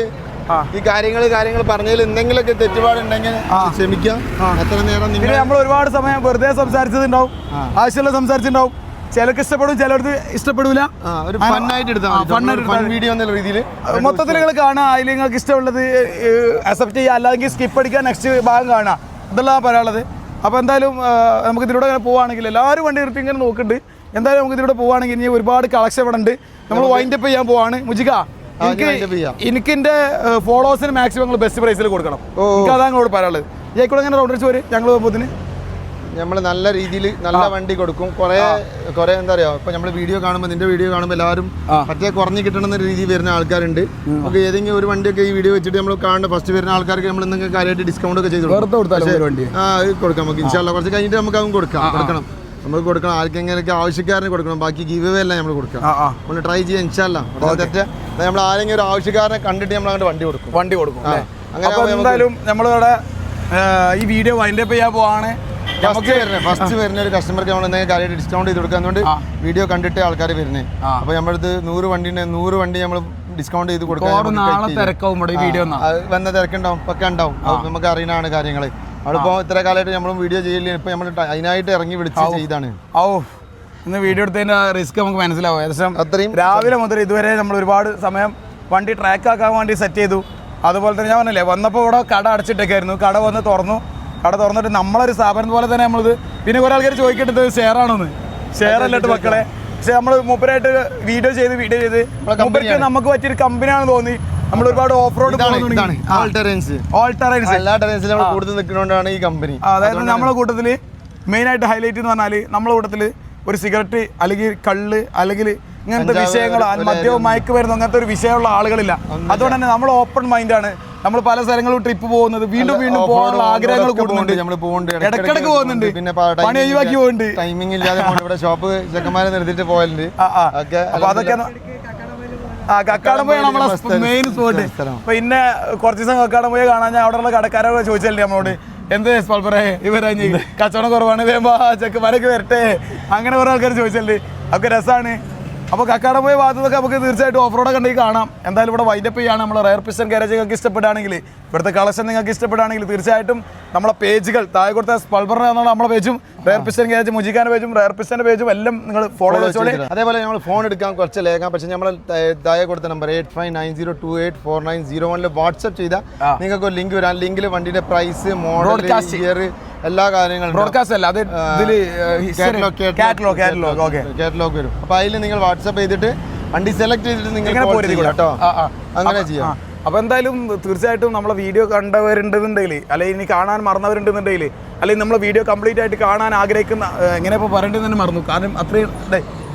S2: ഈ കാര്യങ്ങൾ പറഞ്ഞതിൽ എന്തെങ്കിലുമൊക്കെ തെറ്റുപാടുണ്ടെങ്കിൽ ക്ഷമിക്കാം. എത്ര നേരം
S1: നമ്മൾ ഒരുപാട് സമയം വെറുതെ സംസാരിച്ചതുണ്ടാവും, ആവശ്യമുള്ള സംസാരിച്ചിട്ടുണ്ടാവും. ചിലർക്ക് ഇഷ്ടപ്പെടും, ചിലർക്ക് ഇഷ്ടപ്പെടൂല. മൊത്തത്തിൽ നിങ്ങൾ കാണാം, അതിൽ നിങ്ങൾക്ക് ഇഷ്ടമുള്ളത് അക്സെപ്റ്റ് ചെയ്യുക, അല്ലെങ്കിൽ സ്കിപ്പ് അടിക്കുക, നെക്സ്റ്റ് ഭാഗം കാണാം. ഇതെല്ലാം പറയാനുള്ളത്. അപ്പോൾ എന്തായാലും നമുക്ക് ഇതിലൂടെ ഇങ്ങനെ പോവുകയാണെങ്കിൽ എല്ലാവരും വണ്ടി നിർത്തി ഇങ്ങനെ നോക്കുന്നുണ്ട്. എന്തായാലും നമുക്ക് ഇതിലൂടെ പോവുകയാണെങ്കിൽ ഇനി ഒരുപാട് കളക്ഷൻ ഇവിടെ ഉണ്ട്. നമ്മൾ വൈൻഡപ്പ് ചെയ്യാൻ പോവാണ്. മുജിക, എനിക്ക് എന്റെ ഫോളോവേഴ്സിന് മാക്സിമം നിങ്ങൾ ബെസ്റ്റ് പ്രൈസിൽ കൊടുക്കണം. എനിക്ക് അതാണ് നിങ്ങളോട് പറയാനുള്ളത്. ഇതേക്കൂടെ ഇങ്ങനെ റൗണ്ട് അടിച്ച് വരും. ഞങ്ങൾ പോകുമ്പോൾ
S2: നമ്മൾ നല്ല രീതിയിൽ നല്ല വണ്ടി കൊടുക്കും. കുറെ എന്താ പറയാ, ഇപ്പൊ നമ്മൾ വീഡിയോ കാണുമ്പോൾ നിന്റെ വീഡിയോ കാണുമ്പോൾ എല്ലാവരും മറ്റേ കുറഞ്ഞ് കിട്ടണമെന്ന രീതിയിൽ വരുന്ന ആൾക്കാരുണ്ട്. നമുക്ക് ഏതെങ്കിലും ഒരു വണ്ടിയൊക്കെ ഈ വീഡിയോ വെച്ചിട്ട് നമ്മൾ കാണുന്ന ഫസ്റ്റ് വരുന്ന ആൾക്കാർക്ക് നമ്മൾ എന്തെങ്കിലും കാര്യമായിട്ട് ഡിസ്കൗണ്ട് ഒക്കെ ചെയ്ത് കൊടുക്കാം. നമുക്ക് ഇൻഷാല്ലാ കുറച്ച് കഴിഞ്ഞിട്ട് നമുക്ക് അതും കൊടുക്കണം. നമ്മൾ കൊടുക്കണം, ആർക്കെങ്കിലൊക്കെ ആവശ്യക്കാരന് കൊടുക്കണം. ബാക്കി ഗീവ് അവേ അല്ല നമ്മൾ കൊടുക്കാം. നമ്മൾ ട്രൈ ചെയ്യാം ഇൻഷാല്ലാ. തെറ്റ നമ്മൾ ആരെങ്കിലും ഒരു ആവശ്യക്കാരനെ കണ്ടിട്ട് നമ്മൾ അങ്ങോട്ട് വണ്ടി കൊടുക്കും.
S1: അങ്ങനെ എന്തായാലും നമ്മളിവിടെ ഈ വീഡിയോ വൈൻഡപ്പ് ചെയ്യാൻ പോവാണ്.
S2: ഫസ്റ്റ് വരുന്ന ഒരു കസ്റ്റമർക്ക് നമ്മൾ എന്തെങ്കിലും കാര്യമായിട്ട് ഡിസ്കൗണ്ട് ചെയ്ത് കൊടുക്കാന്നുകൊണ്ട് വീഡിയോ കണ്ടിട്ട് ആൾക്കാർ വരുന്നത്. അപ്പൊ നമ്മളടുത്ത് 100 വണ്ടി നമ്മൾ ഡിസ്കൗണ്ട് ചെയ്ത് കൊടുക്കാം. വന്ന തിരക്കുണ്ടാവും, ഒക്കെ ഉണ്ടാവും. നമുക്ക് അറിയുന്നതാണ് കാര്യങ്ങൾ. നമ്മളിപ്പോ ഇത്ര കാലമായിട്ട് നമ്മൾ വീഡിയോ ചെയ്യില്ല, ഇപ്പൊ നമ്മൾ അതിനായിട്ട് ഇറങ്ങി വിളിച്ച് ചെയ്താണ്.
S1: ഇന്ന് വീഡിയോ എടുത്തതിന്റെ റിസ്ക് നമുക്ക് മനസ്സിലാവും. ഏകദേശം അത്രയും രാവിലെ മുതൽ ഇതുവരെ നമ്മൾ ഒരുപാട് സമയം വണ്ടി ട്രാക്ക് ആക്കാൻ വേണ്ടി സെറ്റ് ചെയ്തു. അതുപോലെ തന്നെ ഞാൻ പറഞ്ഞില്ലേ, വന്നപ്പോൾ ഇവിടെ കട അടച്ചിട്ടൊക്കെയായിരുന്നു. കട തുറന്നിട്ട് നമ്മളൊരു സ്ഥാപനം പോലെ തന്നെ നമ്മളിത്. പിന്നെ കുറെ ആൾക്കാർ ചോദിക്കേണ്ടത് ഷെയറാണോന്ന്. ഷെയർ അല്ലട്ട് മക്കളെ, പക്ഷെ നമ്മൾ മൂപ്പരായിട്ട് വീഡിയോ ചെയ്ത് മൂപ്പർക്ക് നമുക്ക് പറ്റിയൊരു കമ്പനിയാണെന്ന് തോന്നി. നമ്മൾ ഒരുപാട് ഓഫ് റോഡ്
S2: നിൽക്കുന്നതുകൊണ്ടാണ് ഈ കമ്പനി.
S1: അതായത് നമ്മളെ കൂട്ടത്തില് മെയിൻ ആയിട്ട് ഹൈലൈറ്റ് എന്ന് പറഞ്ഞാൽ നമ്മളെ കൂട്ടത്തില് ഒരു സിഗരറ്റ് അല്ലെങ്കിൽ കള്ള് അല്ലെങ്കിൽ ഇങ്ങനത്തെ വിഷയങ്ങൾ, മദ്യവും മയക്കുമരുന്ന് അങ്ങനത്തെ ഒരു വിഷയമുള്ള ആളുകളില്ല. അതുകൊണ്ട് തന്നെ നമ്മൾ ഓപ്പൺ മൈൻഡാണ്. നമ്മൾ പല സ്ഥലങ്ങളും ട്രിപ്പ് പോകുന്നത്, വീണ്ടും പോകാനുള്ള ആഗ്രഹങ്ങൾ കൂടുന്നുണ്ട്. ഇടക്കിടക്ക് പോകുന്നുണ്ട്, പണി ഒഴിവാക്കി പോകുന്നുണ്ട്,
S2: ടൈമിംഗ് ഇല്ലാതെ ഇവിടെ ഷോപ്പ് ചെക്കന്മാരെ നിർത്തിയിട്ട് പോയലുണ്ട്.
S1: അപ്പൊ അതൊക്കെ കക്കാടംപോയ നമ്മളെ മെയിൻ സ്പോട്ട്. പിന്നെ കുറച്ച് ദിവസം കക്കാടംപോയ കാണാൻ ഞാൻ അവിടെയുള്ള കടക്കാരൊക്കെ ചോദിച്ചല്ലേ നമ്മളോട്, എന്ത് സ്പൾബറേ ഇവരാ കച്ചവടം കുറവാണ്, വേമ്പോ ചെക്കന്മാരൊക്കെ വരട്ടെ, അങ്ങനെ കുറെ ആൾക്കാർ ചോദിച്ചല്ലേ. അതൊക്കെ രസമാണ്. അപ്പോൾ കക്കാടംപോയ ഭാഗത്തൊക്കെ നമുക്ക് തീർച്ചയായിട്ടും ഓഫ് റോഡൊക്കെ ഉണ്ടെങ്കിൽ കാണാം. എന്തായാലും ഇവിടെ വൈൻഡപ്പ് ചെയ്യാണ്. നമ്മൾ റയർ പിസ്റ്റൺ ഗാരേജ് നിങ്ങൾക്ക് ഇഷ്ടപ്പെടുകയാണെങ്കിൽ, ഇവിടുത്തെ കളക്ഷൻ നിങ്ങൾക്ക് ഇഷ്ടപ്പെടുകയാണെങ്കിൽ തീർച്ചയായിട്ടും നമ്മളെ പേജുകൾ താഴെ കൊടുത്ത സ്പൾബറിന് എന്നുള്ള നമ്മളെ പേജും, റയർ പിസ്റ്റൺ ഗാരേജ് മുജിക്കാൻ്റെ പേജും റയർ പിസ്റ്റൻ്റെ പേജും എല്ലാം നിങ്ങൾ ഫോളോ ചെയ്തോളി.
S2: അതേപോലെ നമ്മൾ ഫോൺ എടുക്കാൻ കുറച്ച് ലേഖാൻ, പക്ഷേ നമ്മൾ താഴെ കൊടുത്ത നമ്പർ 8590284901 വാട്സ്ആപ്പ് ചെയ്താൽ നിങ്ങൾക്ക് ഒരു ലിങ്ക് വരാം. ലിങ്കിൽ വണ്ടിയുടെ പ്രൈസ്, മോഡൽ, ഇയർ, എല്ലാ കാര്യങ്ങളും
S1: ബ്രോഡ്കാസ്റ്റ് അല്ല, അത്
S2: കാറ്റലോഗ് വരും. അപ്പൊ അതിൽ നിങ്ങൾ വാട്സ്ആപ്പ് ചെയ്തിട്ട് വണ്ടി സെലക്ട് ചെയ്തിട്ട് നിങ്ങൾ കേട്ടോ, അങ്ങനെ ചെയ്യാം.
S1: അപ്പോൾ എന്തായാലും തീർച്ചയായിട്ടും നമ്മളെ വീഡിയോ കണ്ടവരുണ്ടെന്നുണ്ടെങ്കിൽ, അല്ലെങ്കിൽ ഇനി കാണാൻ മറന്നവരുണ്ടെന്നുണ്ടെങ്കിൽ, അല്ലെങ്കിൽ നമ്മളെ വീഡിയോ കംപ്ലീറ്റ് ആയിട്ട് കാണാൻ ആഗ്രഹിക്കുന്ന, എങ്ങനെ ഇപ്പോൾ പറയേണ്ടത് തന്നെ മറന്നു, കാരണം അത്രയും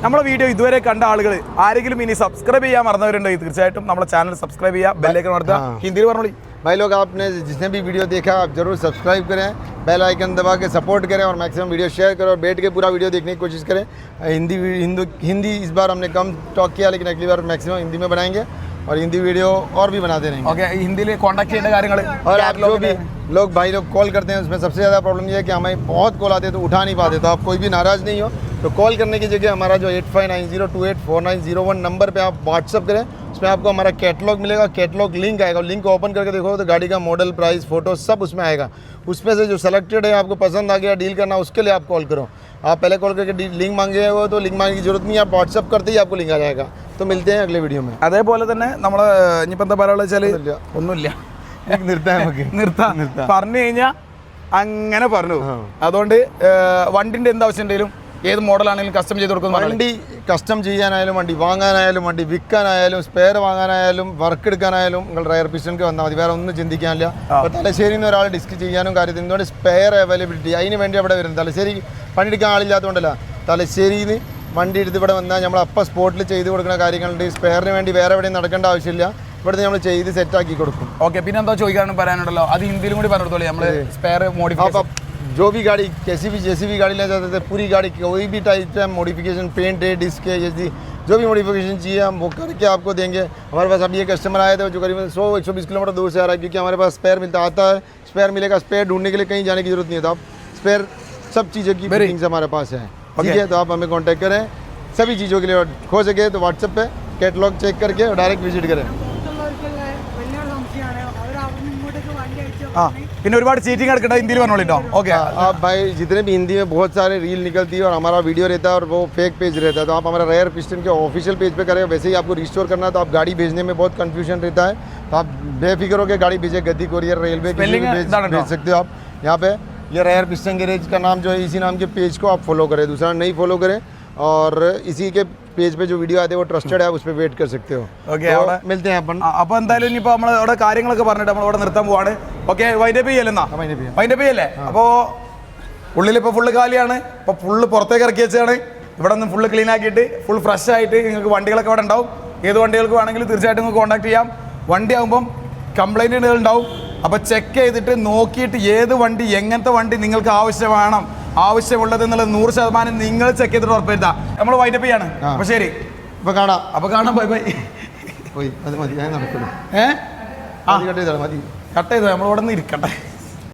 S1: നമ്മളെ വീഡിയോ ഇതുവരെ കണ്ട ആളുകൾ ആരെങ്കിലും ഇനി സബ്സ്ക്രൈബ് ചെയ്യാൻ മറന്നവരുണ്ടെങ്കിൽ തീർച്ചയായിട്ടും നമ്മുടെ ചാനൽ സബ്സ്ക്രൈബ് ചെയ്യുക, ബെല്ലൈക്കൺ അമർത്തുക. ഹിന്ദിയിൽ പറഞ്ഞോളി.
S2: भाई लोग आपने जिसने भी वीडियो देखा आप जरूर सब्सक्राइब करें, बेल आइकन दबा के सपोर्ट करें और मैक्सिमम वीडियो शेयर करें और बैठ के पूरा वीडियो देखने की कोशिश करें. हिंदी इस बार हमने कम टॉक किया, लेकिन अगली बार मैक्सिमम हिंदी में बनाएंगे और हिंदी वीडियो और भी बनाते रहेंगे.
S1: ഓക്കെ, ഹിന്ദിയിൽ കോൺടാക്ട് ചെയ്യേണ്ട കാര്യങ്ങൾ.
S2: और आप जो भी भाई लोग कॉल करते हैं उसमें सबसे ज़्यादा प्रॉब्लम ये है कि हमें बहुत कॉल आते हैं तो उठा नहीं पाते. तो आप कोई भी नाराज़ नहीं हो, तो कॉल करने की जगह हमारा जो 8590284901 नंबर पे आप व्हाट्सअप करें. उसमें आपको हमारा कैटलॉग मिलेगा, कैटलॉग लिंक आएगा. लिंक ओपन करके देखो तो गाड़ी का मॉडल, प्राइस, फोटो सब उसमें आएगा. उसमें से जो सेलेक्टेड है आपको पसंद आ गया, डील करना, उसके लिए आप कॉल करो. आप पहले कॉल करके लिंक मांगे हो तो लिंक मांगने की जरूरत नहीं है, आप व्हाट्सअप करते ही आपको लिंक आ जाएगा. तो मिलते हैं अगले वीडियो में.
S1: അതേപോലെ തന്നെ നമ്മൾ ഇനിയിപ്പോൾ എന്താ പറയുക വെച്ചാൽ ഒന്നുമില്ല, നിർത്താം പറഞ്ഞു കഴിഞ്ഞാൽ അങ്ങനെ പറഞ്ഞു. അതുകൊണ്ട് വണ്ടിൻ്റെ എന്താവശ്യം ഉണ്ടെങ്കിലും ഏത് മോഡലാണെങ്കിലും കസ്റ്റം ചെയ്ത് കൊടുക്കുന്നു.
S2: വണ്ടി കസ്റ്റം ചെയ്യാനായാലും വണ്ടി വാങ്ങാനായാലും വണ്ടി വിൽക്കാനായാലും സ്പെയർ വാങ്ങാനായാലും വർക്ക് എടുക്കാനായാലും നിങ്ങൾ റയർ പിസ്റ്റൻക്ക് വന്നാൽ മതി, വേറെ ഒന്നും ചിന്തിക്കാനില്ല. അപ്പോൾ തലശ്ശേരിയിൽ നിന്ന് ഒരാൾ ഡിസ്ക് ചെയ്യാനും കാര്യത്തിൽ എന്തുകൊണ്ട് സ്പെയർ അവൈലബിലിറ്റി അതിന് വേണ്ടി അവിടെ വരുന്നത്. തലശ്ശേരി പണിയെടുക്കാൻ ആളില്ലാത്തതുകൊണ്ടല്ല, തലശ്ശേരിയിൽ നിന്ന് വണ്ടി എടുത്ത് ഇവിടെ വന്നാൽ നമ്മൾ അപ്പം സ്പോട്ടിൽ ചെയ്ത് കൊടുക്കുന്ന കാര്യങ്ങളുണ്ട്. സ്പെയറിന് വേണ്ടി വേറെ എവിടെയും നടക്കേണ്ട ആവശ്യമില്ല, ഇവിടുന്ന് നമ്മൾ ചെയ്ത് സെറ്റാക്കി കൊടുക്കും.
S1: ഓക്കെ, പിന്നെ എന്താ ചോദിക്കാനും പറയാനുണ്ടല്ലോ, അത് ഹിന്ദിയിലും കൂടി പറഞ്ഞു കൊടുത്തോളൂ. നമ്മൾ സ്പെയർ മോഡിഫൈ
S2: जो भी गाड़ी जैसी भी गाड़ी ले जाते थे, पूरी गाड़ी कोई भी टाइप का मॉडिफिकेशन, पेंट है, डिस्क है, जैसी जो भी मॉडिफिकेशन चाहिए हम वो करके आपको देंगे. हमारे पास अभी ये कस्टमर आए थे जो करीबन 100-120 किलोमीटर दूर से आ रहा है, क्योंकि हमारे पास स्पेयर मिलता आता है. स्पेयर मिलेगा, स्पेयर ढूंढने के लिए कहीं जाने की जरूरत नहीं है. तो आप स्पेयर सब चीज़ों की फिटिंग्स हमारे पास है. ठीक है, तो आप हमें कॉन्टैक्ट करें सभी चीज़ों के लिए. हो सके तो व्हाट्सएप पे कैटलॉग चेक करके डायरेक्ट विजिट करें.
S1: പിന്നെ ഒരുപാട് ചീറ്റിംഗ് എടുക്കട്ടെ, ഹിന്ദിയിൽ പറഞ്ഞോളിട്ടോ. ओके,
S2: आप भाई जितने भी हिंदी में बहुत सारे रील निकलती है और हमारा वीडियो रहता है और वो फेक पेज रहता है, तो आप हमारा रेयर पिस्टन के ऑफिशियल पेज पे करें. वैसे ही आपको रिस्टोर करना है तो आप गाड़ी भेजने में बहुत कंफ्यूजन रहता है, तो आप बेफिक्र होकर गाड़ी भेजे. गद्दी कोरियर, रेलवे भेज सकते हो आप. यहाँ पे ये रेयर पिस्टन गैरेज का नाम जो है, इसी नाम के पेज को आप फॉलो करें, दूसरा नहीं फॉलो करें. और इसी के പേജ് पे जो വീഡിയോ ആദ്യം वो ട്രസ്റ്റഡ് है, उस पे वेट कर सकते हो.
S1: ഓക്കെ, അവിടെ
S2: मिलते हैं अपन.
S1: അപ്പോൾ എന്തായാലും ഇനിയിപ്പോൾ നമ്മൾ അവിടെ കാര്യങ്ങളൊക്കെ പറഞ്ഞിട്ട് നമ്മൾ അവിടെ നിർത്താൻ പോവാണ്. ഓക്കെ, വൈൻഡപ്പ് ചെയ്യലെന്നാ, വൈൻഡപ്പ് ചെയ്യല്ലേ. അപ്പോൾ ഉള്ളിലിപ്പോൾ ഫുള്ള് കാലിയാണ്, ഇപ്പോൾ ഫുള്ള് പുറത്തേക്ക് ഇറക്കി വെച്ചാണ്. ഇവിടെ നിന്ന് ഫുള്ള് ക്ലീൻ ആക്കിയിട്ട് ഫുൾ ഫ്രഷ് ആയിട്ട് നിങ്ങൾക്ക് വണ്ടികളൊക്കെ അവിടെ ഉണ്ടാവും. ഏത് വണ്ടികൾക്ക് വേണമെങ്കിലും തീർച്ചയായിട്ടും നിങ്ങൾക്ക് കോൺടാക്ട് ചെയ്യാം. വണ്ടി ആകുമ്പം കംപ്ലൈൻറ്റുകൾ ഉണ്ടാവും. അപ്പോൾ ചെക്ക് ചെയ്തിട്ട് നോക്കിയിട്ട് ഏത് വണ്ടി, എങ്ങനത്തെ വണ്ടി നിങ്ങൾക്ക് ആവശ്യമുള്ളത് എന്നുള്ളത് 100% നിങ്ങൾ ചെക്ക് ചെയ്തിട്ട് ഉറപ്പുവരുത്താം. നമ്മൾ വൈൻഡപ്പ് ചെയ്യാണ്. അപ്പോൾ ശരി,
S2: അപ്പോൾ കാണാം.
S1: Bye bye.
S2: മതി നടക്കുള്ളൂ.
S1: കട്ട് ചെയ്തോ, നമ്മൾ ഇവിടെ നിന്ന് ഇരിക്കട്ടെ.